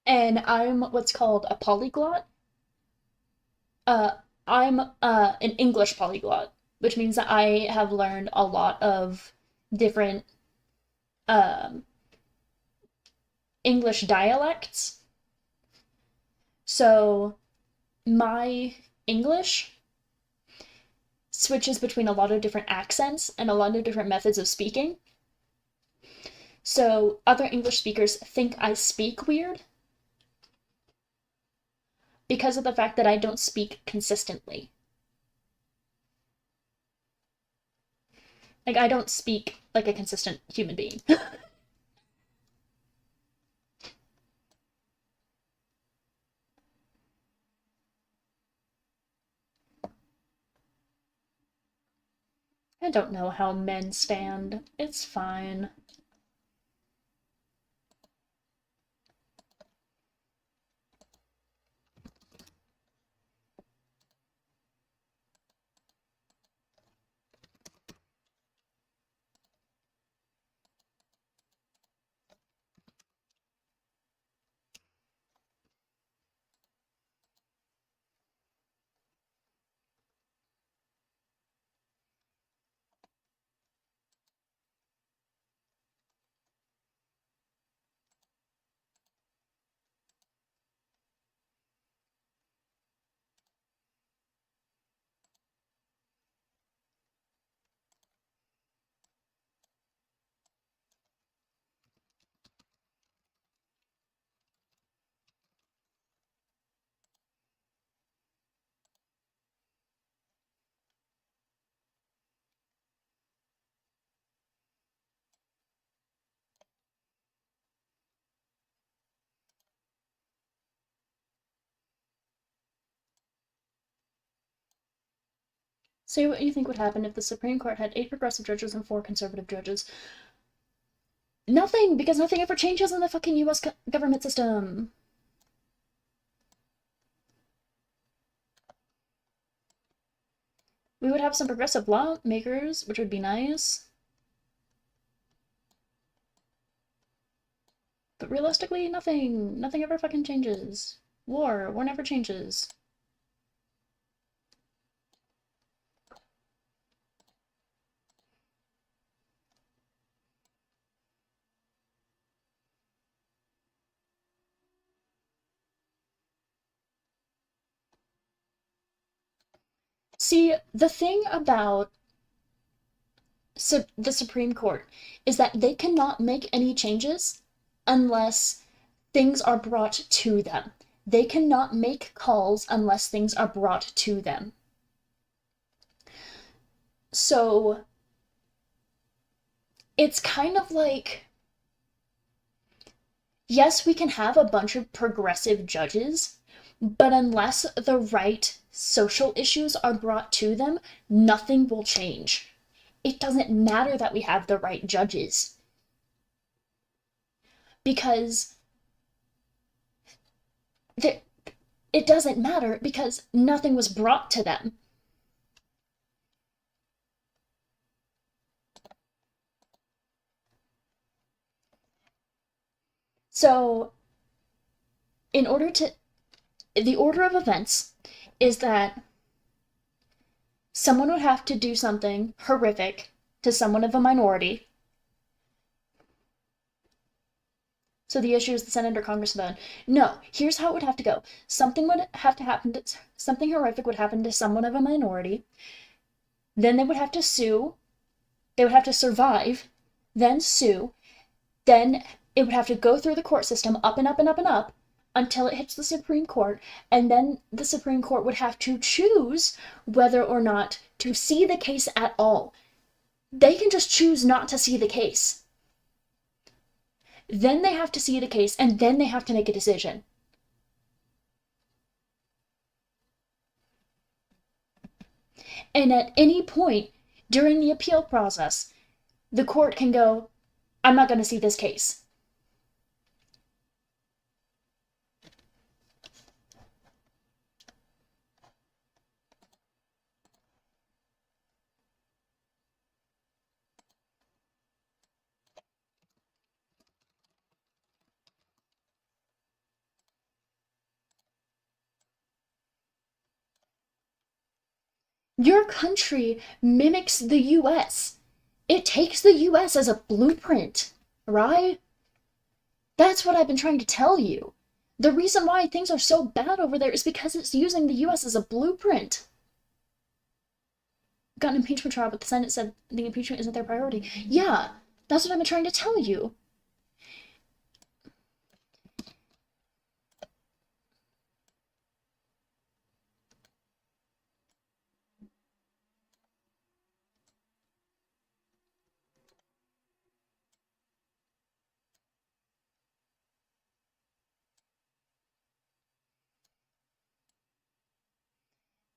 And I'm what's called a polyglot. Uh, I'm an English polyglot, which means that I have learned a lot of different um, English dialects. So my English switches between a lot of different accents and a lot of different methods of speaking. So other English speakers think I speak weird because of the fact that I don't speak consistently. Like, I don't speak like a consistent human being. I don't know how men stand. It's fine. Say what you think would happen if the Supreme Court had 8 progressive judges and 4 conservative judges. Nothing, because nothing ever changes in the fucking US government system. We would have some progressive lawmakers, which would be nice. But realistically, nothing. Nothing ever fucking changes. War never changes. See, the thing about the Supreme Court is that they cannot make any changes unless things are brought to them. They cannot make calls unless things are brought to them. So it's kind of like, yes, we can have a bunch of progressive judges, but unless the right social issues are brought to them, nothing will change. It doesn't matter that we have the right judges. Because it doesn't matter because nothing was brought to them. So, the order of events is that someone would have to do something horrific to someone of a minority. So the issue is the Senate or Congress vote. No, here's how it would have to go. Something would have to happen something horrific would happen to someone of a minority. Then they would have to sue. They would have to survive, then sue, then It would have to go through the court system, up and up and up and up, until it hits the Supreme Court, and then the Supreme Court would have to choose whether or not to see the case at all. They can just choose not to see the case. Then they have to see the case, and then they have to make a decision. And at any point during the appeal process, the court can go, I'm not going to see this case. Your country mimics the US. It takes the US as a blueprint, right? That's what I've been trying to tell you. The reason why things are so bad over there is because it's using the US as a blueprint. Got an impeachment trial, but the Senate said the impeachment isn't their priority. Yeah, that's what I've been trying to tell you.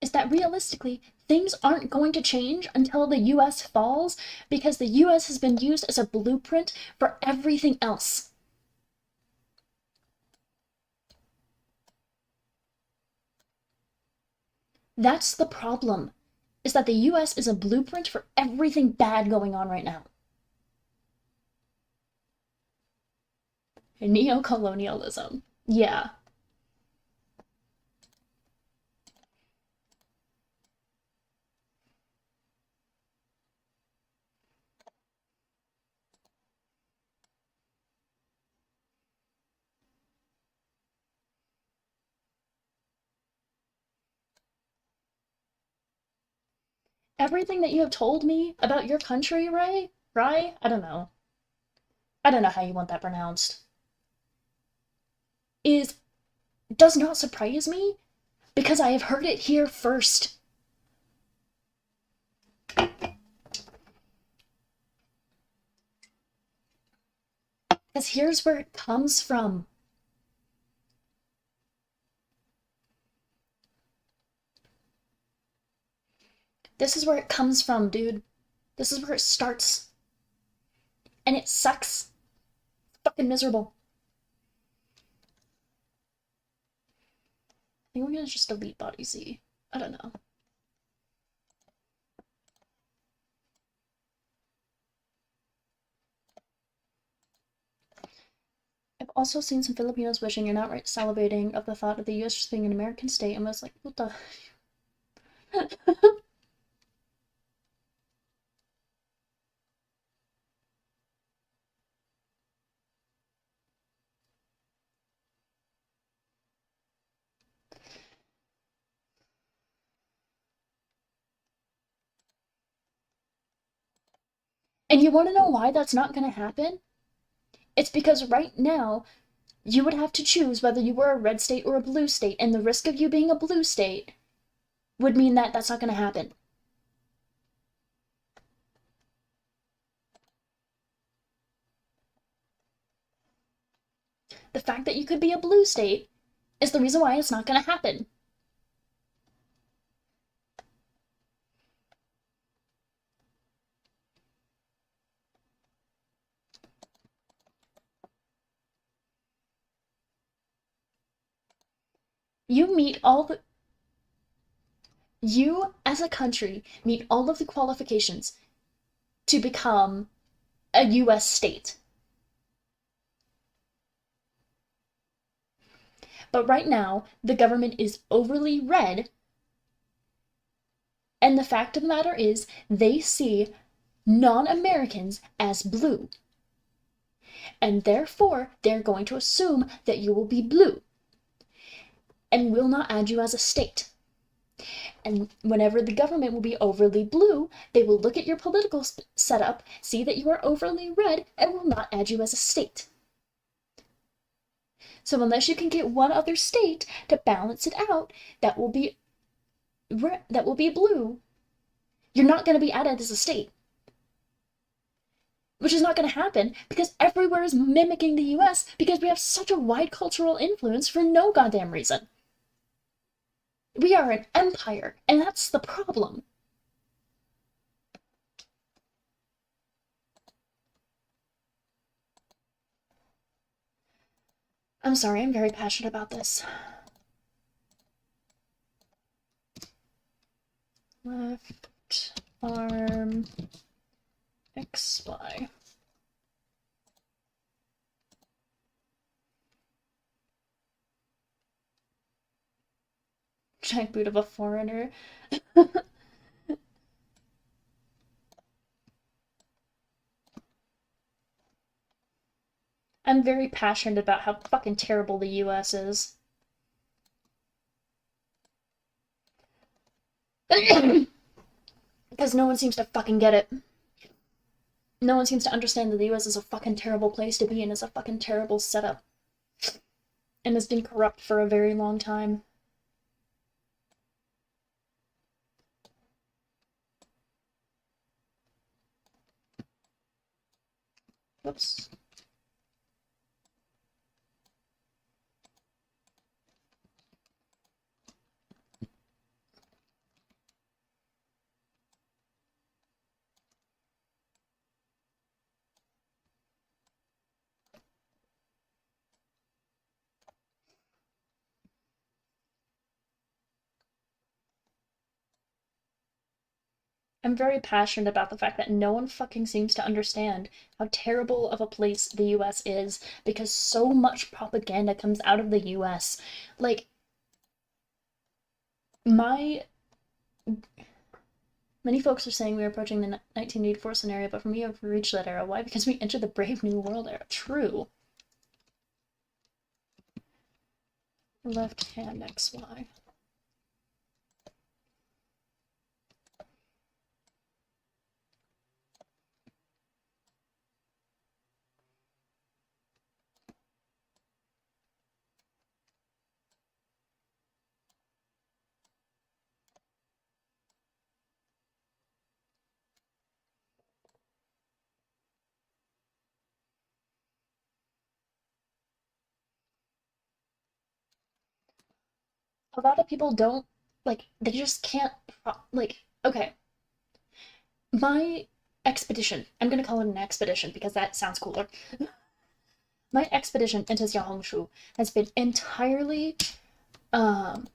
Is that realistically, things aren't going to change until the US falls, because the US has been used as a blueprint for everything else. That's the problem, is that the US is a blueprint for everything bad going on right now. Neo-colonialism. Yeah. Everything that you have told me about your country, Ray? Rai? I don't know. I don't know how you want that pronounced. Does not surprise me, because I have heard it here first. Because here's where it comes from. This is where it comes from, dude. This is where it starts. And it sucks. Fucking miserable. I think we're gonna just delete body Z. I don't know. I've also seen some Filipinos wishing and outright salivating of the thought of the US just being an American state, and was like, what the... And you want to know why that's not going to happen? It's because right now, you would have to choose whether you were a red state or a blue state, and the risk of you being a blue state would mean that that's not going to happen. The fact that you could be a blue state is the reason why it's not going to happen. You as a country meet all of the qualifications to become a US state. But right now, the government is overly red, and the fact of the matter is, they see non-Americans as blue. And therefore, they're going to assume that you will be blue, and will not add you as a state. And whenever the government will be overly blue, they will look at your political setup, see that you are overly red, and will not add you as a state. So unless you can get one other state to balance it out, that will be blue. You're not going to be added as a state. Which is not going to happen because everywhere is mimicking the US because we have such a wide cultural influence for no goddamn reason. We are an empire, and that's the problem. I'm sorry, I'm very passionate about this. Left arm XY. Giant boot of a foreigner. I'm very passionate about how fucking terrible the US is. Because no one seems to fucking get it. No one seems to understand that the US is a fucking terrible place to be and is a fucking terrible setup. And has been corrupt for a very long time. Whoops. I'm very passionate about the fact that no one fucking seems to understand how terrible of a place the US is because so much propaganda comes out of the US. Like, many folks are saying we're approaching the 1984 scenario, but for me, I've reached that era. Why? Because we entered the Brave New World era. True. Left hand XY. A lot of people don't, like, they just can't, like, okay. My expedition, I'm gonna call it an expedition because that sounds cooler. My expedition into Xiaohongshu has been entirely um,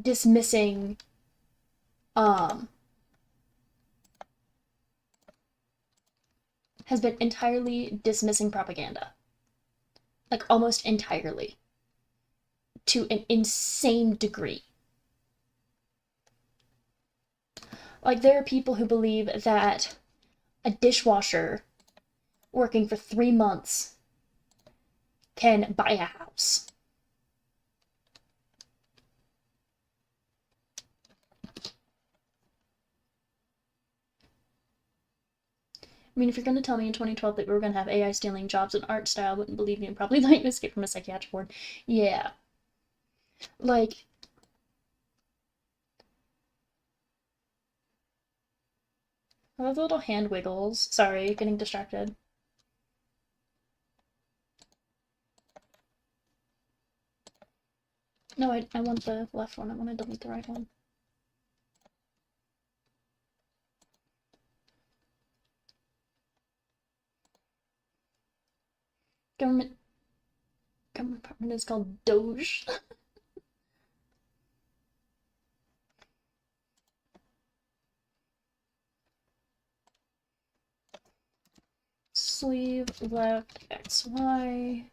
dismissing um, has been entirely dismissing propaganda. Like almost entirely. To an insane degree. Like there are people who believe that a dishwasher working for 3 months can buy a house. I mean, if you're going to tell me in 2012 that we were going to have AI stealing jobs in art style, I wouldn't believe you and probably let you escape from a psychiatric ward. Yeah. Like, I love the little hand wiggles. Sorry, getting distracted. No, I want the left one. I want to delete the right one. Government department is called Doge. Sleeve left XY.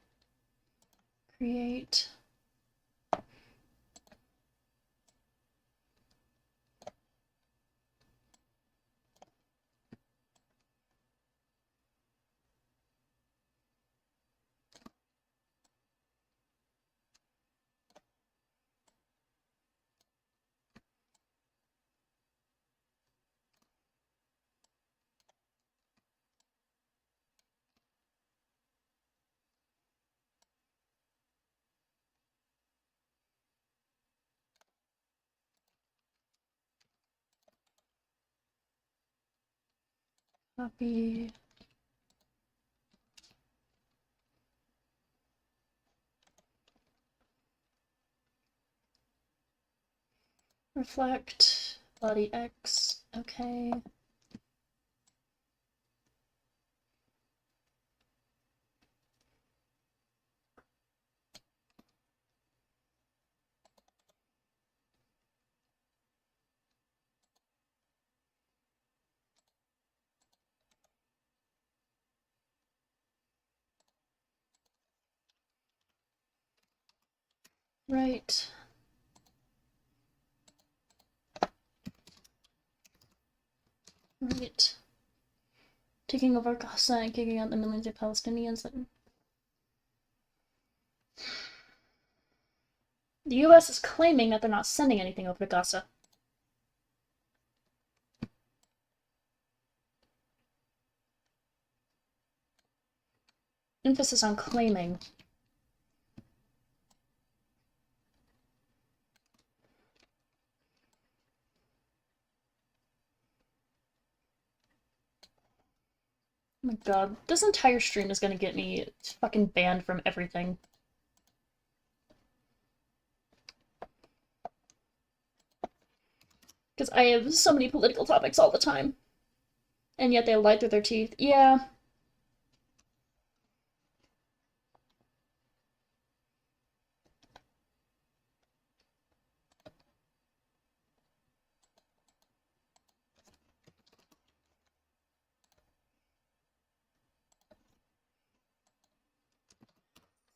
Create. Copy. Reflect, body X, okay. Right. Right. Taking over Gaza and kicking out the millions of Palestinians that... The US is claiming that they're not sending anything over to Gaza. Emphasis on claiming. Oh my god, this entire stream is gonna get me fucking banned from everything. Because I have so many political topics all the time. And yet they lie through their teeth. Yeah.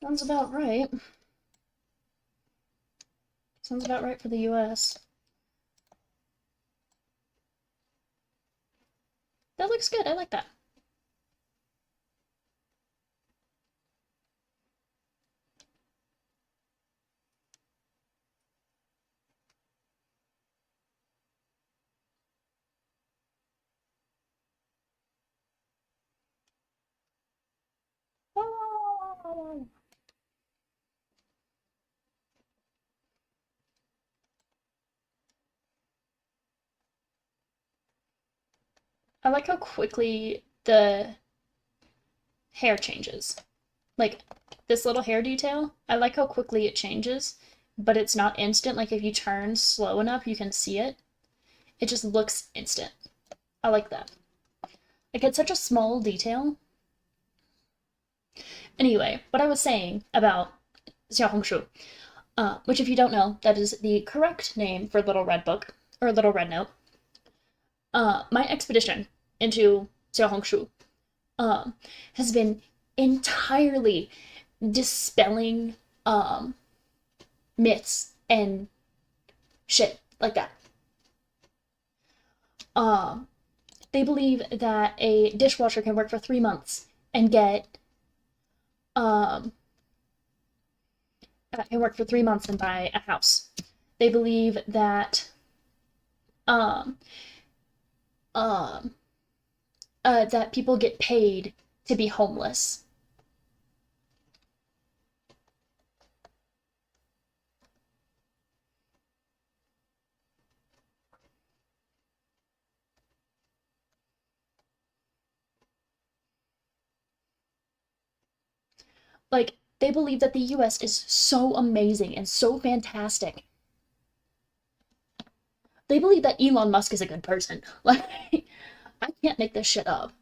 Sounds about right. Sounds about right for the US. That looks good, I like that. Oh. I like how quickly the hair changes. Like, this little hair detail, I like how quickly it changes, but it's not instant. Like, if you turn slow enough, you can see it. It just looks instant. I like that. Like, it's such a small detail. Anyway, what I was saying about Xiaohongshu, which if you don't know, that is the correct name for Little Red Book, or Little Red Note. My expedition into Xiaohongshu has been entirely dispelling myths and shit like that. They believe that a dishwasher can work for 3 months and get can work for 3 months and buy a house. They believe that um, um, that people get paid to be homeless. Like, they believe that the US is so amazing and so fantastic. They believe that Elon Musk is a good person. Like, I can't make this shit up.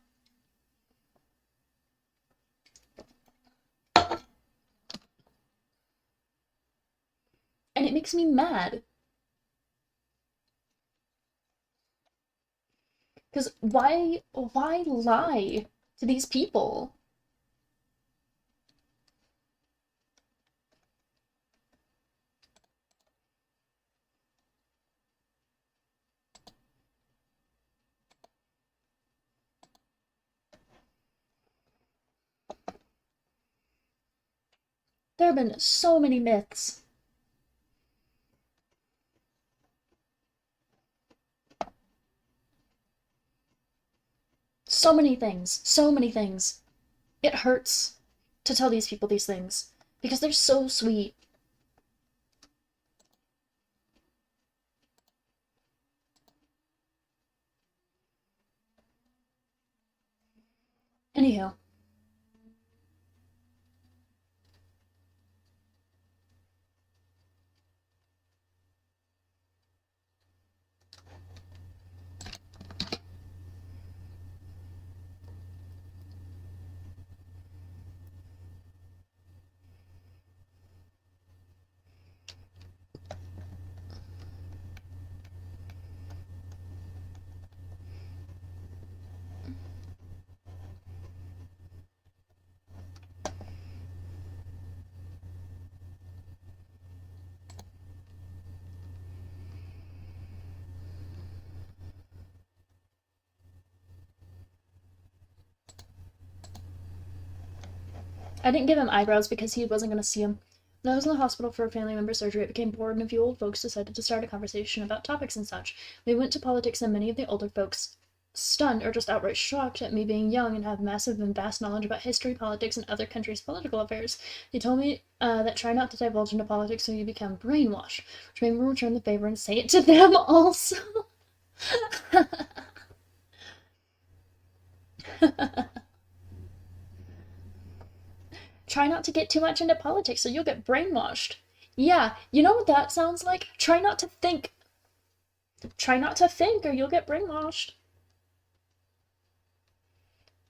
And it makes me mad. Because why lie to these people? There have been so many myths. So many things. So many things. It hurts to tell these people these things because they're so sweet. Anywho. I didn't give him eyebrows because he wasn't going to see them. When I was in the hospital for a family member surgery, it became bored, and a few old folks decided to start a conversation about topics and such. We went to politics, and many of the older folks, stunned or just outright shocked at me being young and have massive and vast knowledge about history, politics, and other countries' political affairs. They told me that try not to divulge into politics so you become brainwashed, which made me return the favor and say it to them also. Try not to get too much into politics or you'll get brainwashed. Yeah, you know what that sounds like? Try not to think. Try not to think or you'll get brainwashed.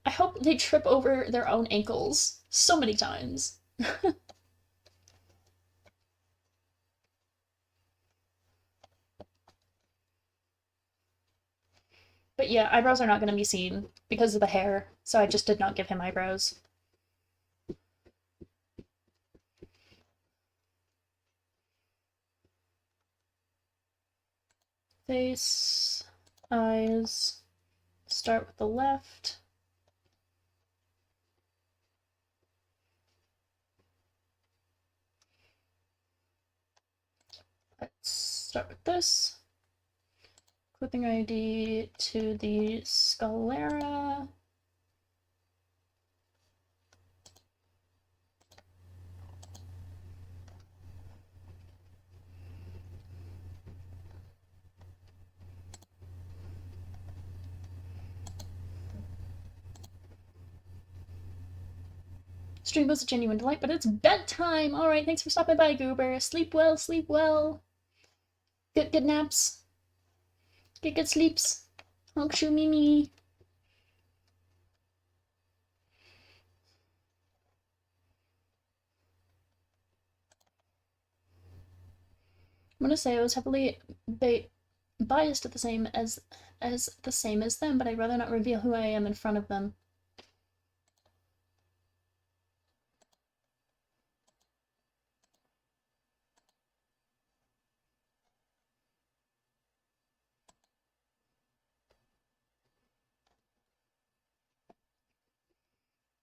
I hope they trip over their own ankles so many times. But yeah, eyebrows are not going to be seen because of the hair, so I just did not give him eyebrows. Face, eyes, start with the left. Let's start with this. Clipping ID to the sclera. Stream was a genuine delight, but it's bedtime! Alright, thanks for stopping by, Goober. Sleep well, sleep well. Get good naps. Get good sleeps. Honkshu Mimi. I'm gonna say I was heavily biased at the same as them, but I'd rather not reveal who I am in front of them.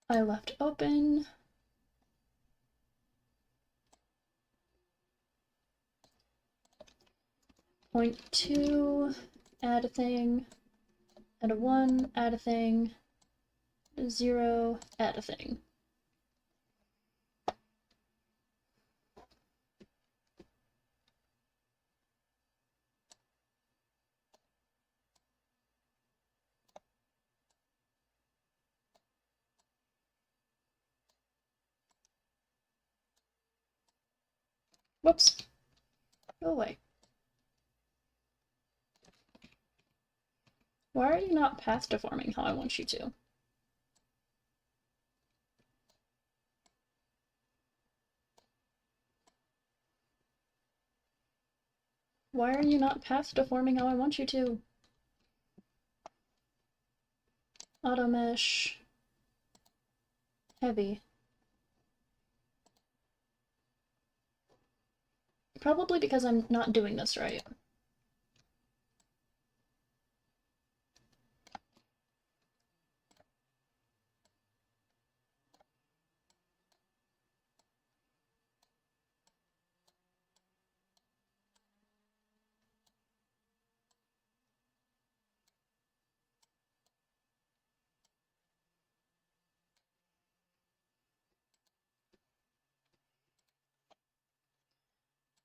I left open. Point 2, add a thing, add a 1, add a thing, 0, add a thing. Whoops. Go away. Why are you not path deforming how I want you to? Why are you not path deforming how I want you to? Auto mesh. Heavy. Probably because I'm not doing this right.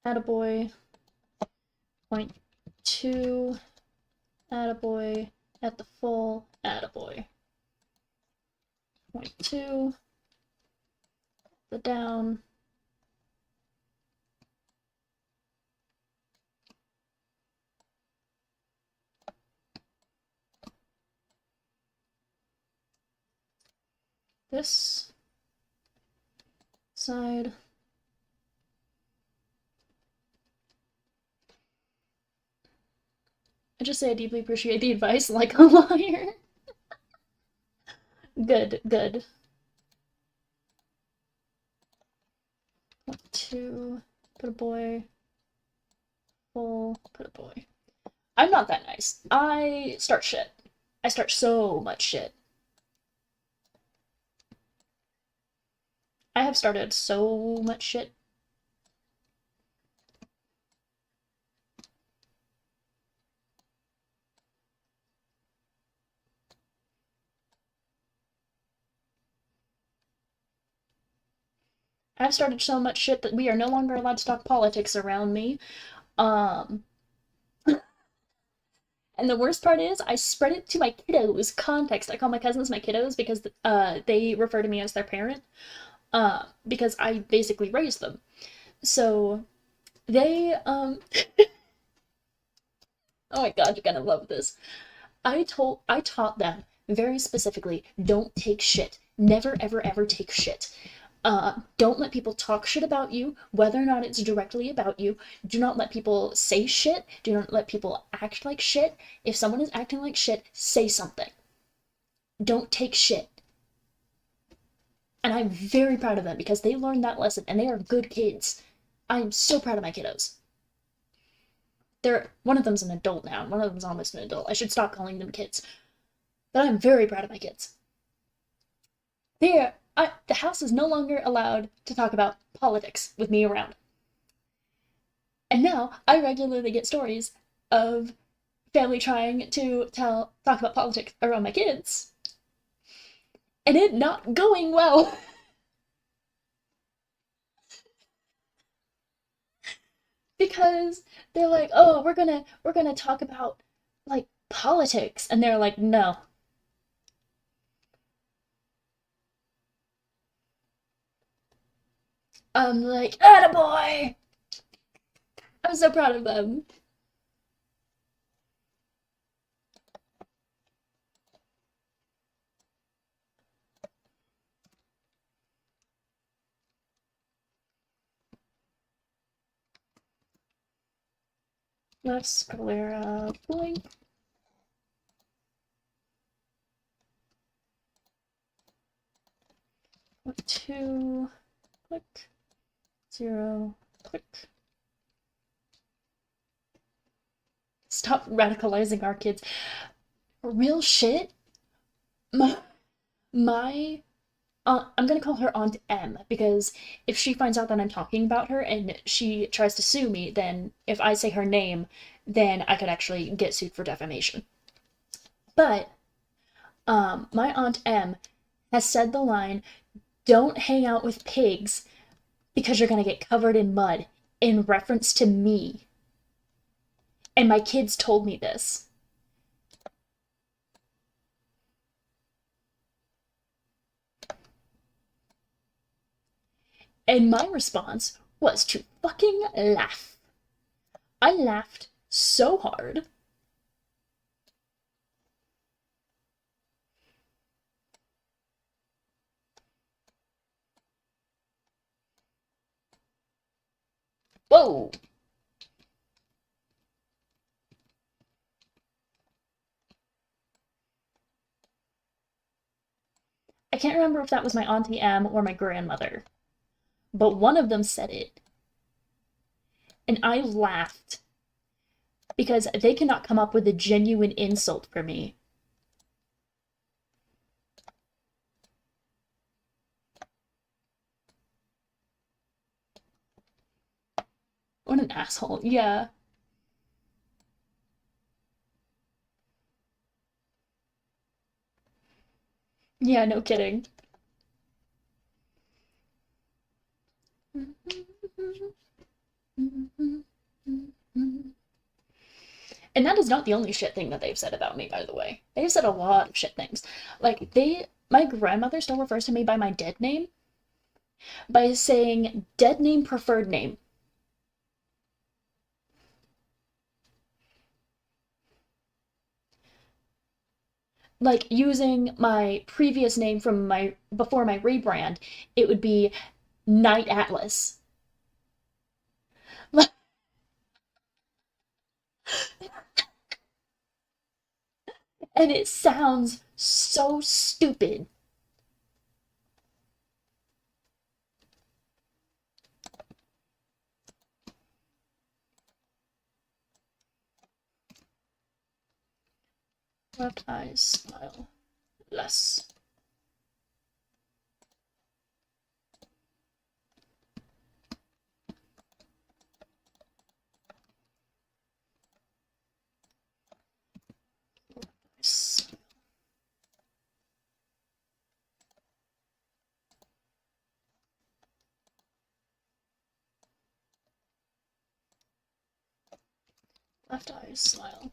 Attaboy. Point 2. Attaboy. At the full. Attaboy. 0.2, the down. This side. I just say I deeply appreciate the advice like a liar. Good, good. 2, put a boy, full, put a boy. I'm not that nice. I start shit. I start so much shit. I have started so much shit. I've started so much shit that we are no longer allowed to talk politics around me. Um, and the worst part is, I spread it to my kiddos. Context. I call my cousins my kiddos because they refer to me as their parent. Because I basically raised them. So they oh my god, you're gonna love this. I taught them very specifically, don't take shit. Never ever ever take shit. Don't let people talk shit about you, whether or not it's directly about you. Do not let people say shit. Do not let people act like shit. If someone is acting like shit, say something. Don't take shit. And I'm very proud of them because they learned that lesson and they are good kids. I'm so proud of my kiddos. One of them's an adult now. One of them's almost an adult. I should stop calling them kids. But I'm very proud of my kids. The house is no longer allowed to talk about politics with me around. And now I regularly get stories of family trying to talk about politics around my kids, and it not going well. Because they're like, oh, we're gonna talk about like politics, and they're like, no. I'm like, attaboy! I'm so proud of them. Left sclera blink. What 2 click 0 click. Stop radicalizing our kids. Real shit. My I'm gonna call her Aunt M because if she finds out that I'm talking about her and she tries to sue me, then if I say her name, then I could actually get sued for defamation. But my Aunt M has said the line, "Don't hang out with pigs because you're gonna get covered in mud," in reference to me. And my kids told me this. And my response was to fucking laugh. I laughed so hard. Whoa! I can't remember if that was my Auntie M or my grandmother, but one of them said it. And I laughed because they cannot come up with a genuine insult for me. What an asshole. Yeah. Yeah, no kidding. And that is not the only shit thing that they've said about me, by the way. They've said a lot of shit things. Like, My grandmother still refers to me by my dead name by saying dead name preferred name. Like using my previous name from my before my rebrand, it would be Night Atlas. And it sounds so stupid. Left eye smile less. Left eye smile.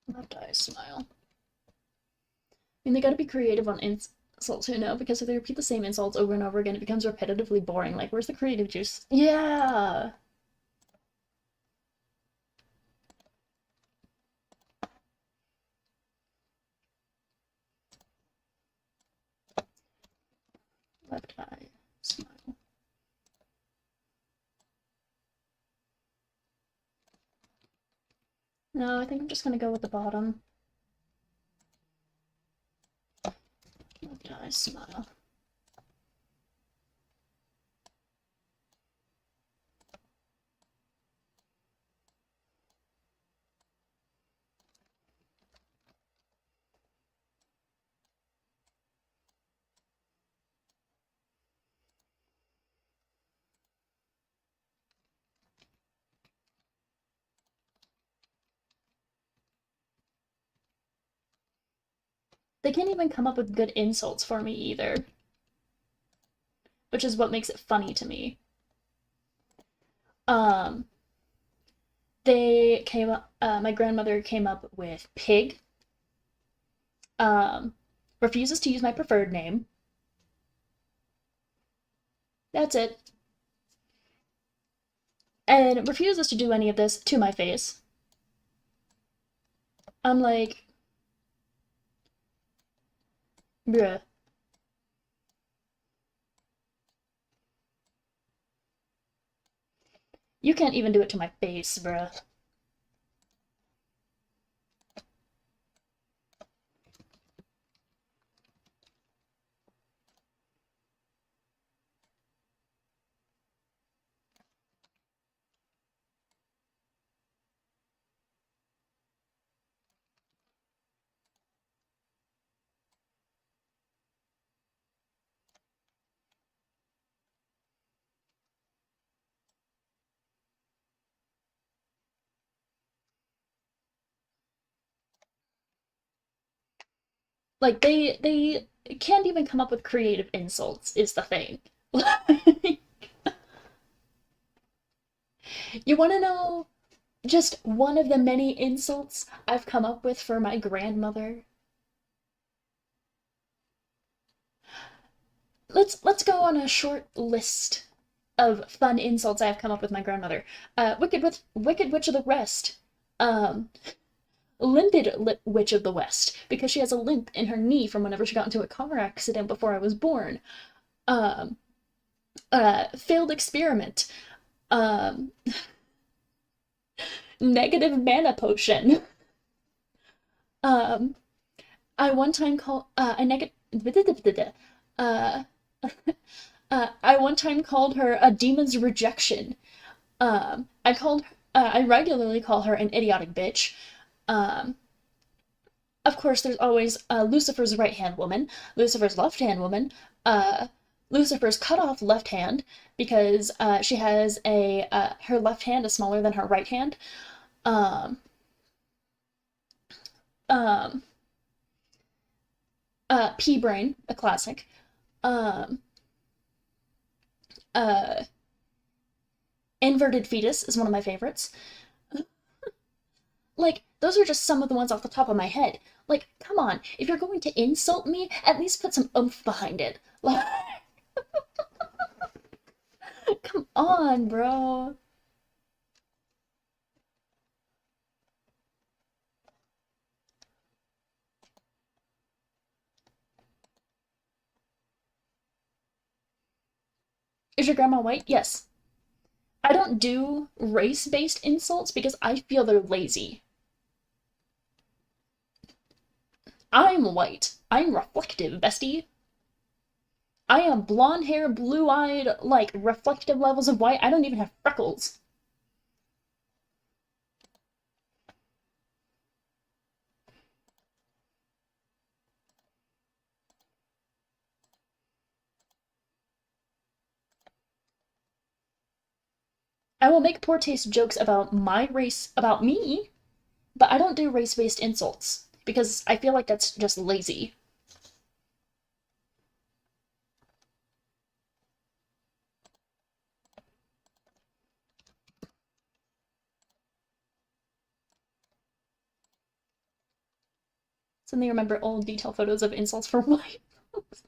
Left eye smile. I mean, they gotta be creative on insults, you know, because if they repeat the same insults over and over again, it becomes repetitively boring. Like, where's the creative juice? Yeah! Left eye smile. No, I think I'm just gonna go with the bottom. Left eye smile. They can't even come up with good insults for me either, which is what makes it funny to me. Um, my grandmother came up with pig, um, refuses to use my preferred name. That's it. And refuses to do any of this to my face. I'm like, bruh. You can't even do it to my face, bruh. Like they can't even come up with creative insults is the thing. You want to know just one of the many insults I've come up with for my grandmother? Let's go on a short list of fun insults I have come up with my grandmother. Wicked Witch of the West. Um, Limpid Witch of the West, because she has a limp in her knee from whenever she got into a car accident before I was born. Um, Failed Experiment. Um, Negative Mana Potion. Um, I one time called I negative uh, I one time called her a demon's rejection. I regularly call her an idiotic bitch. Um, of course, there's always Lucifer's right-hand woman, Lucifer's left-hand woman, uh, Lucifer's cut off left hand because she has her left hand is smaller than her right hand. Um, um, P-Brain, a classic. Um, uh, Inverted Fetus is one of my favorites. Like, those are just some of the ones off the top of my head. Like, come on, if you're going to insult me, at least put some oomph behind it. Like, come on, bro. Is your grandma white? Yes. I don't do race-based insults because I feel they're lazy. I'm white. I'm reflective, bestie. I am blonde hair, blue eyed, like reflective levels of white. I don't even have freckles. I will make poor taste jokes about my race, about me, but I don't do race based insults because I feel like that's just lazy. Suddenly remember old detail photos of insults for white folks.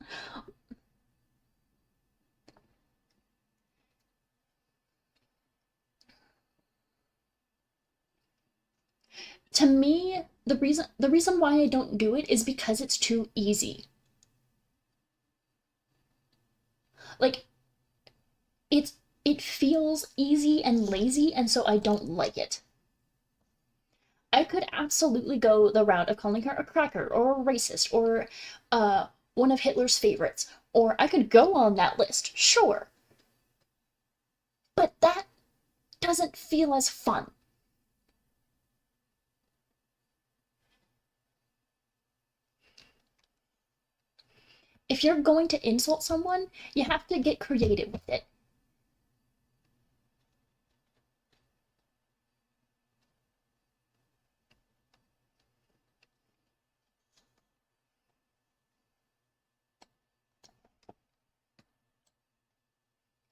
To me, the reason why I don't do it is because it's too easy. Like it's it feels easy and lazy, and so I don't like it. I could absolutely go the route of calling her a cracker or a racist or uh, one of Hitler's favorites, or I could go on that list, sure. But that doesn't feel as fun. If you're going to insult someone, you have to get creative with it.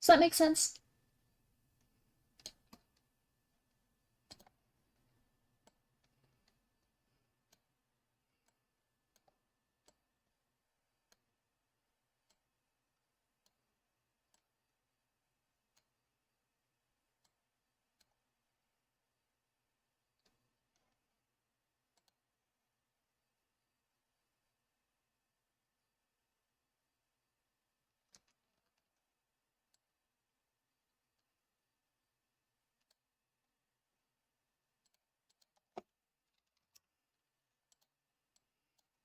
Does that make sense?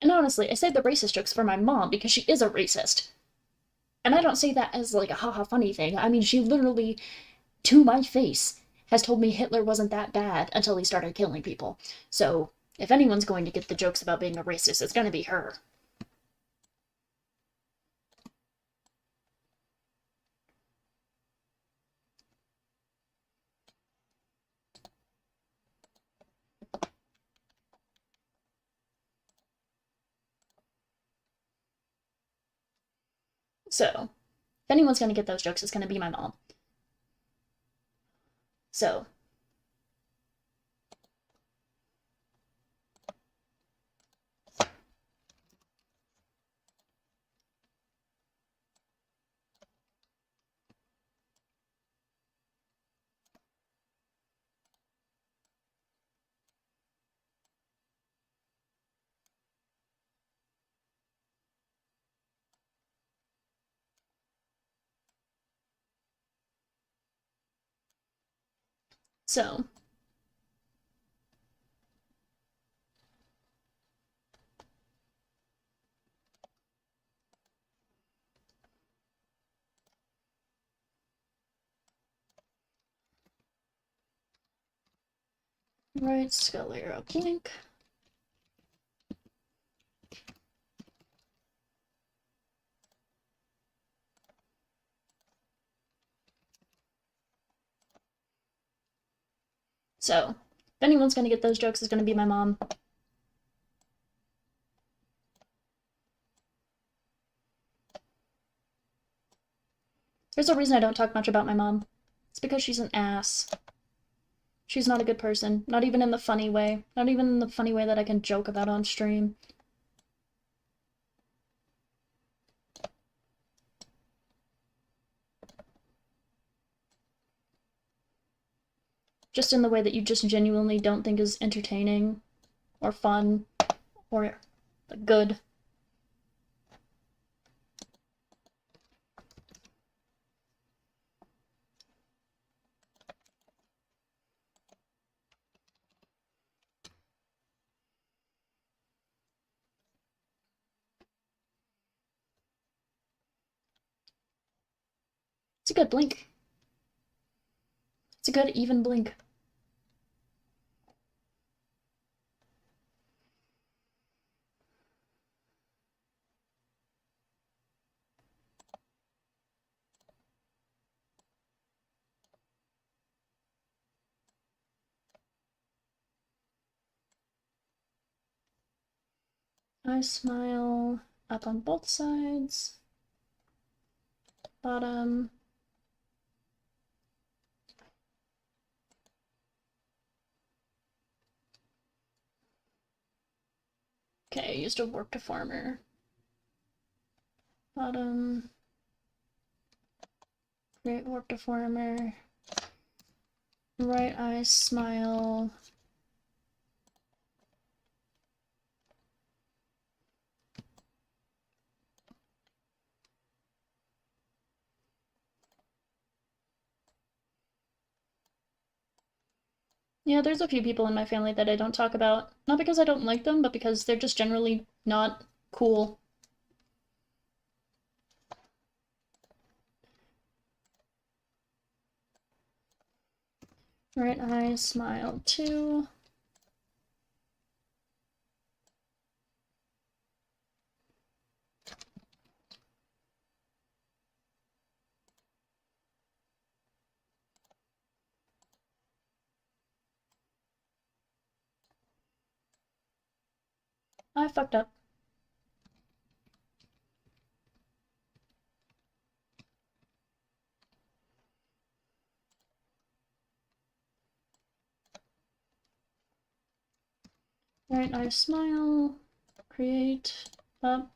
And honestly, I say the racist jokes for my mom because she is a racist. And I don't say that as like a haha funny thing. I mean, she literally, to my face, has told me Hitler wasn't that bad until he started killing people. So, if anyone's going to get the jokes about being a racist, it's gonna be her. So, if anyone's gonna get those jokes, it's gonna be my mom. So, so, right, skull layer of blank. So, if anyone's gonna get those jokes, it's gonna be my mom. There's a reason I don't talk much about my mom. It's because she's an ass. She's not a good person. Not even in the funny way. Not even in the funny way that I can joke about on stream. Just in the way that you just genuinely don't think is entertaining or fun or good. It's a good blink. It's a good even blink. I smile up on both sides. Bottom. Okay, I used a work to farmer. Bottom. Create work to farmer. Right eye smile. Yeah, there's a few people in my family that I don't talk about. Not because I don't like them, but because they're just generally not cool. Right eye smile too. I fucked up. Right eye smile. Create. Up.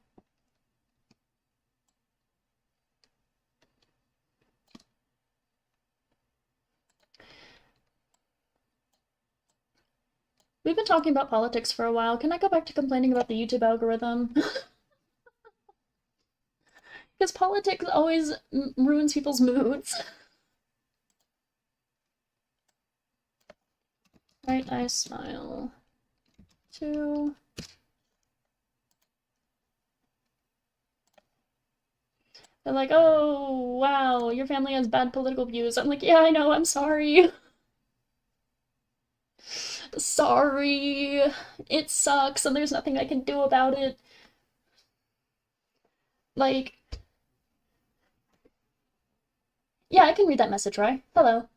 We've been talking about politics for a while. Can I go back to complaining about the YouTube algorithm? Because politics always ruins people's moods. Right eye smile. 2. They're like, oh, wow, your family has bad political views. I'm like, yeah, I know, I'm sorry. Sorry. It sucks and there's nothing I can do about it. Like, yeah, I can read that message, right? Hello.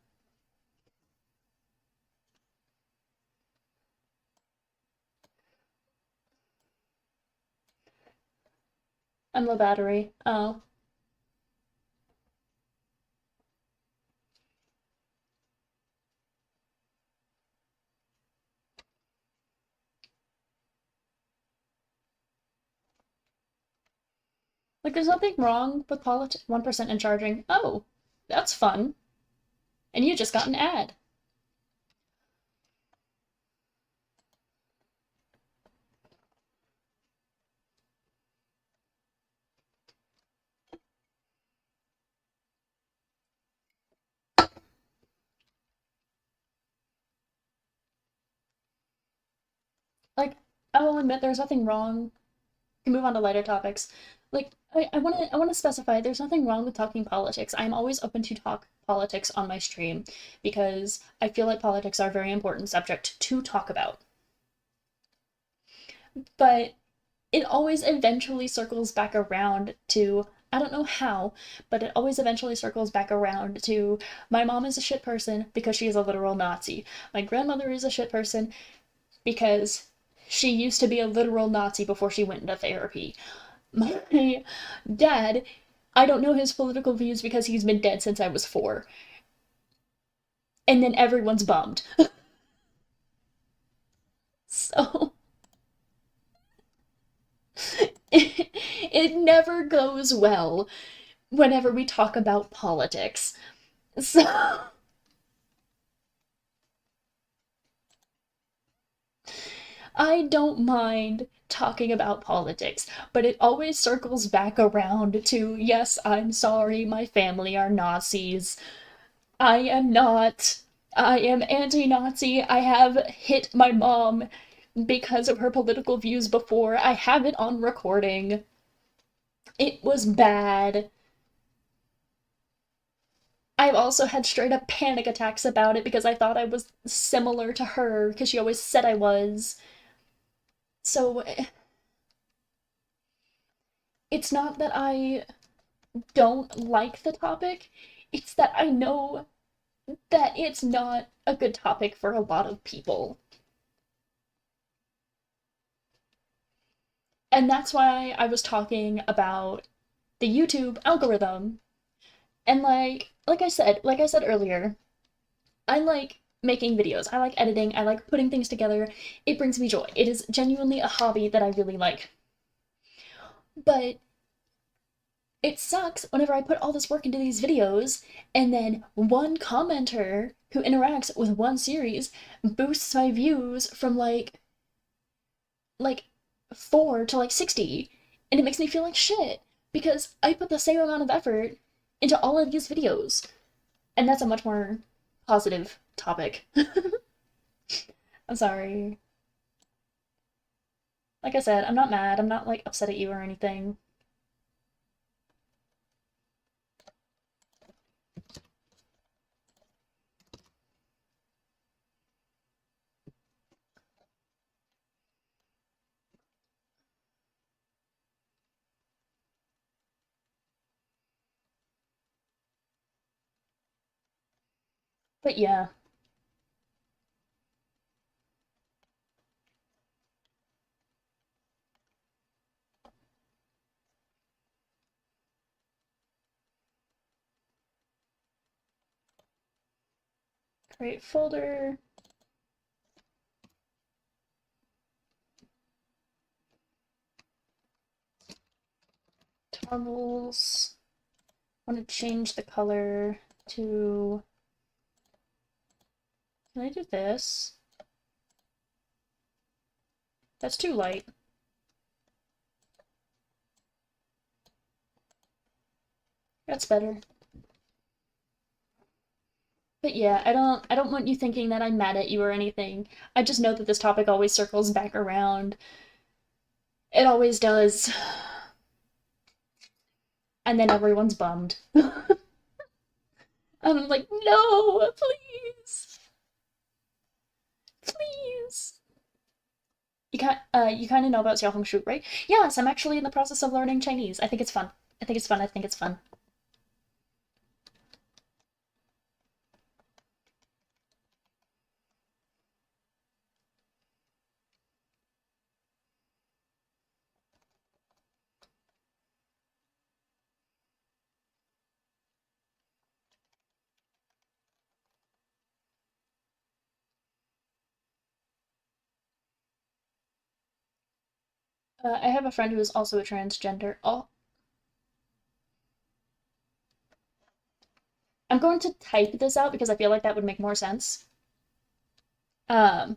I'm low battery. Oh. Like, there's nothing wrong with politics. 1% in charging. Oh, that's fun. And you just got an ad. Like, I will admit there's nothing wrong. We can move on to lighter topics. Like, I wanna specify there's nothing wrong with talking politics. I'm always open to talk politics on my stream because I feel like politics are a very important subject to talk about. But it always eventually circles back around to I don't know how, but it always eventually circles back around to my mom is a shit person because she is a literal Nazi. My grandmother is a shit person because she used to be a literal Nazi before she went into therapy. My dad, I don't know his political views because he's been dead since I was 4. And then everyone's bummed. So it never goes well whenever we talk about politics. So I don't mind talking about politics, but it always circles back around to yes, I'm sorry, my family are Nazis. I am not. I am anti Nazi. I have hit my mom because of her political views before. I have it on recording. It was bad. I've also had straight up panic attacks about it because I thought I was similar to her because she always said I was. So it's not that I don't like the topic, it's that I know that it's not a good topic for a lot of people. And that's why I was talking about the YouTube algorithm. And like I said earlier, I like making videos. I like editing. I like putting things together. It brings me joy. It is genuinely a hobby that I really like. But it sucks whenever I put all this work into these videos and then one commenter who interacts with one series boosts my views from like 4 to like 60, and it makes me feel like shit because I put the same amount of effort into all of these videos. And that's a much more positive topic. I'm sorry. Like I said, I'm not mad. I'm not like upset at you or anything. But yeah, create folder. Toggles. I want to change the color to. Can I do this? That's too light. That's better. But yeah, I don't want you thinking that I'm mad at you or anything. I just know that this topic always circles back around. It always does. And then everyone's bummed. And I'm like, no, please. Please. You kind of know about Xiaohongshu, Shu, right? Yes, I'm actually in the process of learning Chinese. I think it's fun. I think it's fun. I think it's fun. I have a friend who is also a transgender. Oh, I'm going to type this out because I feel like that would make more sense. Um,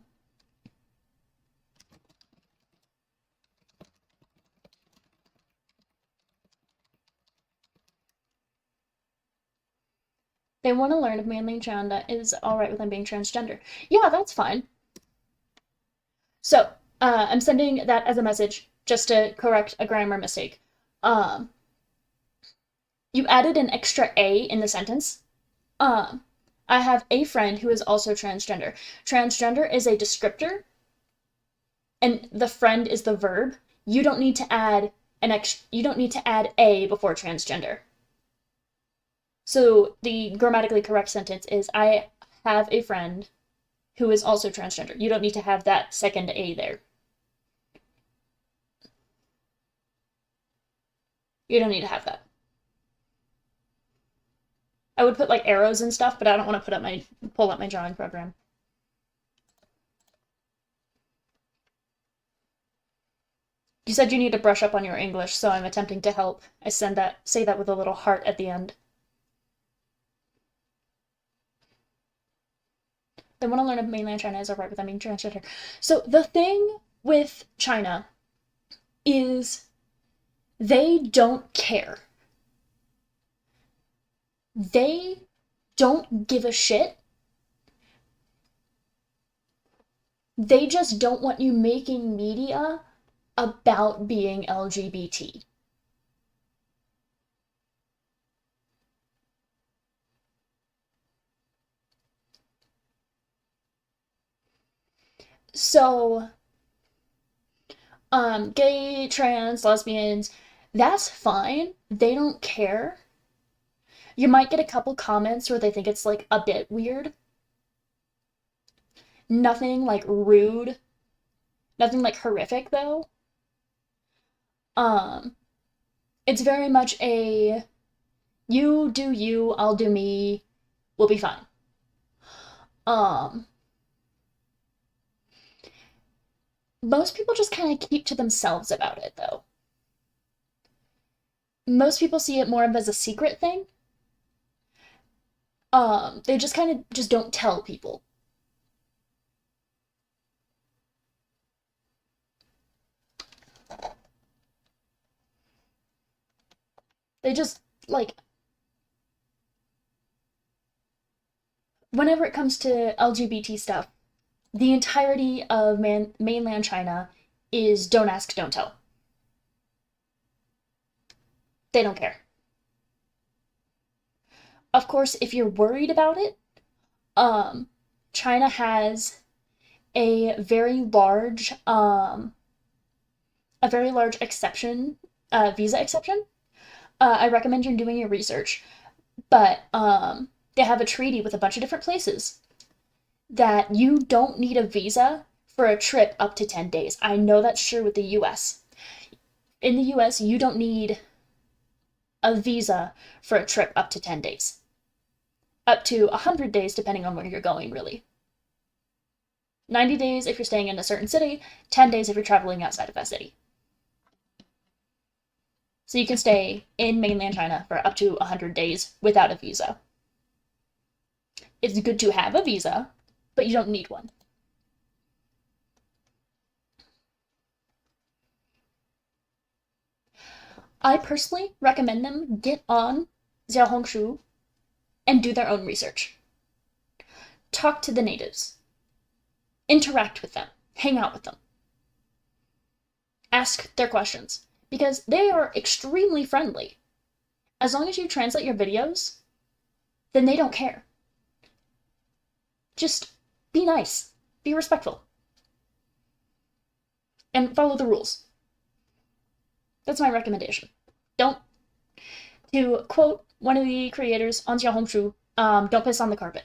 they want to learn if Manly Chanda is alright with them being transgender. Yeah, that's fine. So, I'm sending that as a message just to correct a grammar mistake. Um, you added an extra A in the sentence. Um, I have a friend who is also transgender. Transgender is a descriptor, and the friend is the verb. You don't need to add you don't need to add a before transgender. So the grammatically correct sentence is, I have a friend who is also transgender. You don't need to have that second a there. You don't need to have that. I would put like arrows and stuff, but I don't want to pull up my drawing program. You said you need to brush up on your English, so I'm attempting to help. I say that with a little heart at the end. They want to learn if mainland China is alright with them being transgender. So the thing with China is they don't care. They don't give a shit. They just don't want you making media about being LGBT. So, gay, trans, lesbians, that's fine. They don't care. You might get a couple comments where they think it's like a bit weird. Nothing like rude. Nothing like horrific though. Um, it's very much a you do you, I'll do me, we'll be fine. Um, most people just kind of keep to themselves about it though. Most people see it more of as a secret thing. They just kind of just don't tell people. They just like whenever it comes to LGBT stuff, the entirety of mainland China is don't ask, don't tell. They don't care. Of course, if you're worried about it, China has a very large exception, visa exception. I recommend you're doing your research, but they have a treaty with a bunch of different places that you don't need a visa for a trip up to 10 days. I know that's true with the US. In the US, you don't need a visa for a trip up to 10 days. Up to 100 days, depending on where you're going, really. 90 days if you're staying in a certain city, 10 days if you're traveling outside of that city. So you can stay in mainland China for up to 100 days without a visa. It's good to have a visa, but you don't need one. I personally recommend them get on Xiaohongshu and do their own research. Talk to the natives. Interact with them. Hang out with them. Ask their questions. Because they are extremely friendly. As long as you translate your videos, then they don't care. Just be nice. Be respectful. And follow the rules. That's my recommendation. To quote one of the creators on Xiaohongshu, don't piss on the carpet.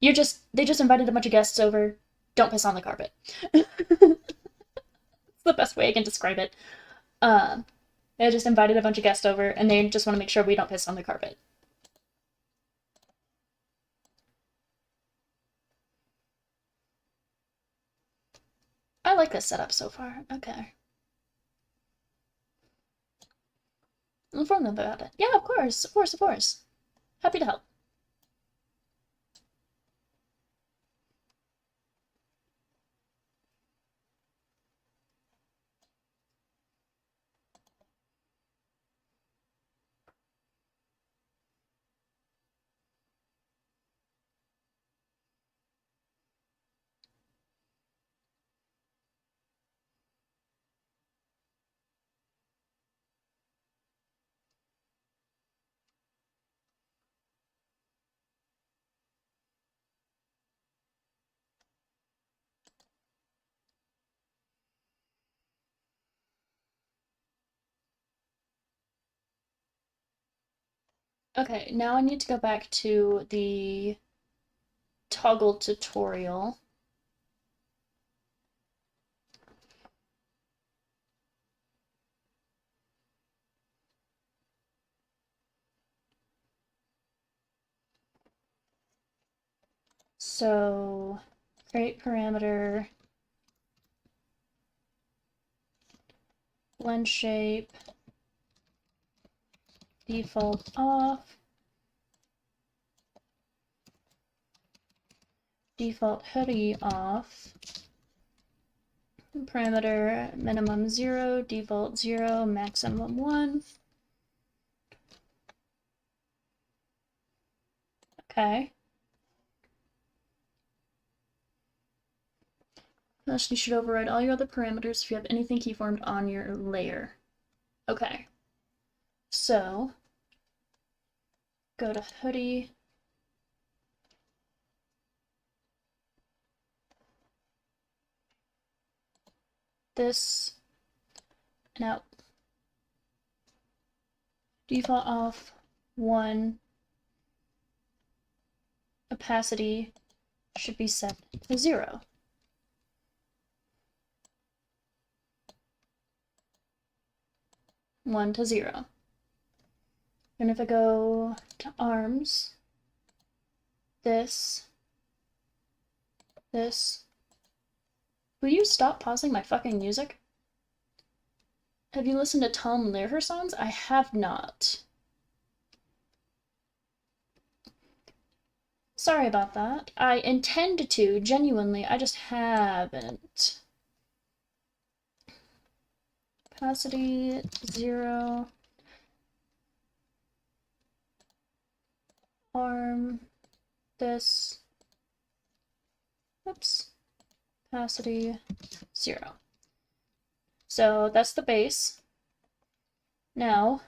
They just invited a bunch of guests over. Don't piss on the carpet. It's the best way I can describe it. They just invited a bunch of guests over, and they just want to make sure we don't piss on the carpet. I like this setup so far. Okay. Inform them about it. Yeah, of course, of course, of course. Happy to help. Okay, now I need to go back to the toggle tutorial. So, create parameter, blend shape, default off, default hoodie off, parameter minimum 0, default 0, maximum 1. Okay. Thus, you should override all your other parameters if you have anything keyformed on your layer. Okay. So, go to hoodie. This. Now, default off 1. Opacity should be set to 0. One to 0. And if I go to arms, this, will you stop pausing my fucking music? Have you listened to Tom Lehrer songs? I have not. Sorry about that. I intend to, genuinely, I just haven't. Opacity 0. Arm, this, oops, opacity 0. So that's the base. Now,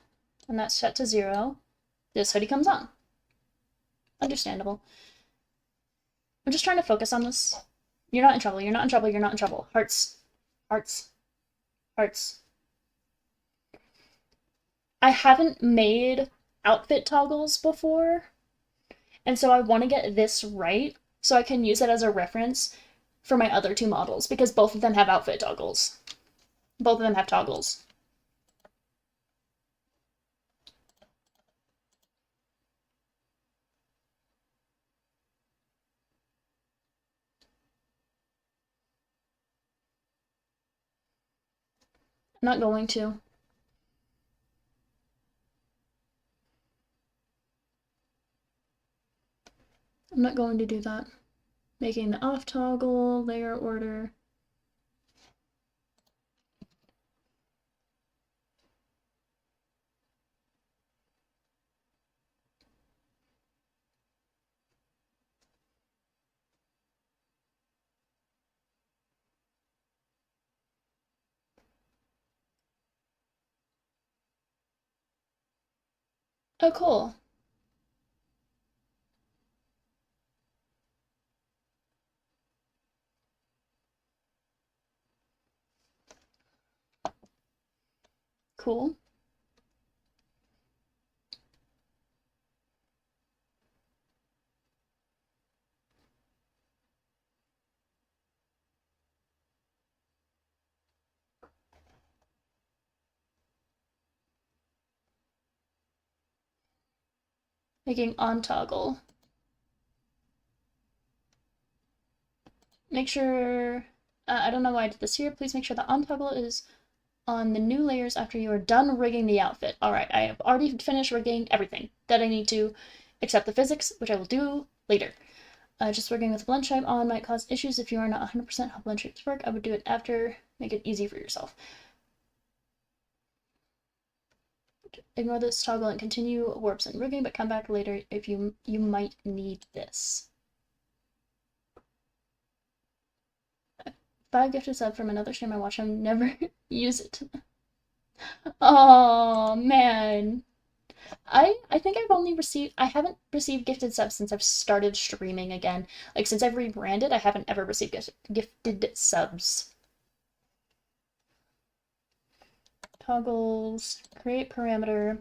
when that's set to 0, this hoodie comes on. Understandable. I'm just trying to focus on this. You're not in trouble, you're not in trouble, you're not in trouble. Hearts. Hearts. Hearts. I haven't made outfit toggles before, and so I want to get this right so I can use it as a reference for my other two models, because both of them have outfit toggles. Both of them have toggles. I'm not going to. I'm not going to do that. Making the off toggle, layer order. Oh, cool. Cool. Making on toggle. Make sure, I don't know why I did this here. Please make sure the on toggle is on the new layers after you are done rigging the outfit. All right, I have already finished rigging everything that I need to, except the physics, which I will do later. Just rigging with blend shape on might cause issues if you are not 100% how blend shapes work. I would do it after. Make it easy for yourself. Ignore this toggle and continue warps and rigging, but come back later if you might need this. 5 gifted sub from another stream I watch him never use it. Oh man. I think I haven't received gifted subs since I've started streaming again. Like since I've rebranded, I haven't ever received gifted subs. Toggles, create parameter,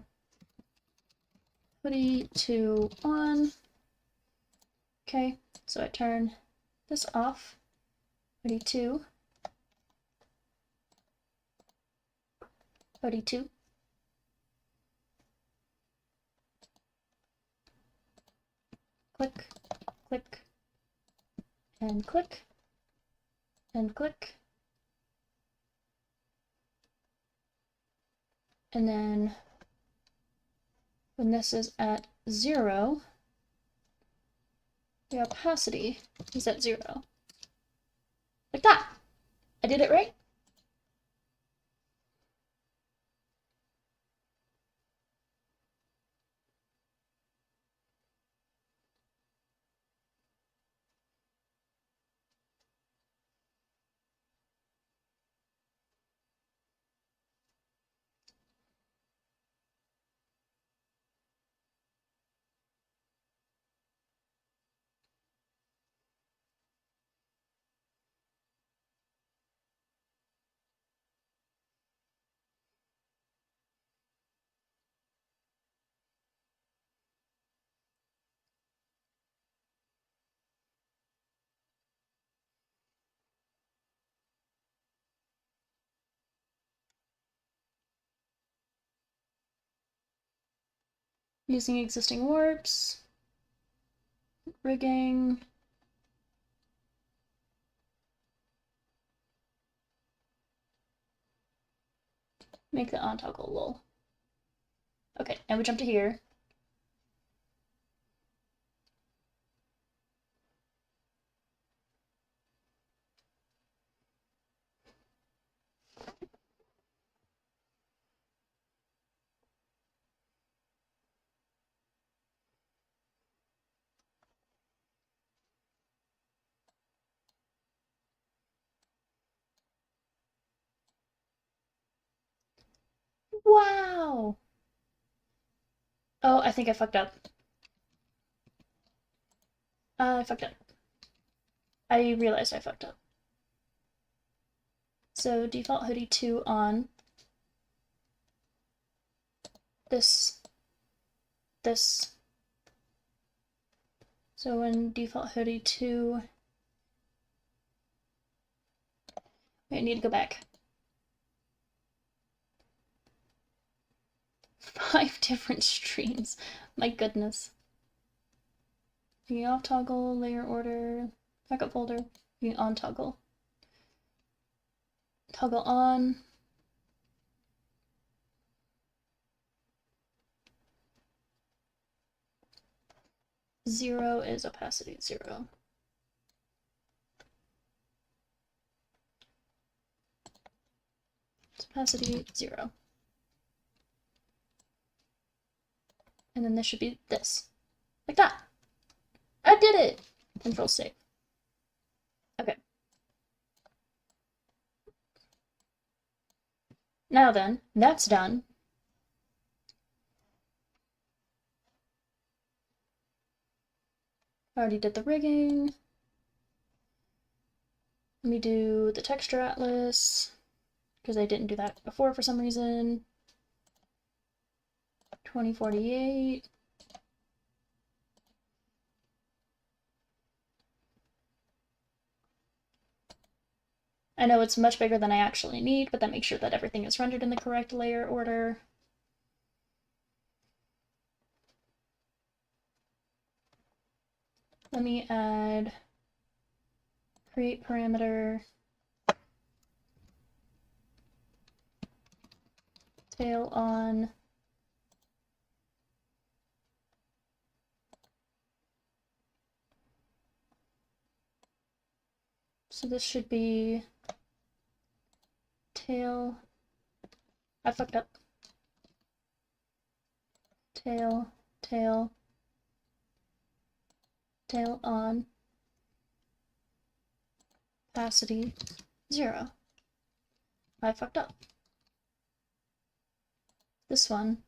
hoodie 2 on. Okay, so I turn this off. Hoodie 2. Hoodie 2. Click, click, and click, and click. And then when this is at 0, the opacity is at 0. Like that. I did it right? Using existing warps, rigging, make the on toggle lol. Okay, and we jump to here. Wow! Oh, I think I fucked up. I fucked up. I realized I fucked up. So default hoodie 2 on. This. So when default hoodie 2. Wait, I need to go back. 5 different streams. My goodness. Being off toggle, layer order, backup folder, being on toggle. Toggle on. Zero is opacity 0. It's opacity 0. And then this should be this. Like that. I did it! Control save. Okay. Now then, that's done. I already did the rigging. Let me do the texture atlas, because I didn't do that before for some reason. 2048. I know it's much bigger than I actually need, but that makes sure that everything is rendered in the correct layer order. Let me add create parameter tail on so this should be tail. I fucked up. Tail, tail, tail on opacity 0. I fucked up. This one,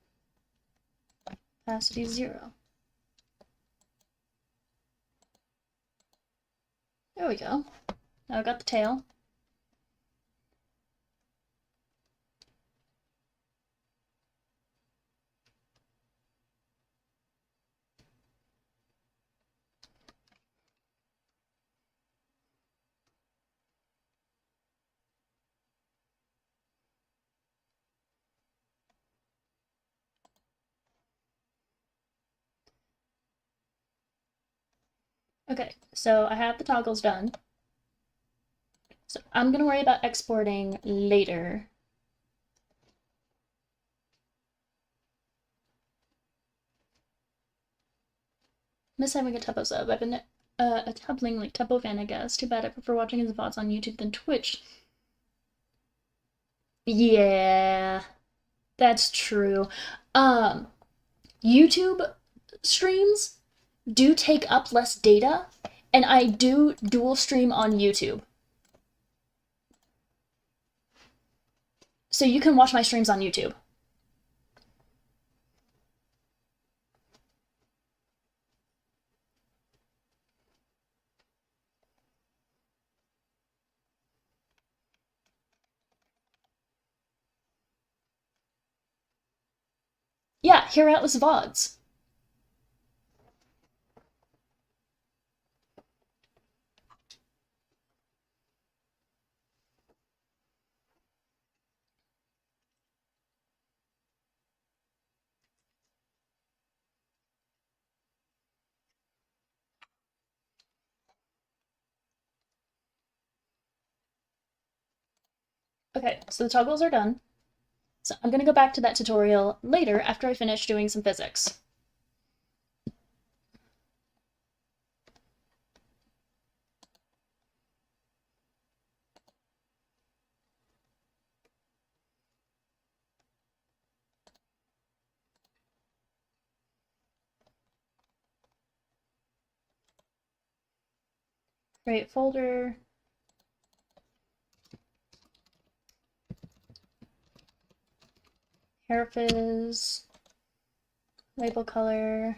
opacity 0. There we go. Now I got the tail. Okay, so I have the toggles done. So I'm gonna worry about exporting later. Miss having a Tubbo sub. I've been a Tubbling like Tubbo fan, I guess. Too bad I prefer watching his VODs on YouTube than Twitch. Yeah, that's true. YouTube streams do take up less data, and I do dual stream on YouTube. So you can watch my streams on YouTube. Yeah, hear Atlas VODs. Okay, so the toggles are done. So I'm gonna go back to that tutorial later after I finish doing some physics. Create folder. Hair fizz. Label color.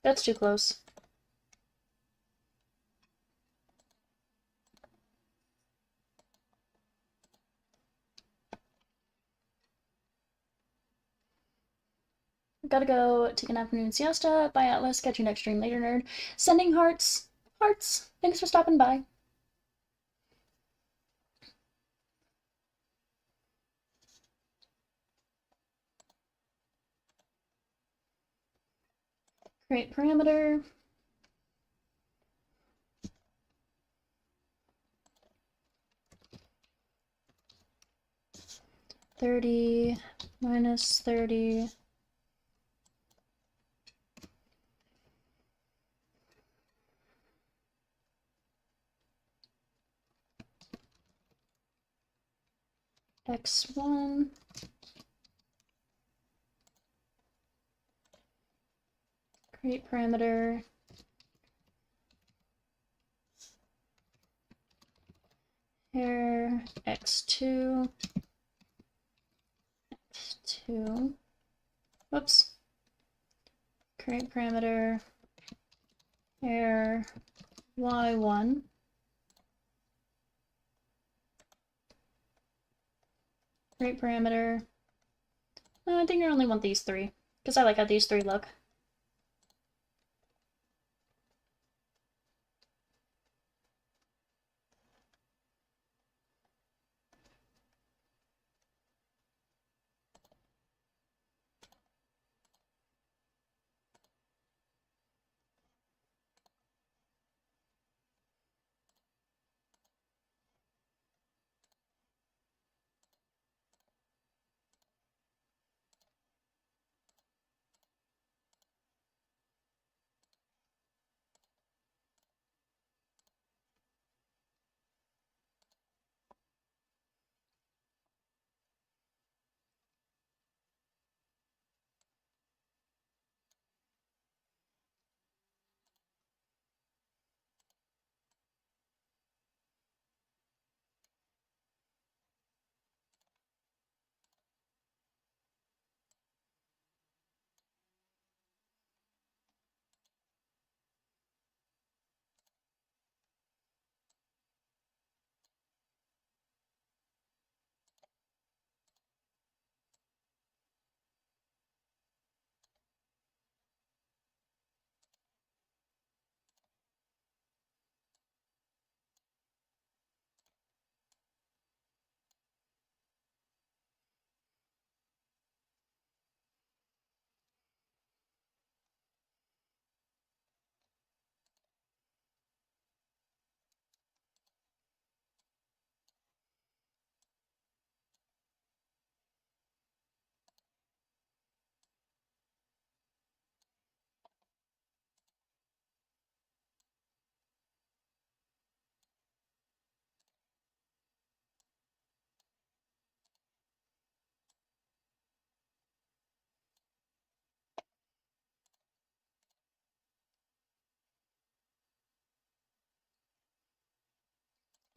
That's too close. Gotta go take an afternoon siesta. Bye, Atlas. Catch you next stream later, nerd. Sending hearts. Hearts. Thanks for stopping by. Create parameter. -30 -30. X1. Create parameter. Hair X2. X2. Whoops. Create parameter. Hair Y1. Create parameter. I think I only want these three, because I like how these three look.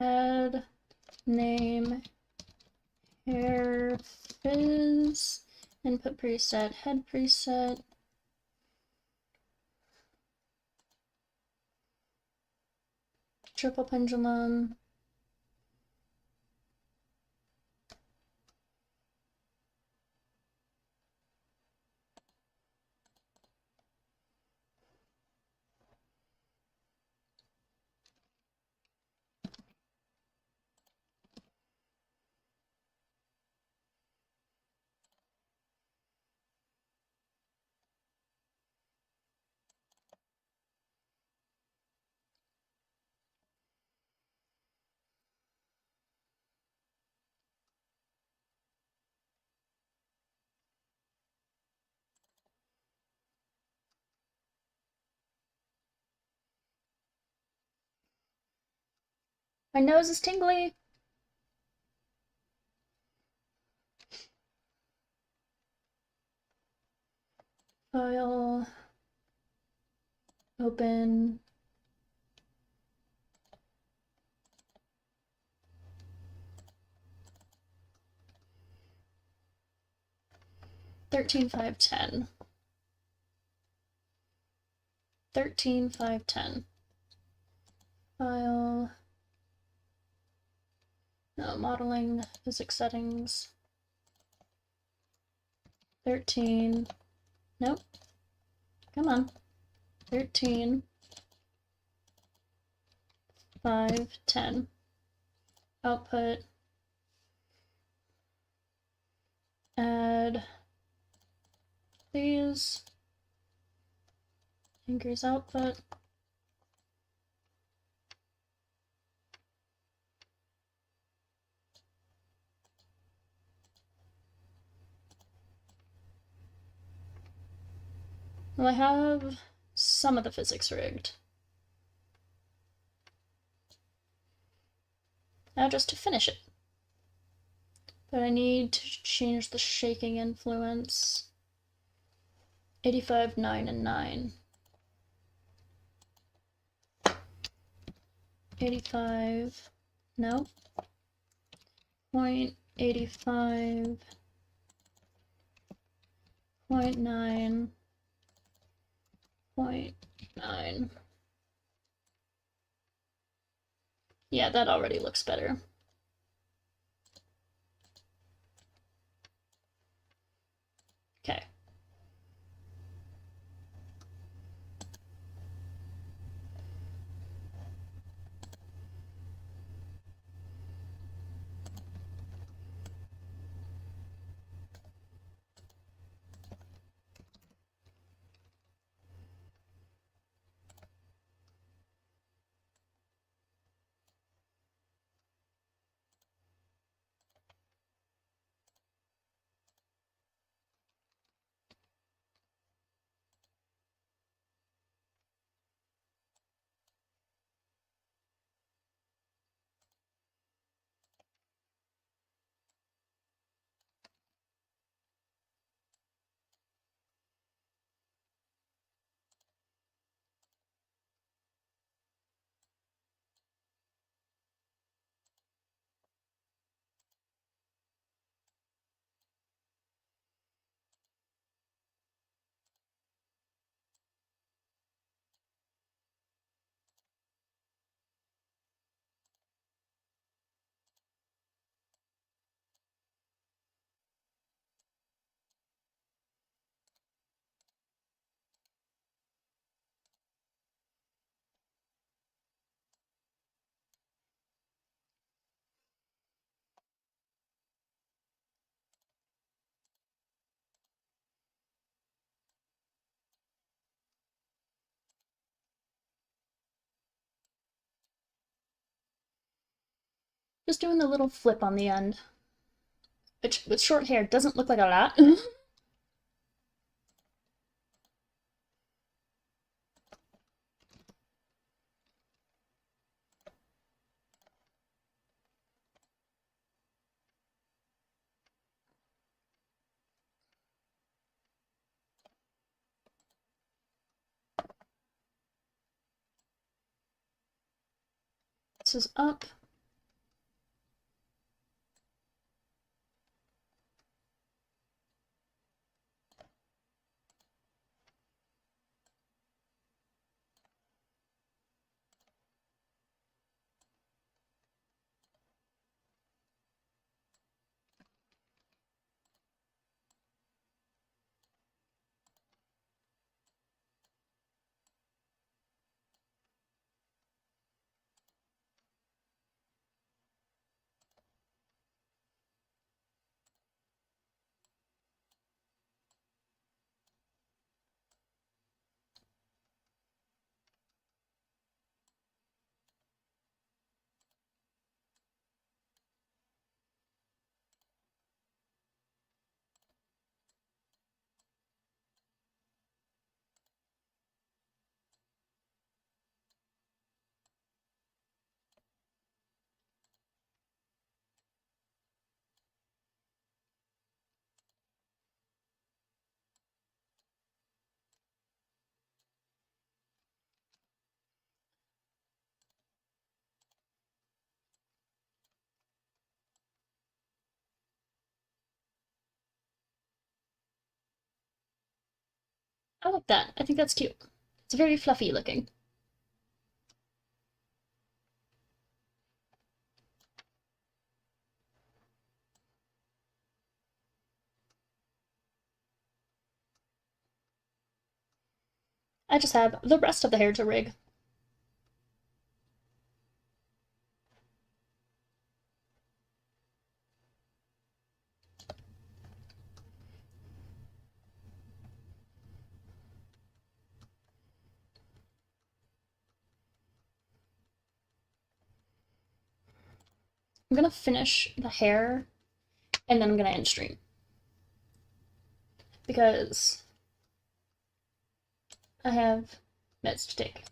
Add name hair fizz, input preset, head preset. Triple pendulum. My nose is tingly. File. Open. $13,510. 13,510. File. No, modeling, physics settings. 13. Nope. Come on. 13. 5, 10. Output. Add these. Increase output. Well, I have some of the physics rigged. Now just to finish it. But I need to change the shaking influence. 85, 9, and 9. 85, no. 0.85, 0.9, 0.9. Yeah, that already looks better. Okay. Just doing the little flip on the end, which with short hair doesn't look like a lot. This is up. I like that. I think that's cute. It's very fluffy looking. I just have the rest of the hair to rig. I'm gonna finish the hair and then I'm gonna end stream. Because I have meds to take.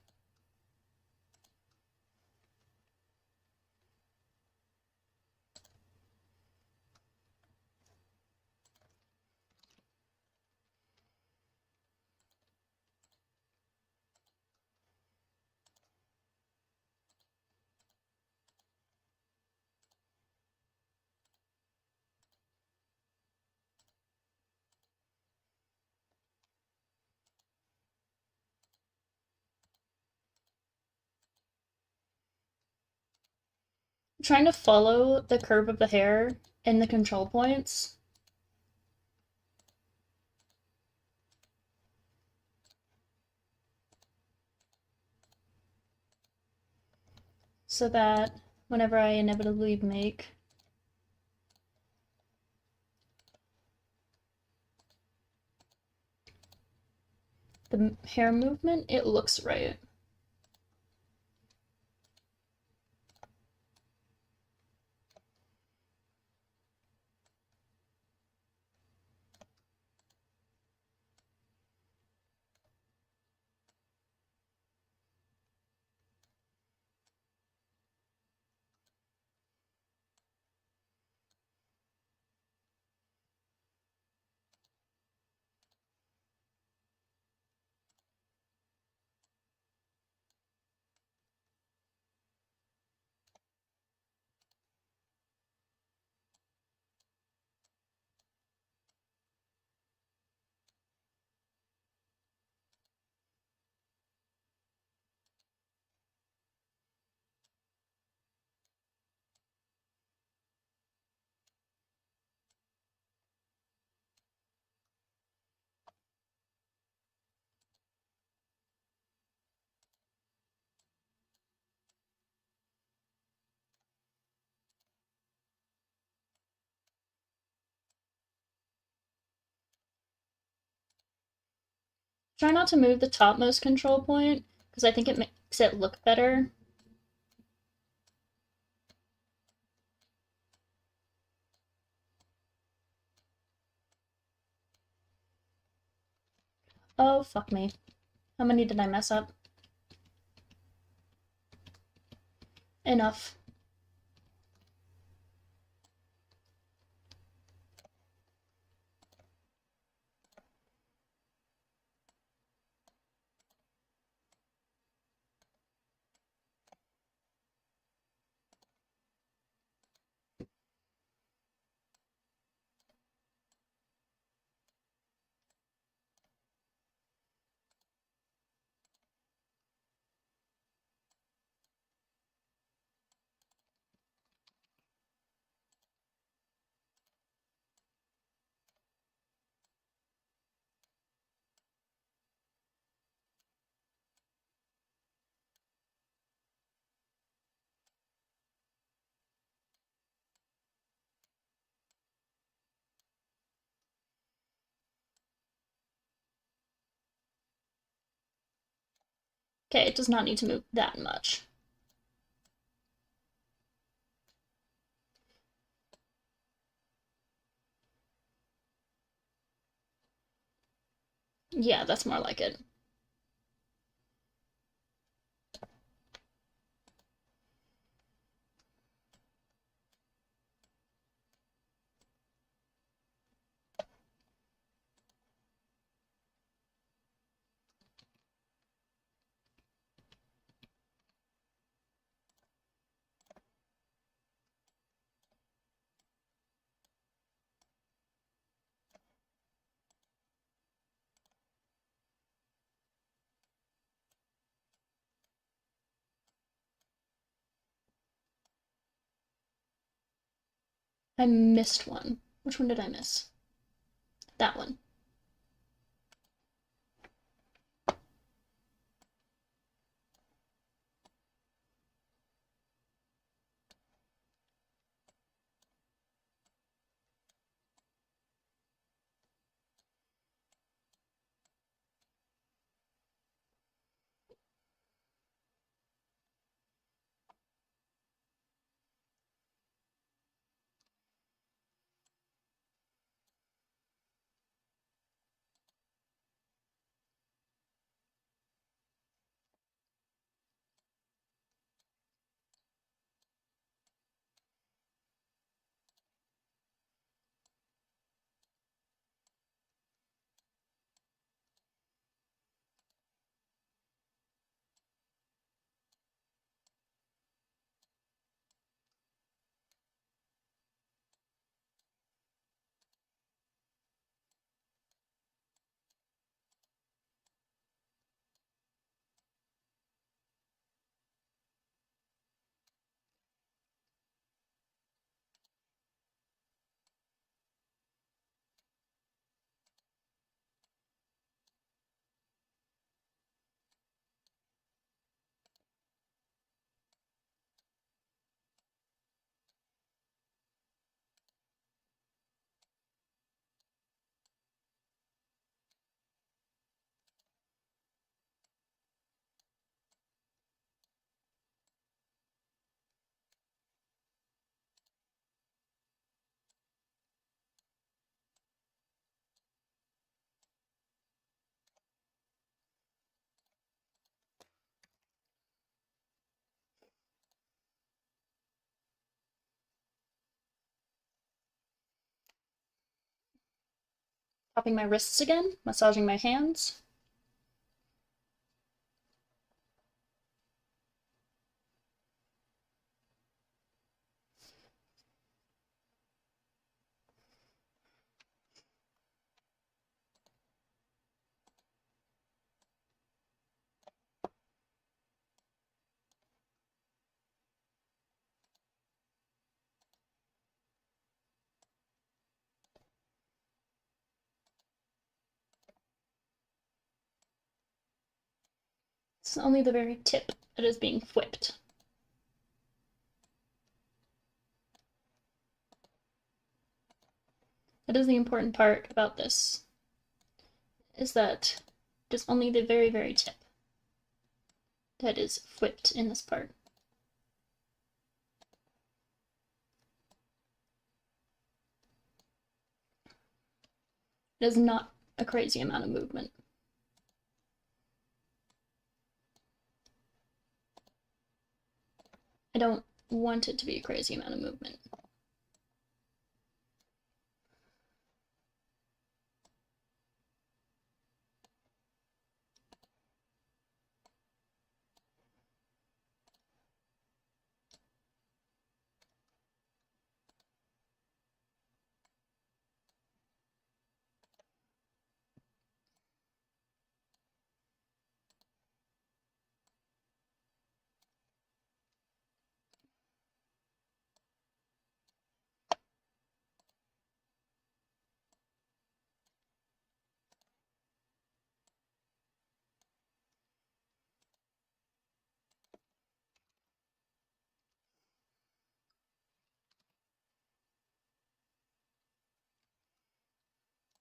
I'm trying to follow the curve of the hair and the control points. So that whenever I inevitably make the hair movement, it looks right. Try not to move the topmost control point, because I think it makes it look better. Oh, fuck me. How many did I mess up? Enough. Okay, it does not need to move that much. Yeah, that's more like it. I missed one. Which one did I miss? That one. Tapping my wrists again, massaging my hands. It's only the very tip that is being whipped. That is the important part about this, is that it is only the very, very tip that is whipped in this part. It is not a crazy amount of movement. I don't want it to be a crazy amount of movement.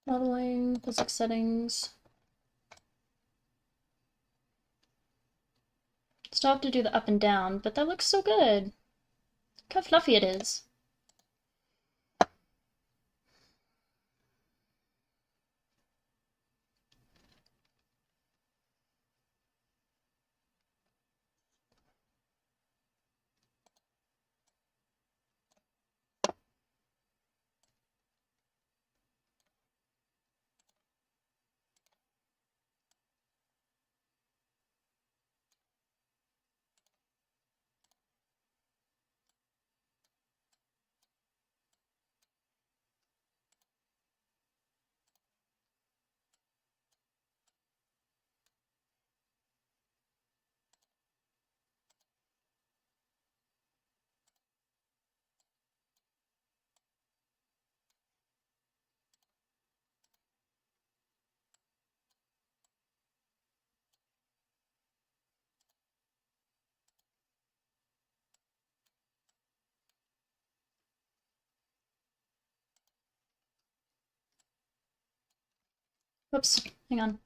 Modeling, physics settings. Still have to do the up and down, but that looks so good. Look how fluffy it is. Whoops, hang on.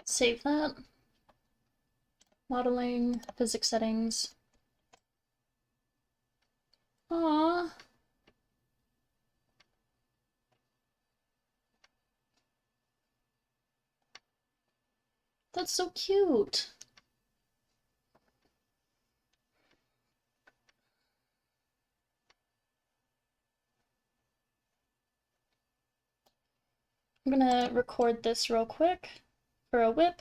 Save that. Modeling, physics settings. Aww. That's so cute. I'm gonna record this real quick for a whip.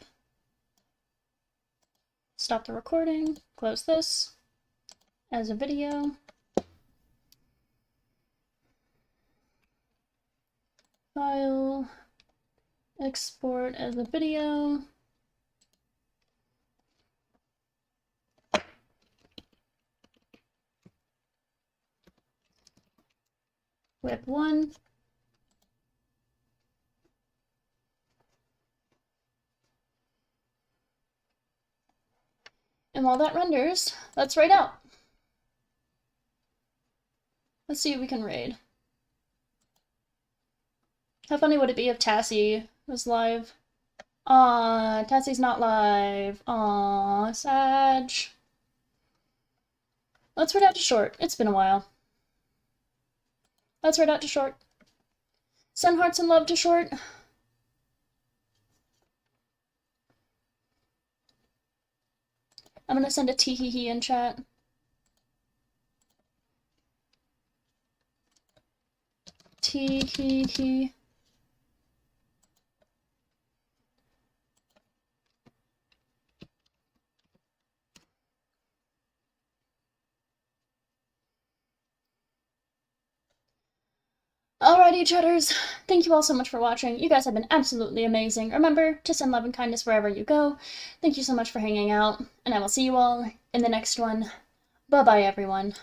Stop the recording, close this as a video. File, export as a video. Whip 1. And while that renders, let's raid out. Let's see if we can raid. How funny would it be if Tassie was live? Aw, Tassie's not live. Aw, Sag. Let's raid out to Short. It's been a while. Let's raid out to Short. Send hearts and love to Short. I'm gonna send a tee-hee-hee in chat. Tee-hee-hee. Alrighty, chatters. Thank you all so much for watching. You guys have been absolutely amazing. Remember to send love and kindness wherever you go. Thank you so much for hanging out, and I will see you all in the next one. Bye-bye, everyone.